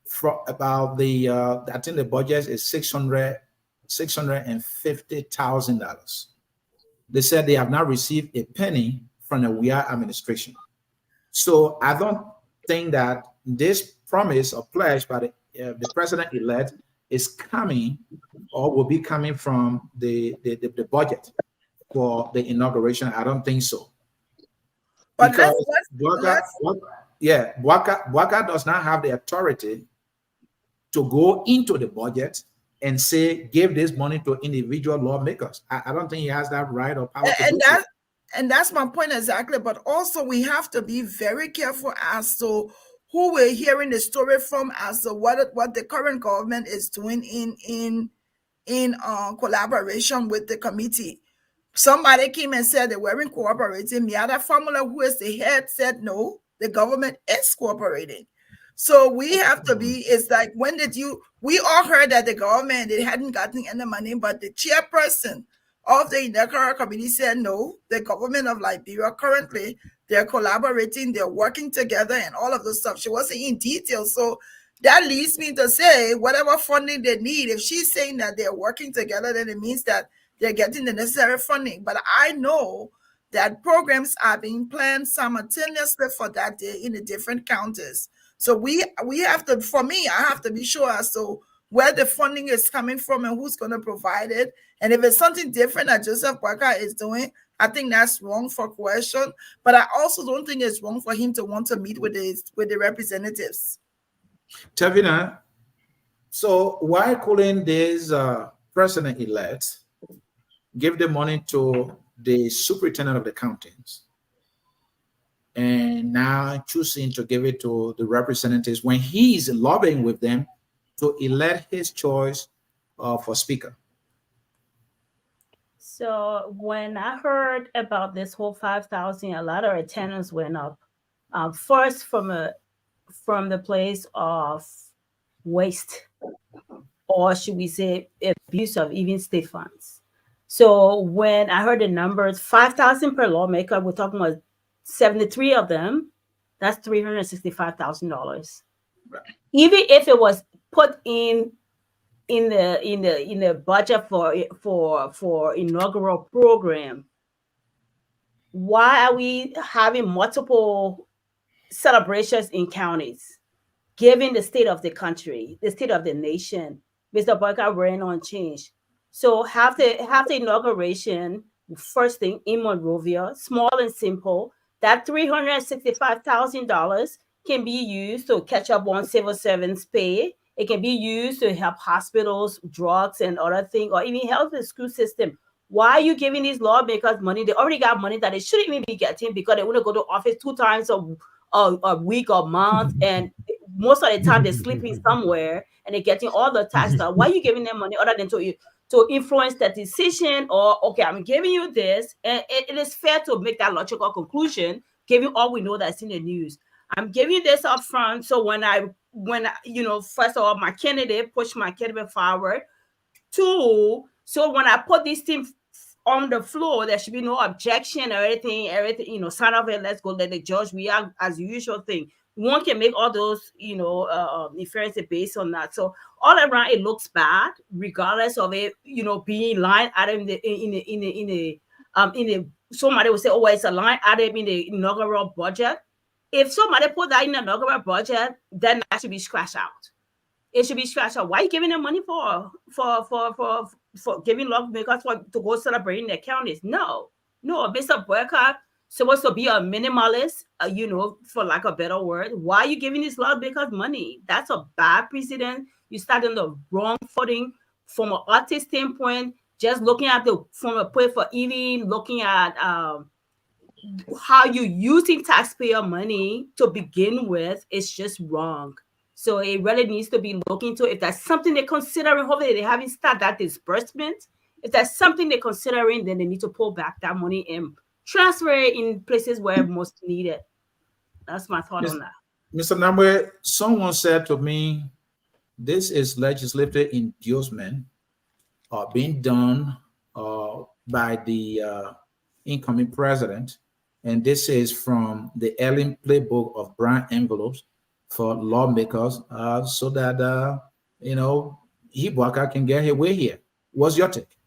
for about the, I think the budget is $650,000. They said they have not received a penny from the WIA administration. So I don't think that this promise or pledge by the president-elect is coming or will be coming from the budget for the inauguration. I don't think so. But Boyka does not have the authority to go into the budget and say, give this money to individual lawmakers. I don't think he has that right or power to do so. And that's my point exactly. But also we have to be very careful as to who we're hearing the story from, as to what the current government is doing in collaboration with the committee. Somebody came and said they weren't cooperating. Miata Formula, who is the head, said no, the government is cooperating. So we have to be, it's like, when did we all heard that the government, they hadn't gotten any money, but the chairperson of the inaugural committee said no, the government of Liberia currently, they're collaborating, they're working together and all of this stuff. She wasn't in detail. So that leads me to say, whatever funding they need, if she's saying that they're working together, then it means that they're getting the necessary funding. But I know that programs are being planned simultaneously for that day in the different counties. So we have to, for me, I have to be sure as to where the funding is coming from and who's going to provide it. And if it's something different that Joseph Boyka is doing, I think that's wrong for coercion. But I also don't think it's wrong for him to want to meet with the representatives. Tavina, so why couldn't this president-elect give the money to the superintendent of the counties and now choosing to give it to the representatives when he's lobbying with them to elect his choice for speaker? So when I heard about this whole 5,000, a lot of attendance went up. First from the place of waste, or should we say abuse of even state funds. So when I heard the numbers, 5,000 per lawmaker, we're talking about 73 of them. That's $365,000. Right. Even if it was put in the budget for inaugural program, why are we having multiple celebrations in counties, given the state of the country, the state of the nation? Mr. Boyka ran on change. So have the inauguration first thing in Monrovia, small and simple. That $365,000 can be used to catch up on civil servants' pay. It can be used to help hospitals, drugs, and other things, or even help the school system. Why are you giving these lawmakers money? They already got money that they shouldn't even be getting because they want to go to office 2 times a week or month, and most of the time they're sleeping somewhere and they're getting all the tax stuff. Why are you giving them money other than to influence that decision? Or okay, I'm giving you this, and it is fair to make that logical conclusion, given all we know that's in the news. I'm giving you this up front, so when first of all, my candidate push my candidate forward. 2, so when I put this thing on the floor, there should be no objection or anything, sign off it, let's go, let the judge react as usual thing. One can make all those, inferences based on that. So all around, it looks bad, regardless of it, being line item somebody will say, oh, it's a line item in the inaugural budget. If somebody put that in the inaugural budget, then that should be scratched out. It should be scratched out. Why are you giving them money for giving lawmakers to go celebrate in their counties? No. Mr. Burkhardt supposed to be a minimalist, for lack of a better word. Why are you giving these lawmakers money? That's a bad precedent. You start on the wrong footing from an artist standpoint. Just looking at from a point for even looking at how you're using taxpayer money to begin with is just wrong. So it really needs to be looked into. If that's something they're considering, hopefully they haven't started that disbursement. If that's something they're considering, then they need to pull back that money and transfer it in places where most needed. That's my thought on that. Mr. Namwe, someone said to me, this is legislative inducement being done by the incoming president. And this is from the Ellen playbook of brown envelopes for lawmakers, so that Ibwaka can get his way here. What's your take?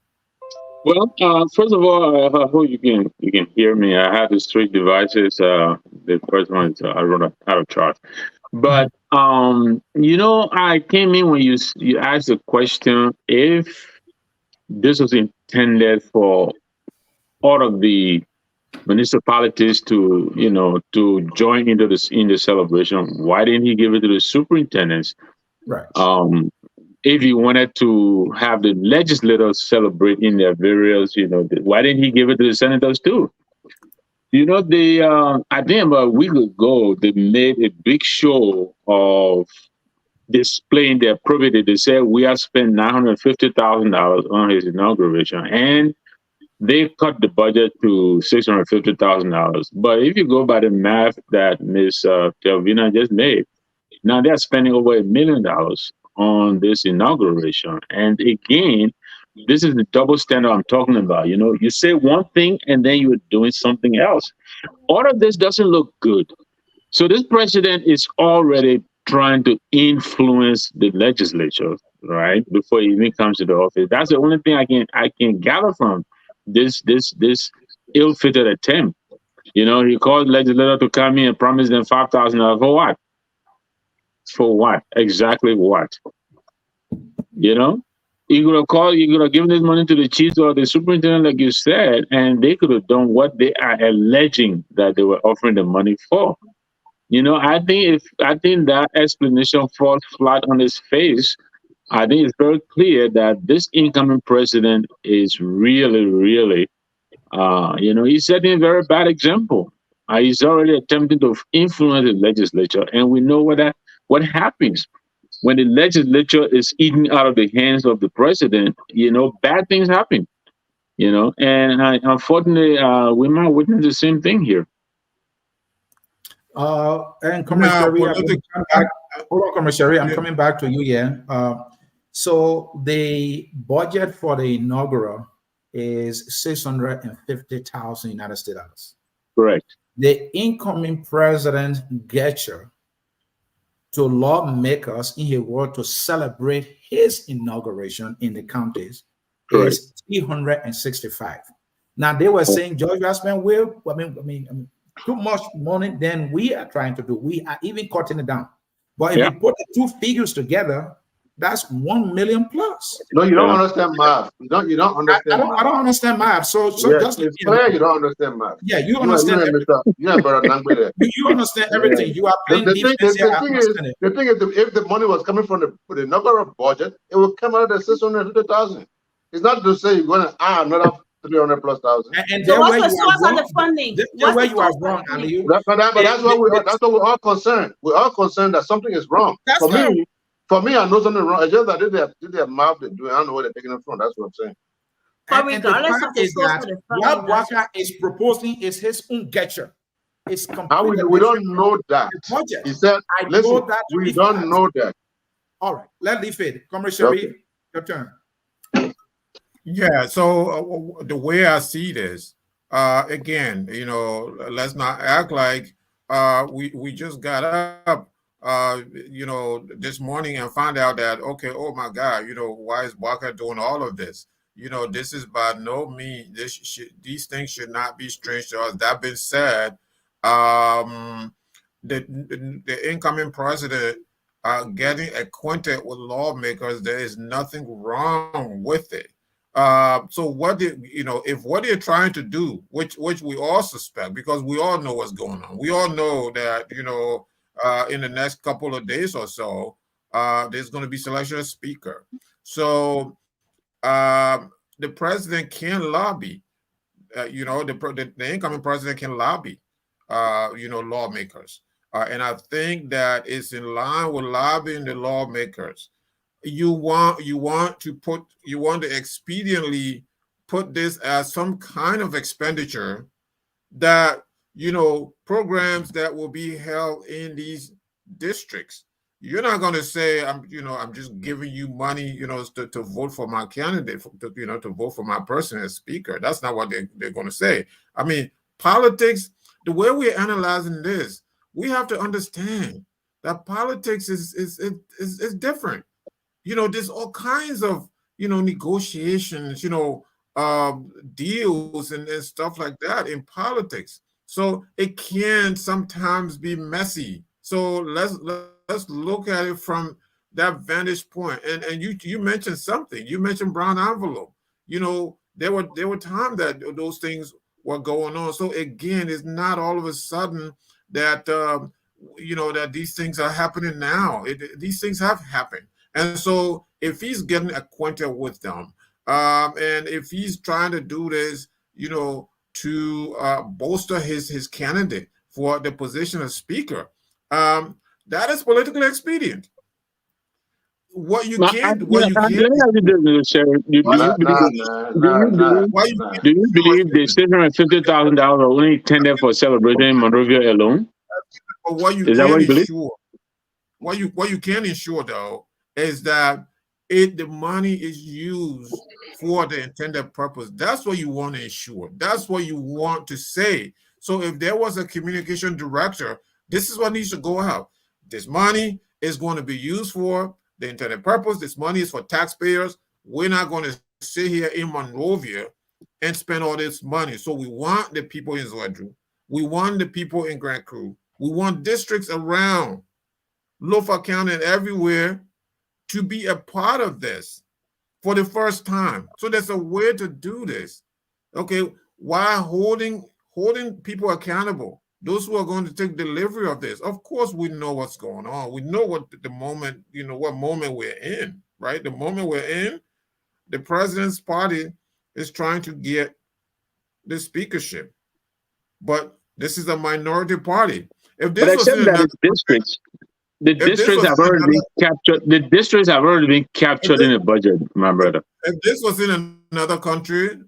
Well, first of all, I hope you can hear me. I have the strict devices. The first one is I run out of charge. But I came in when you asked the question if this was intended for all of the municipalities to join into this in the celebration. Why didn't he give it to the superintendents? Right. If he wanted to have the legislators celebrate in their various, why didn't he give it to the senators too? I think about a week ago, they made a big show of displaying their probity. They said we have spent $950,000 on his inauguration, and they cut the budget to $650,000. But if you go by the math that Ms. Telvina just made, now they're spending over $1 million on this inauguration. And again, this is the double standard I'm talking about. You say one thing and then you're doing something else. All of this doesn't look good. So this president is already trying to influence the legislature, right, before he even comes to the office. That's the only thing I can gather from this ill-fitted attempt. He called legislator to come in and promise them $5,000 for what? For what? Exactly what? You could have given this money to the chief or the superintendent, like you said, and they could have done what they are alleging that they were offering the money for. I think that explanation falls flat on its face. I think it's very clear that this incoming president is really, really, he's setting a very bad example. He's already attempting to influence the legislature, and we know what happens when the legislature is eating out of the hands of the president. Bad things happen. And unfortunately, we might witness the same thing here. And Commissioner, Commissioner, I'm coming back to you here. So the budget for the inaugural is $650,000 United States dollars. Correct. The incoming president gesture to lawmakers in the world to celebrate his inauguration in the counties is $365,000. Now they were saying George Rasman will, too much money than we are trying to do. We are even cutting it down. But if you put the two figures together, That's 1 million plus. No, you don't understand math. You don't understand. I don't understand math. So yeah, just it's clear you don't understand math. Yeah, you understand everything. You understand everything. You are playing defense. The thing is, if the money was coming from the number of budget, it would come out of the 650,000. It's not to say you're going to add another 300 plus thousand. And so what's the source of the funding? That's where you are wrong, Ali. That's what we're all concerned. We're all concerned that something is wrong. For me, I know something wrong. It's just that did their mouth they do. I don't know where they're taking it from. That's what I'm saying. But regardless of the source of the funding, what Walker is proposing is his own getcha. It's completely we don't know that. He said, listen, we don't know that. All right, let's leave it. Comrade Sherry, your turn. Yeah, so the way I see this, again, you know, let's not act like we just got up, you know, this morning and found out that, okay, oh my God, you know, why is Walker doing all of this? You know, this is by no means, these things should not be strange to us. That being said, the incoming president getting acquainted with lawmakers, there is nothing wrong with it. So what if what they're trying to do, which we all suspect, because we all know what's going on. We all know that, you know, in the next couple of days or so, there's going to be selection of speaker. So the president can lobby, you know, the incoming president can lobby, you know, lawmakers. And I think that it's in line with lobbying the lawmakers. You want to expediently put this as some kind of expenditure that, you know, programs that will be held in these districts. You're not going to say, I'm just giving you money, you know, to vote for my candidate, to vote for my person as speaker. That's not what they're going to say. I mean, politics, the way we're analyzing this, we have to understand that politics is different. You know, there's all kinds of, you know, negotiations, you know, deals and stuff like that in politics. So it can sometimes be messy. So let's look at it from that vantage point. And you mentioned something. You mentioned brown envelope. You know, there were times that those things were going on. So again, it's not all of a sudden that you know, that these things are happening now. These things have happened. And so if he's getting acquainted with them, and if he's trying to do this, you know, to bolster his candidate for the position of speaker, that is politically expedient. What you can, do you believe the $650,000 only intended for celebrating Monrovia alone? What you can ensure, what you can ensure though, is that the money is used for the intended purpose. That's what you want to ensure. That's what you want to say. So if there was a communication director, this is what needs to go out. This money is going to be used for the intended purpose. This money is for taxpayers. We're not going to sit here in Monrovia and spend all this money. So we want the people in Zouadrou. We want the people in Grand Cru. We want districts around Lofa County and everywhere to be a part of this for the first time. So there's a way to do this. Okay, while holding people accountable, those who are going to take delivery of this. Of course, we know what's going on. We know what the moment, you know, what moment we're in, right? The moment we're in, the president's party is trying to get the speakership. But this is a minority party. If this was in another districts, the districts have already been captured. The districts have already been captured in the budget, my brother. If this was in another country,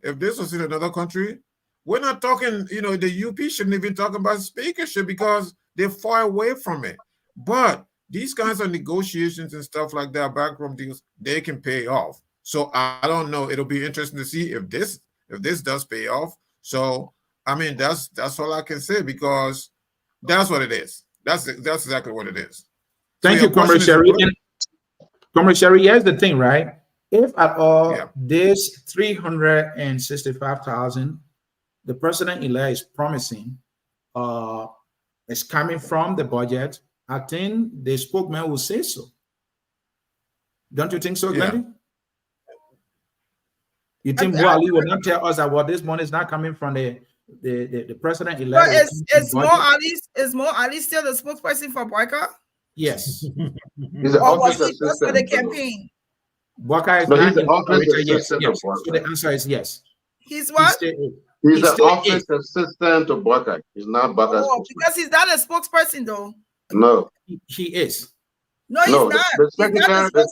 we're not talking, you know, the UP shouldn't even talk about speakership because they're far away from it. But these kinds of negotiations and stuff like that, backroom deals, they can pay off. So I don't know. It'll be interesting to see if this does pay off. So I mean, that's all I can say, because that's what it is. That's exactly what it is. Thank you, Comrade Sherry. Comrade Sherry, here's the thing, right? If at all this 365,000 the president-elect is promising is coming from the budget, I think the spokesman will say so. Don't you think so, Glendy? You think Mo Ali will not tell us that this money is not coming from the president elect? Is Mo Ali still the spokesperson for Boycott? Yes. He's the office assistant just for the campaign. Boycott is no, not he's the office assistant yes. of Boycott. So the answer is yes. He's what? He's the office assistant to Boycott. He's not Boycott's spokesperson. Because he's not a spokesperson, though. No. He is. No, he's not. The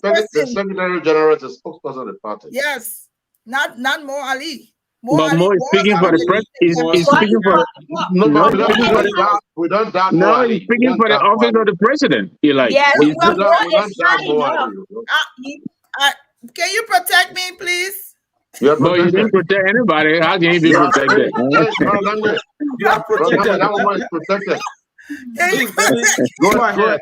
secretary general is the spokesperson of the party. Yes. Not Mo Ali. But Mo is speaking for the president. He's speaking for. We don't doubt. No, he's speaking for the office of the president. Yes, can you protect me, please? No, you didn't protect anybody. How can you be protected? You are protected. That woman is protected. Go ahead.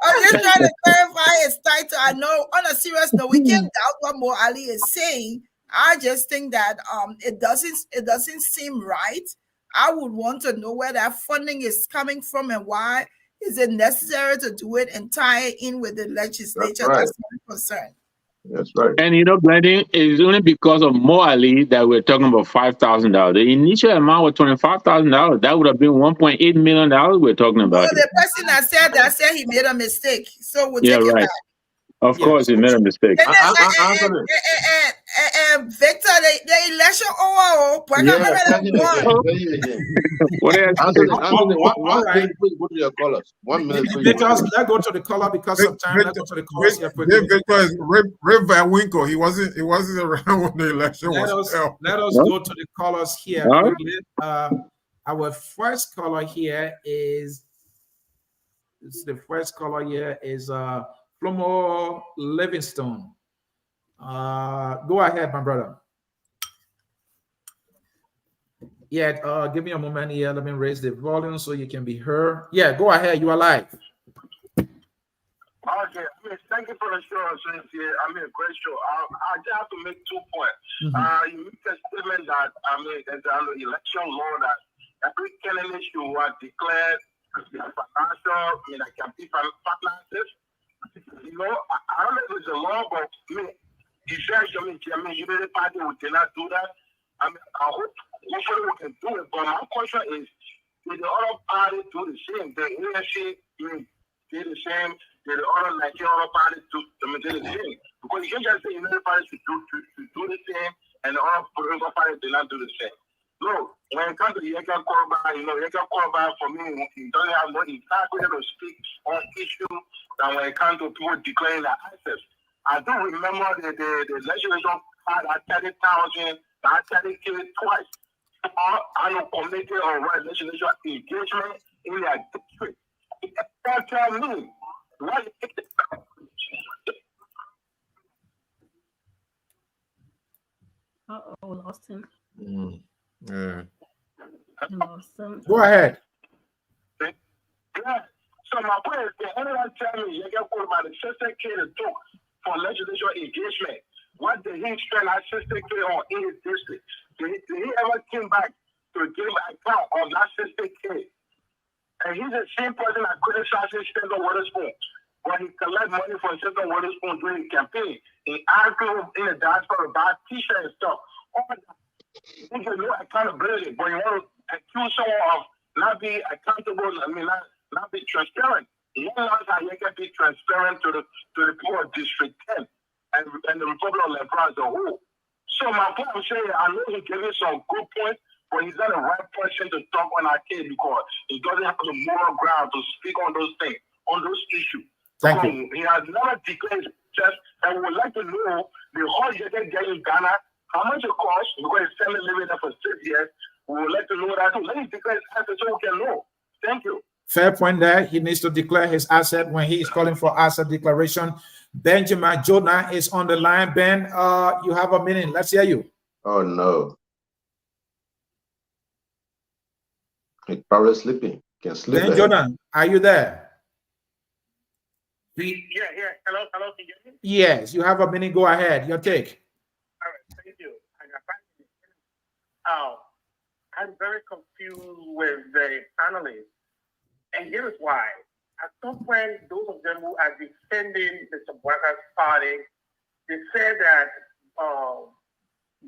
I'm just trying to clarify his title. I know on a serious note, we can't doubt what Mo Ali is saying. I just think that it doesn't seem right. I would want to know where that funding is coming from and why is it necessary to do it and tie it in with the legislature. That's my concern. That's right. And Blending, it's only because of Mo Ali that we're talking about $5,000. The initial amount was $25,000. That would have been $1.8 million we're talking about. So the person that said he made a mistake. So we'll take it back. Of course, he made a mistake. And Victor, the election over. Please go to your colors. 1 minute. Because let's go to the color because of time. Let's go to the colors. Because Rip Van Winkle, he wasn't around when the election was held. Let us go to the colors here. Our first color here is Flomo Livingstone. Go ahead, my brother. Yeah, give me a moment here. Let me raise the volume so you can be heard. Yeah, go ahead. You are live. Okay, thank you for the show, Sieh. Great show. I just have to make 2 points. You make a statement that there's an election law that every candidate should declared financial, campaign partnerships. I don't know if it's a law, but you said, Unity Party we cannot do that. I hope hopefully we can do it. But my question is, did the other party do the same? The ANC did the same. Did the other Nigerian parties do the same? Because you can't just say Unity Party should do the same, and the other political parties did not do the same. No, when it comes to Yekeh Kolubah, Yekeh Kolubah for me, he doesn't have no integrity to speak on issues than when it comes to people declaring their access. I do remember the legislature had a 30,000, 30K twice. I know committee on right legislature engagement in their district. Don't tell me what. We lost him. Yeah. Go ahead. Yeah. So my point is, can anyone tell me Yekeh Kolubah the 60K it took for legislature engagement? What did he spend that 60K on in his district? Did he ever came back to give an account of that 60K? And he's the same person that criticizes Senator Witherspoon when he collect money from Senator Witherspoon during the campaign. He asked him in the diaspora about t-shirt and stuff. All that. He has no accountability, but you want to accuse someone of not being accountable, not be transparent. He knows how Yekeh be transparent to the people of District 10 and the Republic of Liberia as a whole. So my point I'm saying, I know he gave you some good points, but he's not the right person to talk on our case because he doesn't have the moral ground to speak on those things, on those issues. Thank you. He has never declared just, and we would like to know the whole Yekeh get in Ghana, how much it costs, because he's still living there for 6 years. We would like to know that too. Let him declare his assets so we can know. Thank you. Fair point there. He needs to declare his asset when he is calling for asset declaration. Benjamin Jonah is on the line. Ben, you have a minute. Let's hear you. Oh, no. He's probably sleeping. Can sleep. Ben Jonah, are you there? Yeah. Hello, can you hear me? Yes, you have a minute. Go ahead. Your take. All right, thank you. I got 5 minutes. I'm very confused with the panelists, and here's why. at some point, those of them who are defending the Bwaga's party, they said that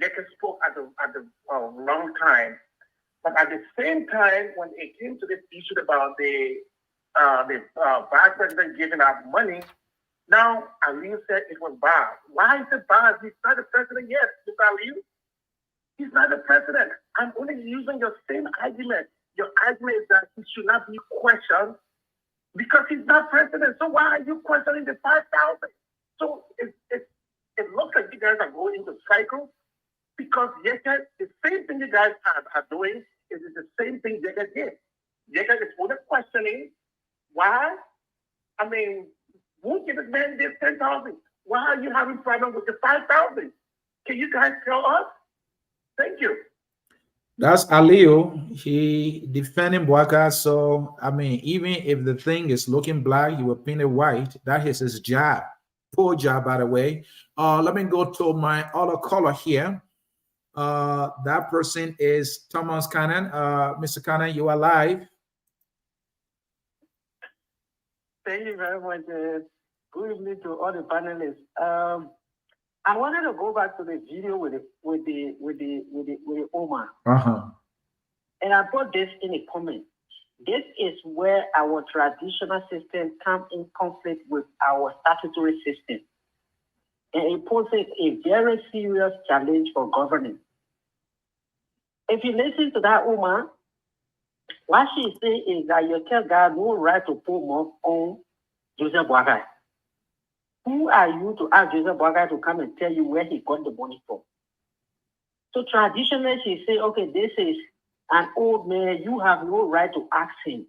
Yekeh spoke at the wrong time. But at the same time, when it came to this issue about the vice president giving out money, now Aliyu said it was bad. Why is it bad? He's not the president yet, Mr. Aliyu. He's not the president. I'm only using your same argument. Your argument is that he should not be questioned because he's not president. So why are you questioning the 5,000? So it looks like you guys are going into cycles because Yekeh, the same thing you guys are doing is the same thing Yekeh did. Yekeh is only questioning why. I mean, who gave this man this 10,000? Why are you having problem with the 5,000? Can you guys tell us? Thank you. That's Aliyu. He defending Bwaga. So, I mean, even if the thing is looking black, he will paint it white. That is his job. Poor job, by the way. Let me go to my other caller here. That person is Thomas Cannon. Mr. Cannon, you are live. Thank you very much. Good evening to all the panelists. I wanted to go back to the video with the Omar. And I put this in a comment. This is where our traditional system comes in conflict with our statutory system. And it poses a very serious challenge for governance. If you listen to that woman, what she is saying is that Yekeh got no right to put more on Joseph Bwaga. Who are you to ask Joseph Bwaga to come and tell you where he got the money from? So traditionally, she say, okay, this is an old man, you have no right to ask him.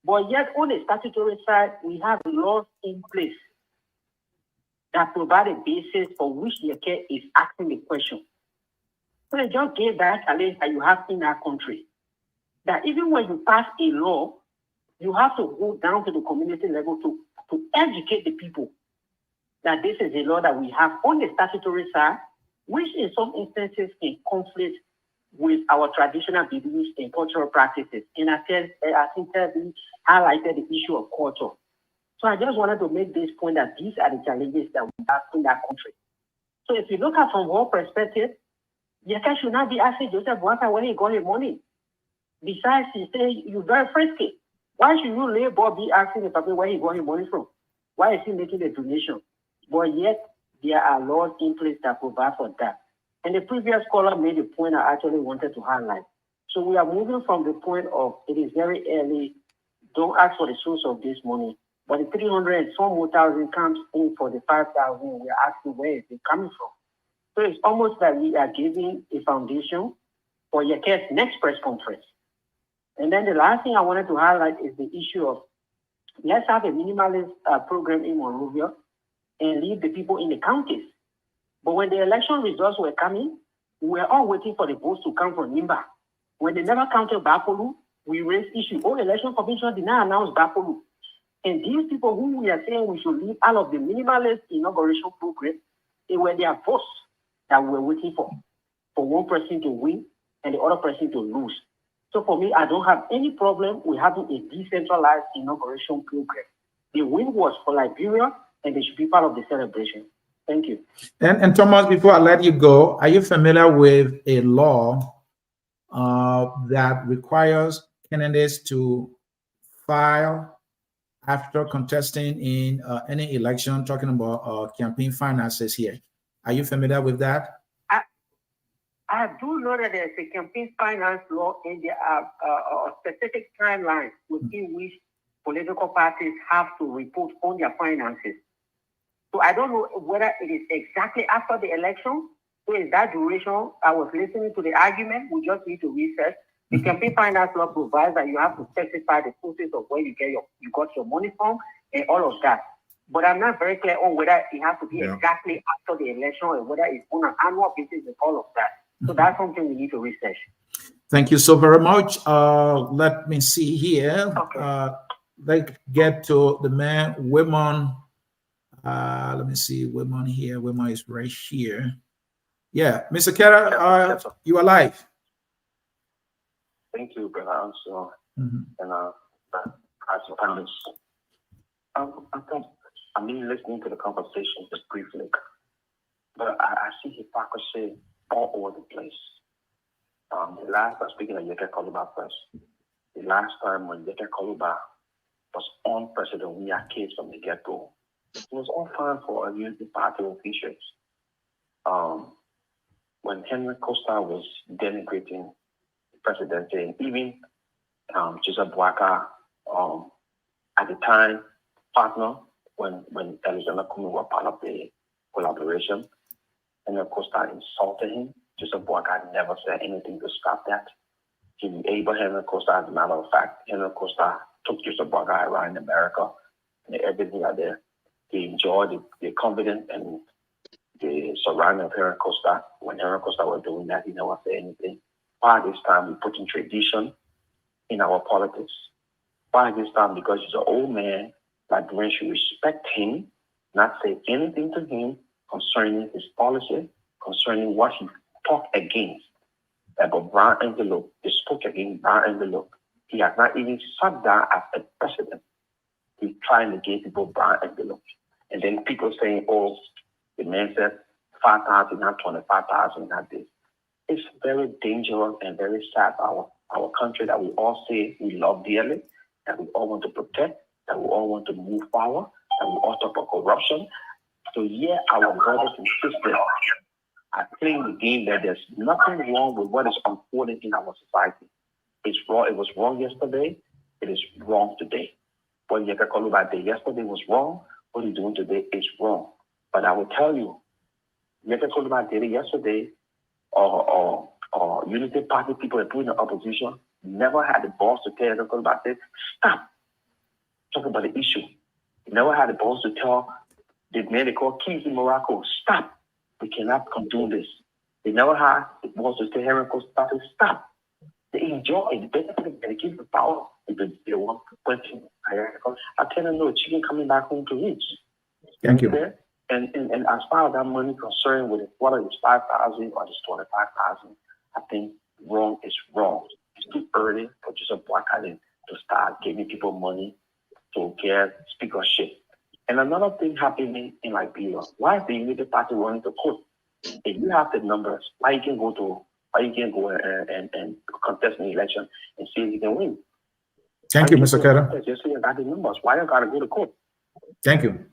But yet, on the statutory side, we have laws in place that provide a basis for which Yekeh is asking the question. So I just gave that challenge that you have in our country. That even when you pass a law, you have to go down to the community level to educate the people that this is a law that we have on the statutory side, which in some instances can conflict with our traditional beliefs and cultural practices. And I think we highlighted the issue of culture. So I just wanted to make this point that these are the challenges that we have in that country. So if you look at from our perspective, Yekeh should not be asking Joseph Bwaga where he got his money. Besides, he say you're very frisky. Why should you labor be asking the person where he got his money from? Why is he making the donation? But yet, there are laws in place that provide for that. And the previous caller made a point I actually wanted to highlight. So we are moving from the point of it is very early, don't ask for the source of this money. But the 300 and some more thousand comes in for the 5,000. We are asking where is it coming from? So it's almost like we are giving a foundation for Yekeh's next press conference. And then the last thing I wanted to highlight is the issue of let's have a minimalist program in Monrovia and leave the people in the counties. But when the election results were coming, we were all waiting for the votes to come from Nimba. When they never counted Bapolu, we raised issue. Oh, election commission did not announce Bapolu. And these people who we are saying we should leave out of the minimalist inauguration program, they were their votes that we were waiting for one person to win and the other person to lose. So for me, I don't have any problem with having a decentralized inauguration program. The win was for Liberia, and they should be part of the celebration. Thank you. And Thomas, before I let you go, are you familiar with a law that requires candidates to file after contesting in any election, talking about campaign finances here? Are you familiar with that? I do know that there's a campaign finance law and there are specific timelines within which political parties have to report on their finances. So I don't know whether it is exactly after the election. So in that duration, I was listening to the argument. We just need to research. The campaign finance law provides that you have to specify the sources of where you got your money from and all of that. But I'm not very clear on whether it has to be exactly after the election or whether it's on an annual basis and all of that. So that's something we need to research. Thank you so very much. Let me see here. Okay. Let's get to the man, Women. Let me see, Women here. Women is right here. Yeah, Mr. Kera, you are live. Thank you, Brother Ansony. And Candace. I'm listening to the conversation just briefly, but I see hypocrisy all over the place. The last time, speaking of Yekeh Kolubah first, the last time when Yekeh Kolubah was on President, we had kids from the get-go. It was all fine for a unity party officials. When Henry Costa was denigrating the president, and even Joseph Boakai, at the time, partner, when Alexander Kumi were part of the collaboration, Henry Costa insulted him. Joseph Boakai never said anything to stop that. He enabled Henry Costa, as a matter of fact. Henry Costa took Joseph Boakai around America and everything out there. He enjoyed the confidence and the surrounding of Henry Costa. When Henry Costa was doing that, he never said anything. By this time, we put in tradition in our politics. By this time, because he's an old man, Liberians should respect him, not say anything to him concerning his policy, concerning what he talked against. About brown envelope, he spoke against brown envelope. He has not even sat down as a president. He's trying to give people brown envelopes. And then people saying, oh, the man said 5,000, not 25,000, not this. It's very dangerous and very sad for our country that we all say we love dearly, that we all want to protect, that we all want to move forward, that we all talk about corruption. So yeah, our brothers and sisters are playing the game that there's nothing wrong with what is unfolding in our society. It's wrong. It was wrong yesterday. It is wrong today. What Yekeh Kolubah did yesterday was wrong. What he's doing today is wrong. But I will tell you, Yekeh Kolubah did it yesterday, or Unity Party people that put in the opposition never had the balls to tell Yekeh Kolubah, say, stop talking about the issue. Never had the balls to tell the man they call Keys in Morocco, stop. We cannot condone this. They never had the balls to tell Henry Costa, stop. They enjoy it. They keep the power. They want to question. I tell them, no, chicken coming back home to reach. Thank you. And as far as that money concerned with it, whether it's 5,000 or it's 25,000, I think wrong is wrong. It's too early for Joseph Boakai to start giving people money to get speakership. And another thing happening in Liberia, why is the Unity Party running to court? If you have the numbers, why you can go and contest an election and see if you can win? Thank you, Mr. Keller. Just so you got the numbers. Why you gotta go to court? Thank you.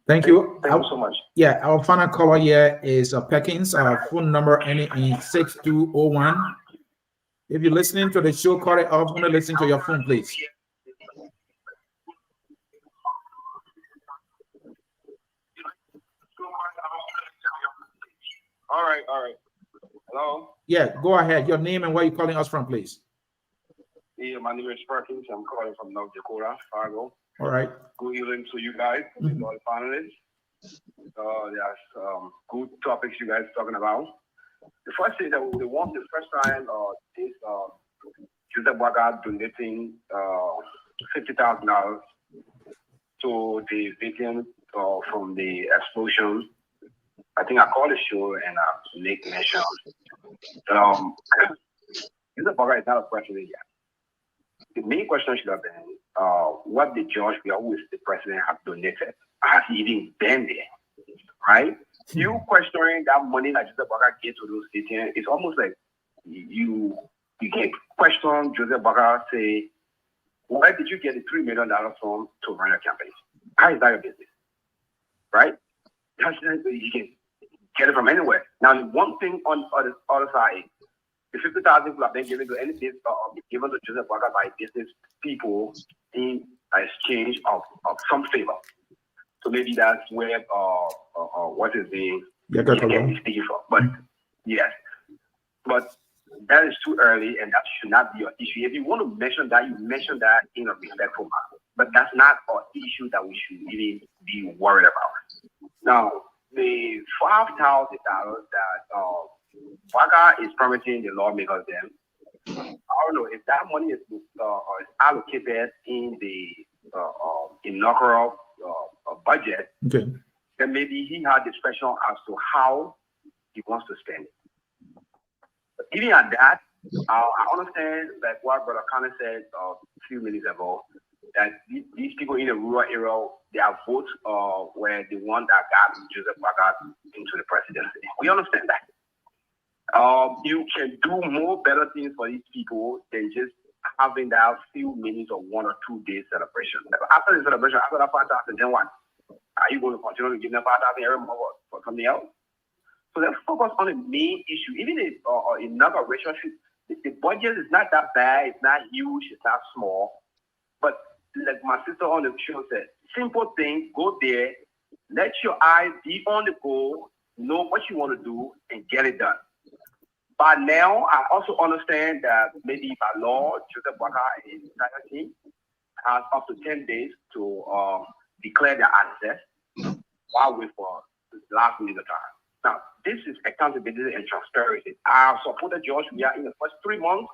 Thank you. Thank you so much. Yeah, our final caller here is Perkins. Our phone number ending in 6201. If you're listening to the show, call it off. I'm gonna listen to your phone, please. All right. Hello? Yeah, go ahead. Your name and where you're calling us from, please. Yeah, my name is Perkins. I'm calling from North Dakota, Fargo. All right. Good evening to you guys, all the panelists. There's good topics you guys are talking about. The first thing that we want the first time is Joseph Boakai donating $50,000 to the victims from the explosion. I think I called the show and make mention. Joseph Boakai is not a president yet. The main question should have been, what did George Weah, who is the president, have donated? Has he even been there? Right? You questioning that money that Joseph Boakai gave to those citizens, it's almost like you can question Joseph Boakai, say, where did you get the $3 million from to run a campaign? How is that your business? Right? You can get it from anywhere. Now, the one thing on the other side, the 50,000 have been given to any business, given to Joseph Boakai by business people in exchange of some favor. So maybe that's where what is the speaking from. But yes, but that is too early, and that should not be your issue. If you want to mention that, you mention that in a respectful manner. But that's not an issue that we should really be worried about. Now, the $5,000 that Boakai is promising the lawmakers then, I don't know if that money is allocated in the inaugural budget, okay, then maybe he had discretion as to how he wants to spend it. But even at that, I understand like what Brother Connor said a few minutes ago. that these people in the rural area, their votes were the one that got Joseph Boakai into the presidency. We understand that. You can do more better things for these people than just having that few minutes or 1 or 2 days celebration. After the celebration, after that 5,000, then what? Are you going to continue to give them 5,000 every month for something else? So let's focus on the main issue. Even in inauguration, the budget is not that bad. It's not huge. It's not small. But like my sister on the show said, simple thing, go there, let your eyes be on the goal, know what you want to do, and get it done. By now, I also understand that maybe by law, Joseph Boakai and his entire team has up to 10 days to declare their access while waiting for the last minute of time. Now, this is accountability and transparency. I supported George. We are in the first 3 months.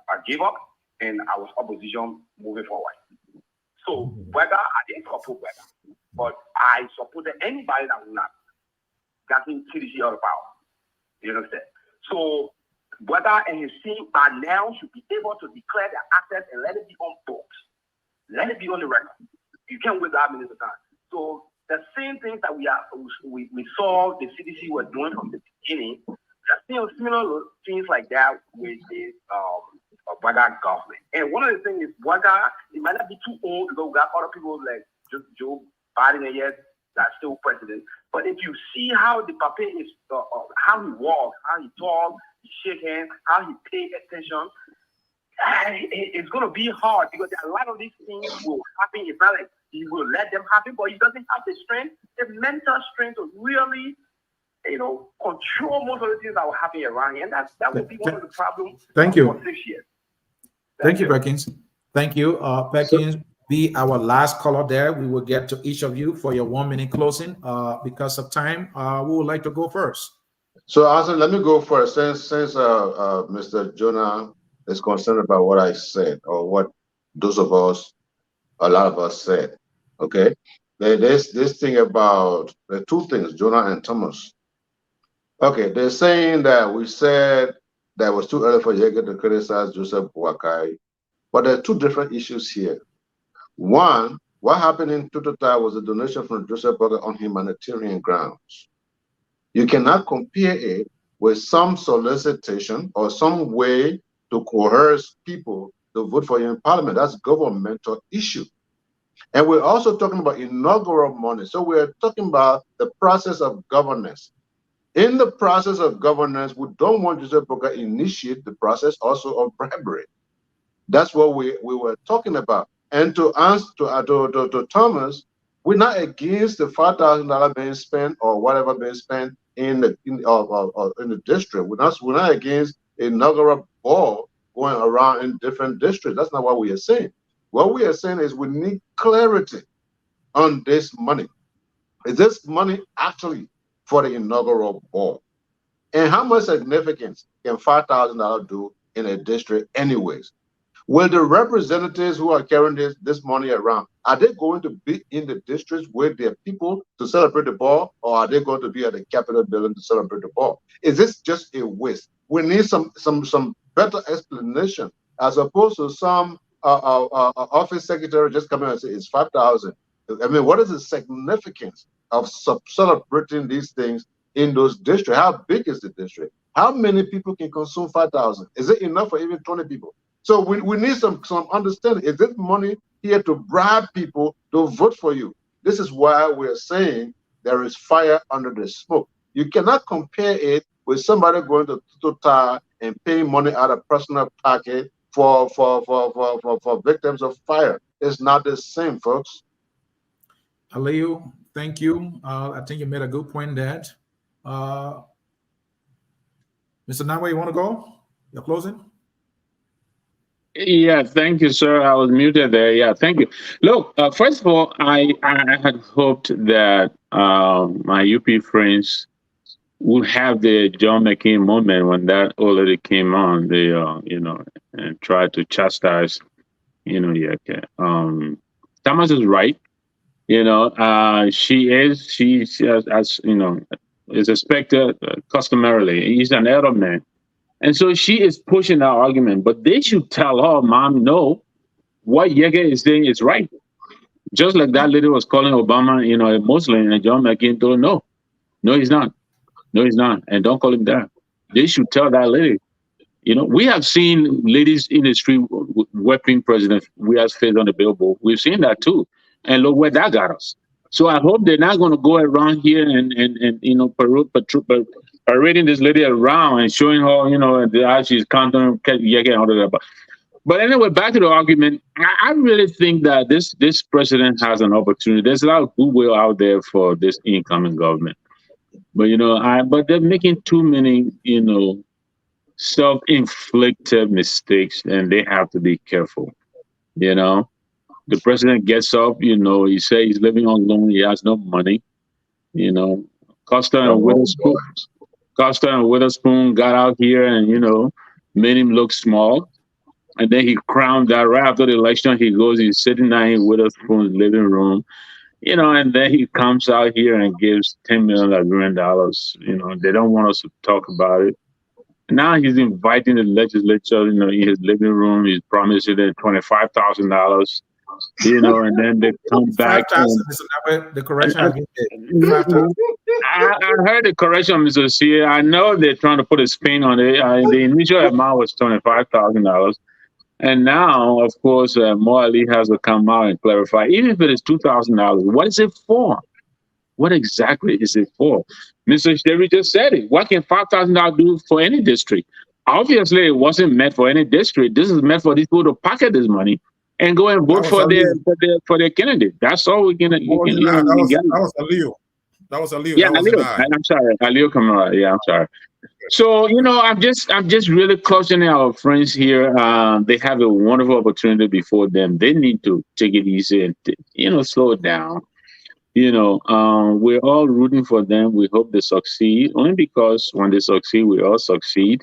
I gave up, and I was opposition moving forward. So, Boakai, I didn't support Boakai, but I supported anybody that would not gotten CDC out of power. You understand? So, Boakai and his team by now should be able to declare their access and let it be on books. Let it be on the record. You can't wait that minutes of time. So, the same things that we saw the CDC were doing from the beginning, we are seeing similar things like that with the Boakai government. And one of the things is Boakai, it might not be too old because we got other people like just Joe Biden and yet that's still president. But if you see how the papa is, how he walks, how he talks, he shake hands, how he pay attention, it's going to be hard because a lot of these things will happen. It's not like he will let them happen, but he doesn't have the strength, the mental strength to really, control most of the things that will happen around here. And that will be one of the problems. Thank you. For 6 years. Thank you, Perkins. Thank you, Perkins. Be our last caller there. We will get to each of you for your 1 minute closing. Because of time, we would like to go first. So, Ansony, let me go first. Since Mr. Jonah is concerned about what I said or what a lot of us said. Okay, there's this thing about the two things, Jonah and Thomas. Okay, they're saying that we said that it was too early for Yekeh to criticize Joseph Boakai, but there are two different issues here. One, what happened in Tutata was a donation from Joseph Boakai on humanitarian grounds. You cannot compare it with some solicitation or some way to coerce people to vote for you in parliament. That's a governmental issue. And we're also talking about inaugural money. So we're talking about the process of governance. In the process of governance, we don't want Joseph Boakai initiate the process also of bribery. That's what we were talking about. And to answer to Thomas, we're not against the $5,000 being spent or whatever being spent in the district. We're not against inaugural ball going around in different districts. That's not what we are saying. What we are saying is we need clarity on this money. Is this money actually for the inaugural ball? And how much significance can $5,000 do in a district anyways? Will the representatives who are carrying this money around, are they going to be in the districts with their people to celebrate the ball, or are they going to be at the Capitol building to celebrate the ball? Is this just a waste? We need some better explanation as opposed to some office secretary just coming and say it's 5,000. I mean, what is the significance of celebrating these things in those districts? How big is the district? How many people can consume 5,000? Is it enough for even 20 people? So we need some understanding. Is this money here to bribe people to vote for you? This is why we're saying there is fire under the smoke. You cannot compare it with somebody going to Tutata and paying money out of personal pocket for victims of fire. It's not the same, folks. Aliyu, thank you. I think you made a good point there. Mr. Nawa, you want to go? You're closing? Yeah, thank you, sir. I was muted there. Yeah, thank you. Look, first of all, I had hoped that my UP friends would have the John McCain moment when that already came on. They, and tried to chastise, Yekeh. Thomas is right. She's as is expected customarily. He's an elder man. And so she is pushing our argument, but they should tell her, Mom, no, what Yekeh is saying is right. Just like that lady was calling Obama, you know, a Muslim, and John McCain told her, no, he's not. No, he's not. And don't call him that. They should tell that lady. You know, we have seen ladies in the street whipping President Weah's face on the billboard. We've seen that too. And look where that got us. So I hope they're not going to go around here and you know, parading this lady around and showing her, you know, how she's counting Yekeh and all of that. But anyway, back to the argument. I really think that this president has an opportunity. There's a lot of goodwill out there for this incoming government. But, you know, but they're making too many, you know, self-inflicted mistakes, and they have to be careful. You know, the president gets up, you know, he says he's living on loan, he has no money. You know, Costa and Witherspoon got out here and, you know, made him look small. And then he crowned that right after the election. He goes, he's sitting down in Witherspoon's living room, you know, and then he comes out here and gives $10 million Liberian dollars. You know, they don't want us to talk about it. Now he's inviting the legislature, you know, in his living room. He's promising them $25,000, you know, and then they come back. 5,000 is the correction. I heard the correction, Mr. Sieh. I know they're trying to put a spin on it. The initial amount was $25,000. And now, of course, Mo Ali has to come out and clarify, even if it is $2,000, what is it for? What exactly is it for? Mr. Sherry just said it. What can $5,000 do for any district? Obviously, it wasn't meant for any district. This is meant for these people to pocket this money and go and vote for their candidate. That's all we can. That was Aliu. That was Aliu. Yeah, Aliu. I'm sorry, Aliu Kamara. Yeah, I'm sorry. So, you know, I'm just really cautioning our friends here. They have a wonderful opportunity before them. They need to take it easy and, you know, slow it down. You know, we're all rooting for them. We hope they succeed, only because when they succeed, we all succeed.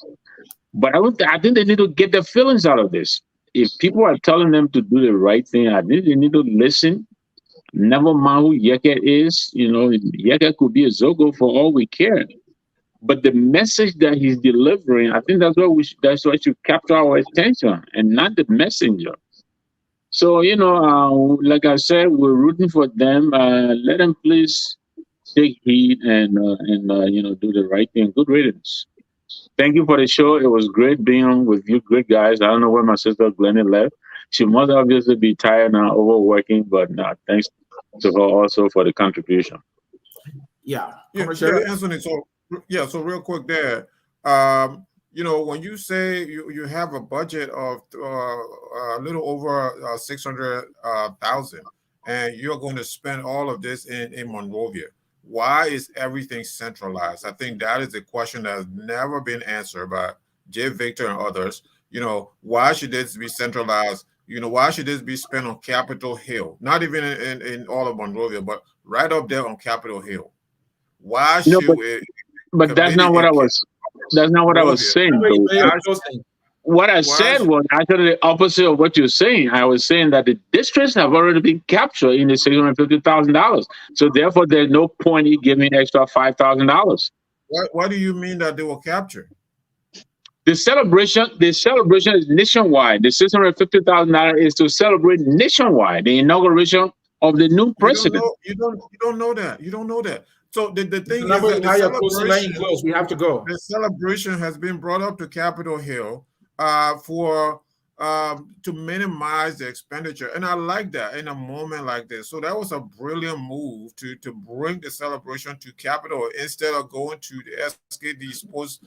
But I think they need to get their feelings out of this. If people are telling them to do the right thing, I think they need to listen. Never mind who Yekeh is. You know, Yekeh could be a Zogo for all we care. But the message that he's delivering, I think that's what should capture our attention, and not the messenger. So, you know, like I said, we're rooting for them. Let them please take heed and you know, do the right thing. Good riddance. Thank you for the show. It was great being with you, great guys. I don't know where my sister Glennie left. She must obviously be tired now, overworking, but thanks to her also for the contribution. Yeah, Anthony. So real quick there. You know, when you say you have a budget of a little over 600,000, and you're going to spend all of this in Monrovia, why is everything centralized? I think that is a question that has never been answered by Jay Victor and others. You know, why should this be centralized? You know, why should this be spent on Capitol Hill? Not even in all of Monrovia, but right up there on Capitol Hill. Why should we? But that's not what I was. That's not what I was saying. What I said was actually the opposite of what you're saying. I was saying that the districts have already been captured in the $650,000. So therefore, there's no point in giving extra $5,000. What do you mean that they were captured? The celebration is nationwide. The $650,000 is to celebrate nationwide the inauguration of the new president. You don't know that. You don't know that. So the thing is that we have to go. The celebration has been brought up to Capitol Hill to minimize the expenditure, and I like that in a moment like this. So that was a brilliant move to bring the celebration to Capitol instead of going to the SKD Sports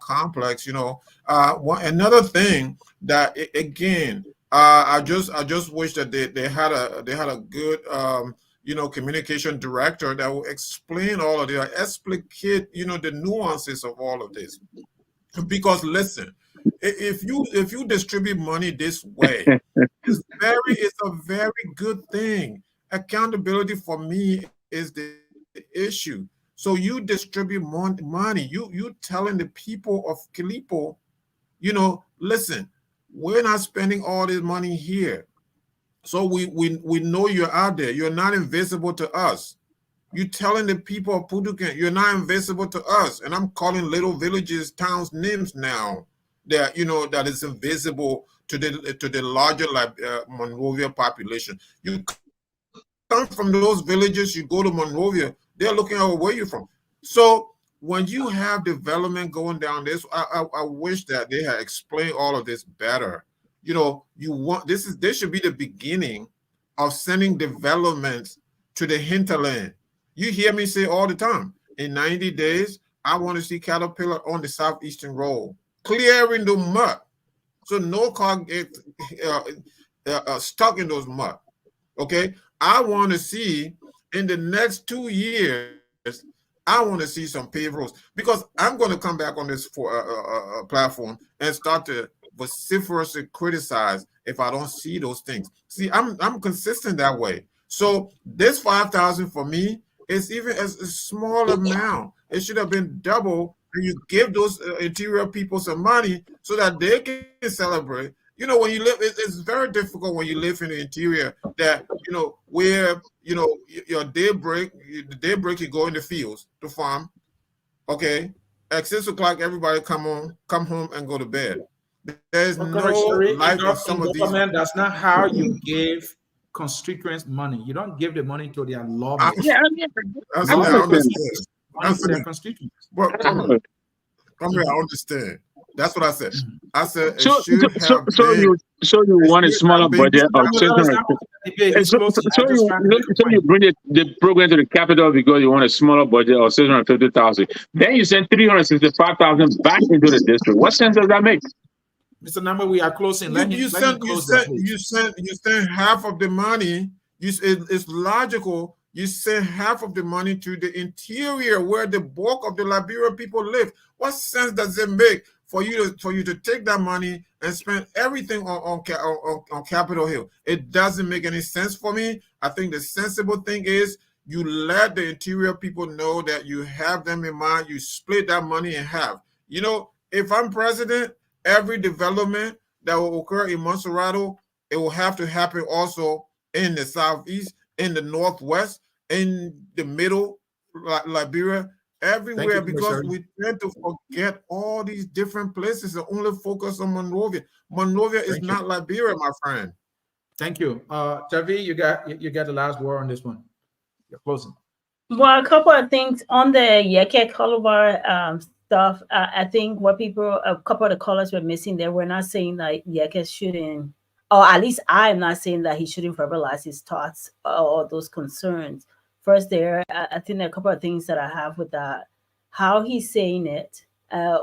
Complex. You know, another thing that again, I just wish that they had a good you know, communication director that will explain all of this, explicate, you know, the nuances of all of this. Because listen, if you distribute money this way, it's a very good thing. Accountability for me is the issue. So you distribute money. You telling the people of Kilipo, you know, listen, we're not spending all this money here. So we know you're out there. You're not invisible to us. You're telling the people of Pudukan, you're not invisible to us. And I'm calling little villages, towns names now. that that is invisible to the larger Monrovia population. You come from those villages, you go to Monrovia, they're looking at where you're from. So when you have development going down this, I wish that they had explained all of this better. You want this should be the beginning of sending developments to the hinterland. You hear me say all the time, in 90 days, I want to see Caterpillar on the southeastern road, clearing the mud, so no car gets stuck in those mud. Okay, I want to see in the next 2 years, I want to see some paved roads, because I'm going to come back on this platform and start to vociferously criticize if I don't see those things. See, I'm consistent that way. So this 5,000 for me is even a small amount. It should have been double, and you give those interior people some money so that they can celebrate. When you live, it's very difficult when you live in the interior that, where, your daybreak, you go in the fields to farm. Okay. At 6 o'clock, everybody come home and go to bed. There's no life in some of these. That's not how you give constituents money. You don't give the money to their lawmakers. I understand. But I understand. That's what I said. I said so you want a smaller budget of 650. So you bring the program to the capital because you want a smaller budget of 650,000. Then you send 365,000 back into the district. What sense does that make? Mr. Number, we are closing. You send half of the money. It's logical. You send half of the money to the interior where the bulk of the Liberian people live. What sense does it make for you to take that money and spend everything on Capitol Hill? It doesn't make any sense for me. I think the sensible thing is you let the interior people know that you have them in mind. You split that money in half. If I'm president, every development that will occur in Montserrado, it will have to happen also in the southeast, in the northwest, in the middle, Liberia, everywhere, because we tend to forget all these different places and only focus on Monrovia. Monrovia is not Liberia, my friend. Thank you. Javi, you got the last word on this one. You're closing. Well, a couple of things on the Yekeh Kolubah stuff. I think a couple of the callers were missing there. We're not saying that Yekeh shouldn't, or at least I'm not saying that he shouldn't verbalize his thoughts or those concerns. First, I think there are a couple of things that I have with that. How he's saying it,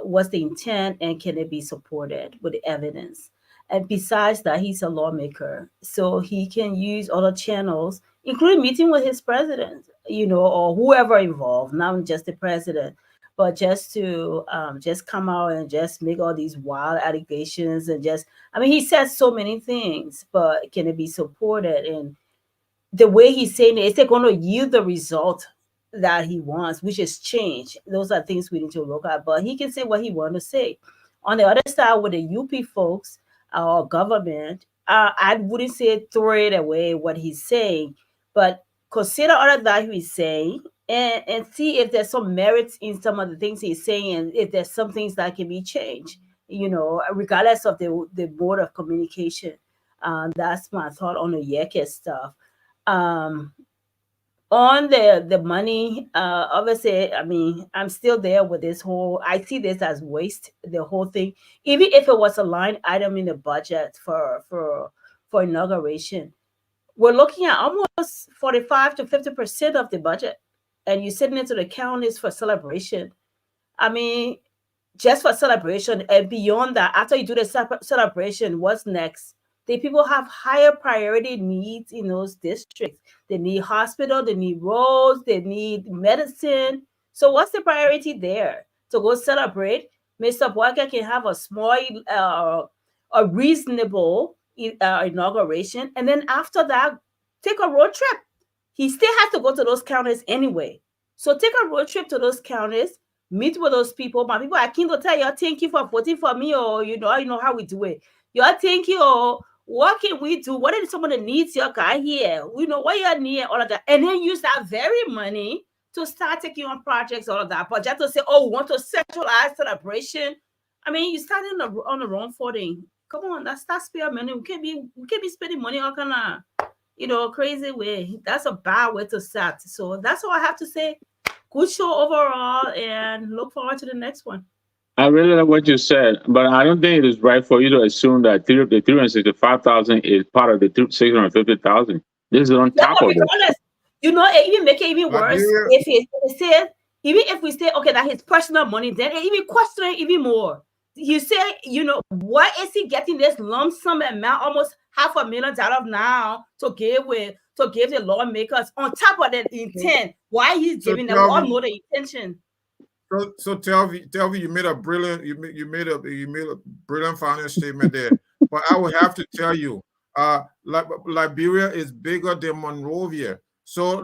what's the intent, and can it be supported with evidence? And besides that, he's a lawmaker, so he can use other channels, including meeting with his president, or whoever involved, not just the president, but just to just come out and just make all these wild allegations and he says so many things, but can it be supported? And the way he's saying it, is it going to yield the result that he wants, which is change? Those are things we need to look at, but he can say what he wants to say. On the other side, with the UP folks or government, I wouldn't say throw it away what he's saying, but consider all of that he's saying and see if there's some merits in some of the things he's saying, and if there's some things that can be changed, regardless of the mode of communication. That's my thought on the Yekeh stuff. On the money, obviously, I'm still there with this whole, I see this as waste, the whole thing. Even if it was a line item in the budget for inauguration, we're looking at almost 45 to 50% of the budget, and you're sending it to the counties for celebration. Just for celebration, and beyond that, after you do the celebration, what's next? The people have higher priority needs in those districts. They need hospital, they need roads, they need medicine. So what's the priority there? To go celebrate? Mr. Boakai can have a small, a reasonable inauguration, and then after that, take a road trip. He still has to go to those counties anyway. So take a road trip to those counties, meet with those people. My people, I can't tell you, thank you for voting for me, or I know how we do it. Thank you, or what can we do? What is some of the needs your guy here? What you need, all of that. And then use that very money to start taking on projects, all of that. But just to say, we want to centralize celebration. I mean, you starting on the wrong footing. Come on, that's spare money. We can't be spending money all kind of, crazy way. That's a bad way to start. So that's all I have to say. Good show overall, and look forward to the next one. I really like what you said, but I don't think it is right for you to assume that the 365,000 is part of the 650,000. This is on top of it. Honest, it even make it even worse if it says, even if we say, okay, that his personal money, then it even question it even more. You say, what is he getting this lump sum amount, almost $500,000 now to give the lawmakers on top of that intent? Why he's giving them? We all know the intention. So tell me, you made a brilliant brilliant final statement there. But I would have to tell you, Liberia is bigger than Monrovia. So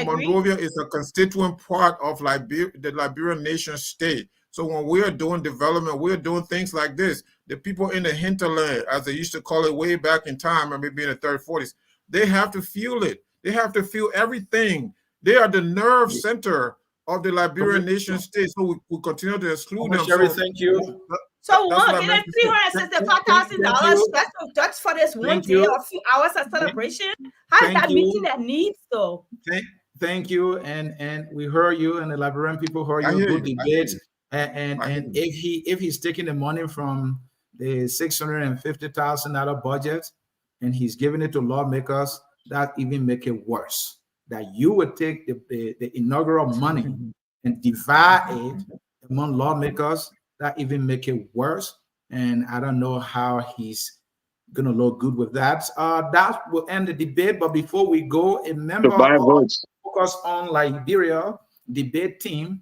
Monrovia is a constituent part of the Liberian nation state. So when we are doing development, we're doing things like this. The people in the hinterland, as they used to call it way back in time, or maybe in the 30s, 40s, they have to feel it. They have to feel everything. They are the nerve center of the Liberian nation state. So we continue to exclude them. Sherry, thank you. So what? Get $365,000 just for this one day or a few hours of celebration? How is that meeting their needs, though? Thank you, and we heard you, and the Liberian people heard you. Good debate. And if he's taking the money from the $650,000 budget and he's giving it to lawmakers, that even make it worse. That you would take the inaugural money and divide it among lawmakers, that even make it worse. And I don't know how he's gonna look good with that. That will end the debate. But before we go, a member of Focus on Liberia debate team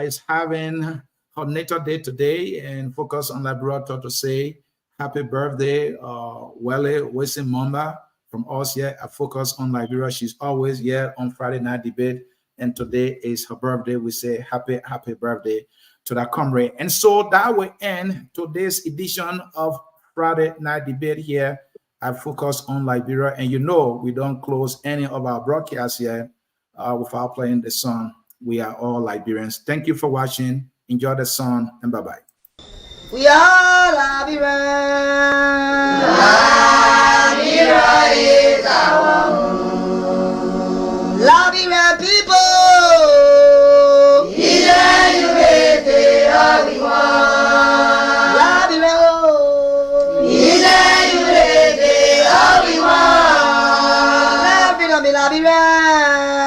is having her natal day today, and Focus on Liberia thought to say happy birthday, Wele Wesimamba, from us here at Focus on Liberia. She's always here on Friday night debate, and today is her birthday. We say happy birthday to that comrade. And so that will end today's edition of Friday night debate here at Focus on Liberia. And we don't close any of our broadcasts here without playing the song We Are All Liberians. Thank you for watching. Enjoy the song, and bye-bye. We are Liberians. Liberia is our home. Liberian people. Liberia.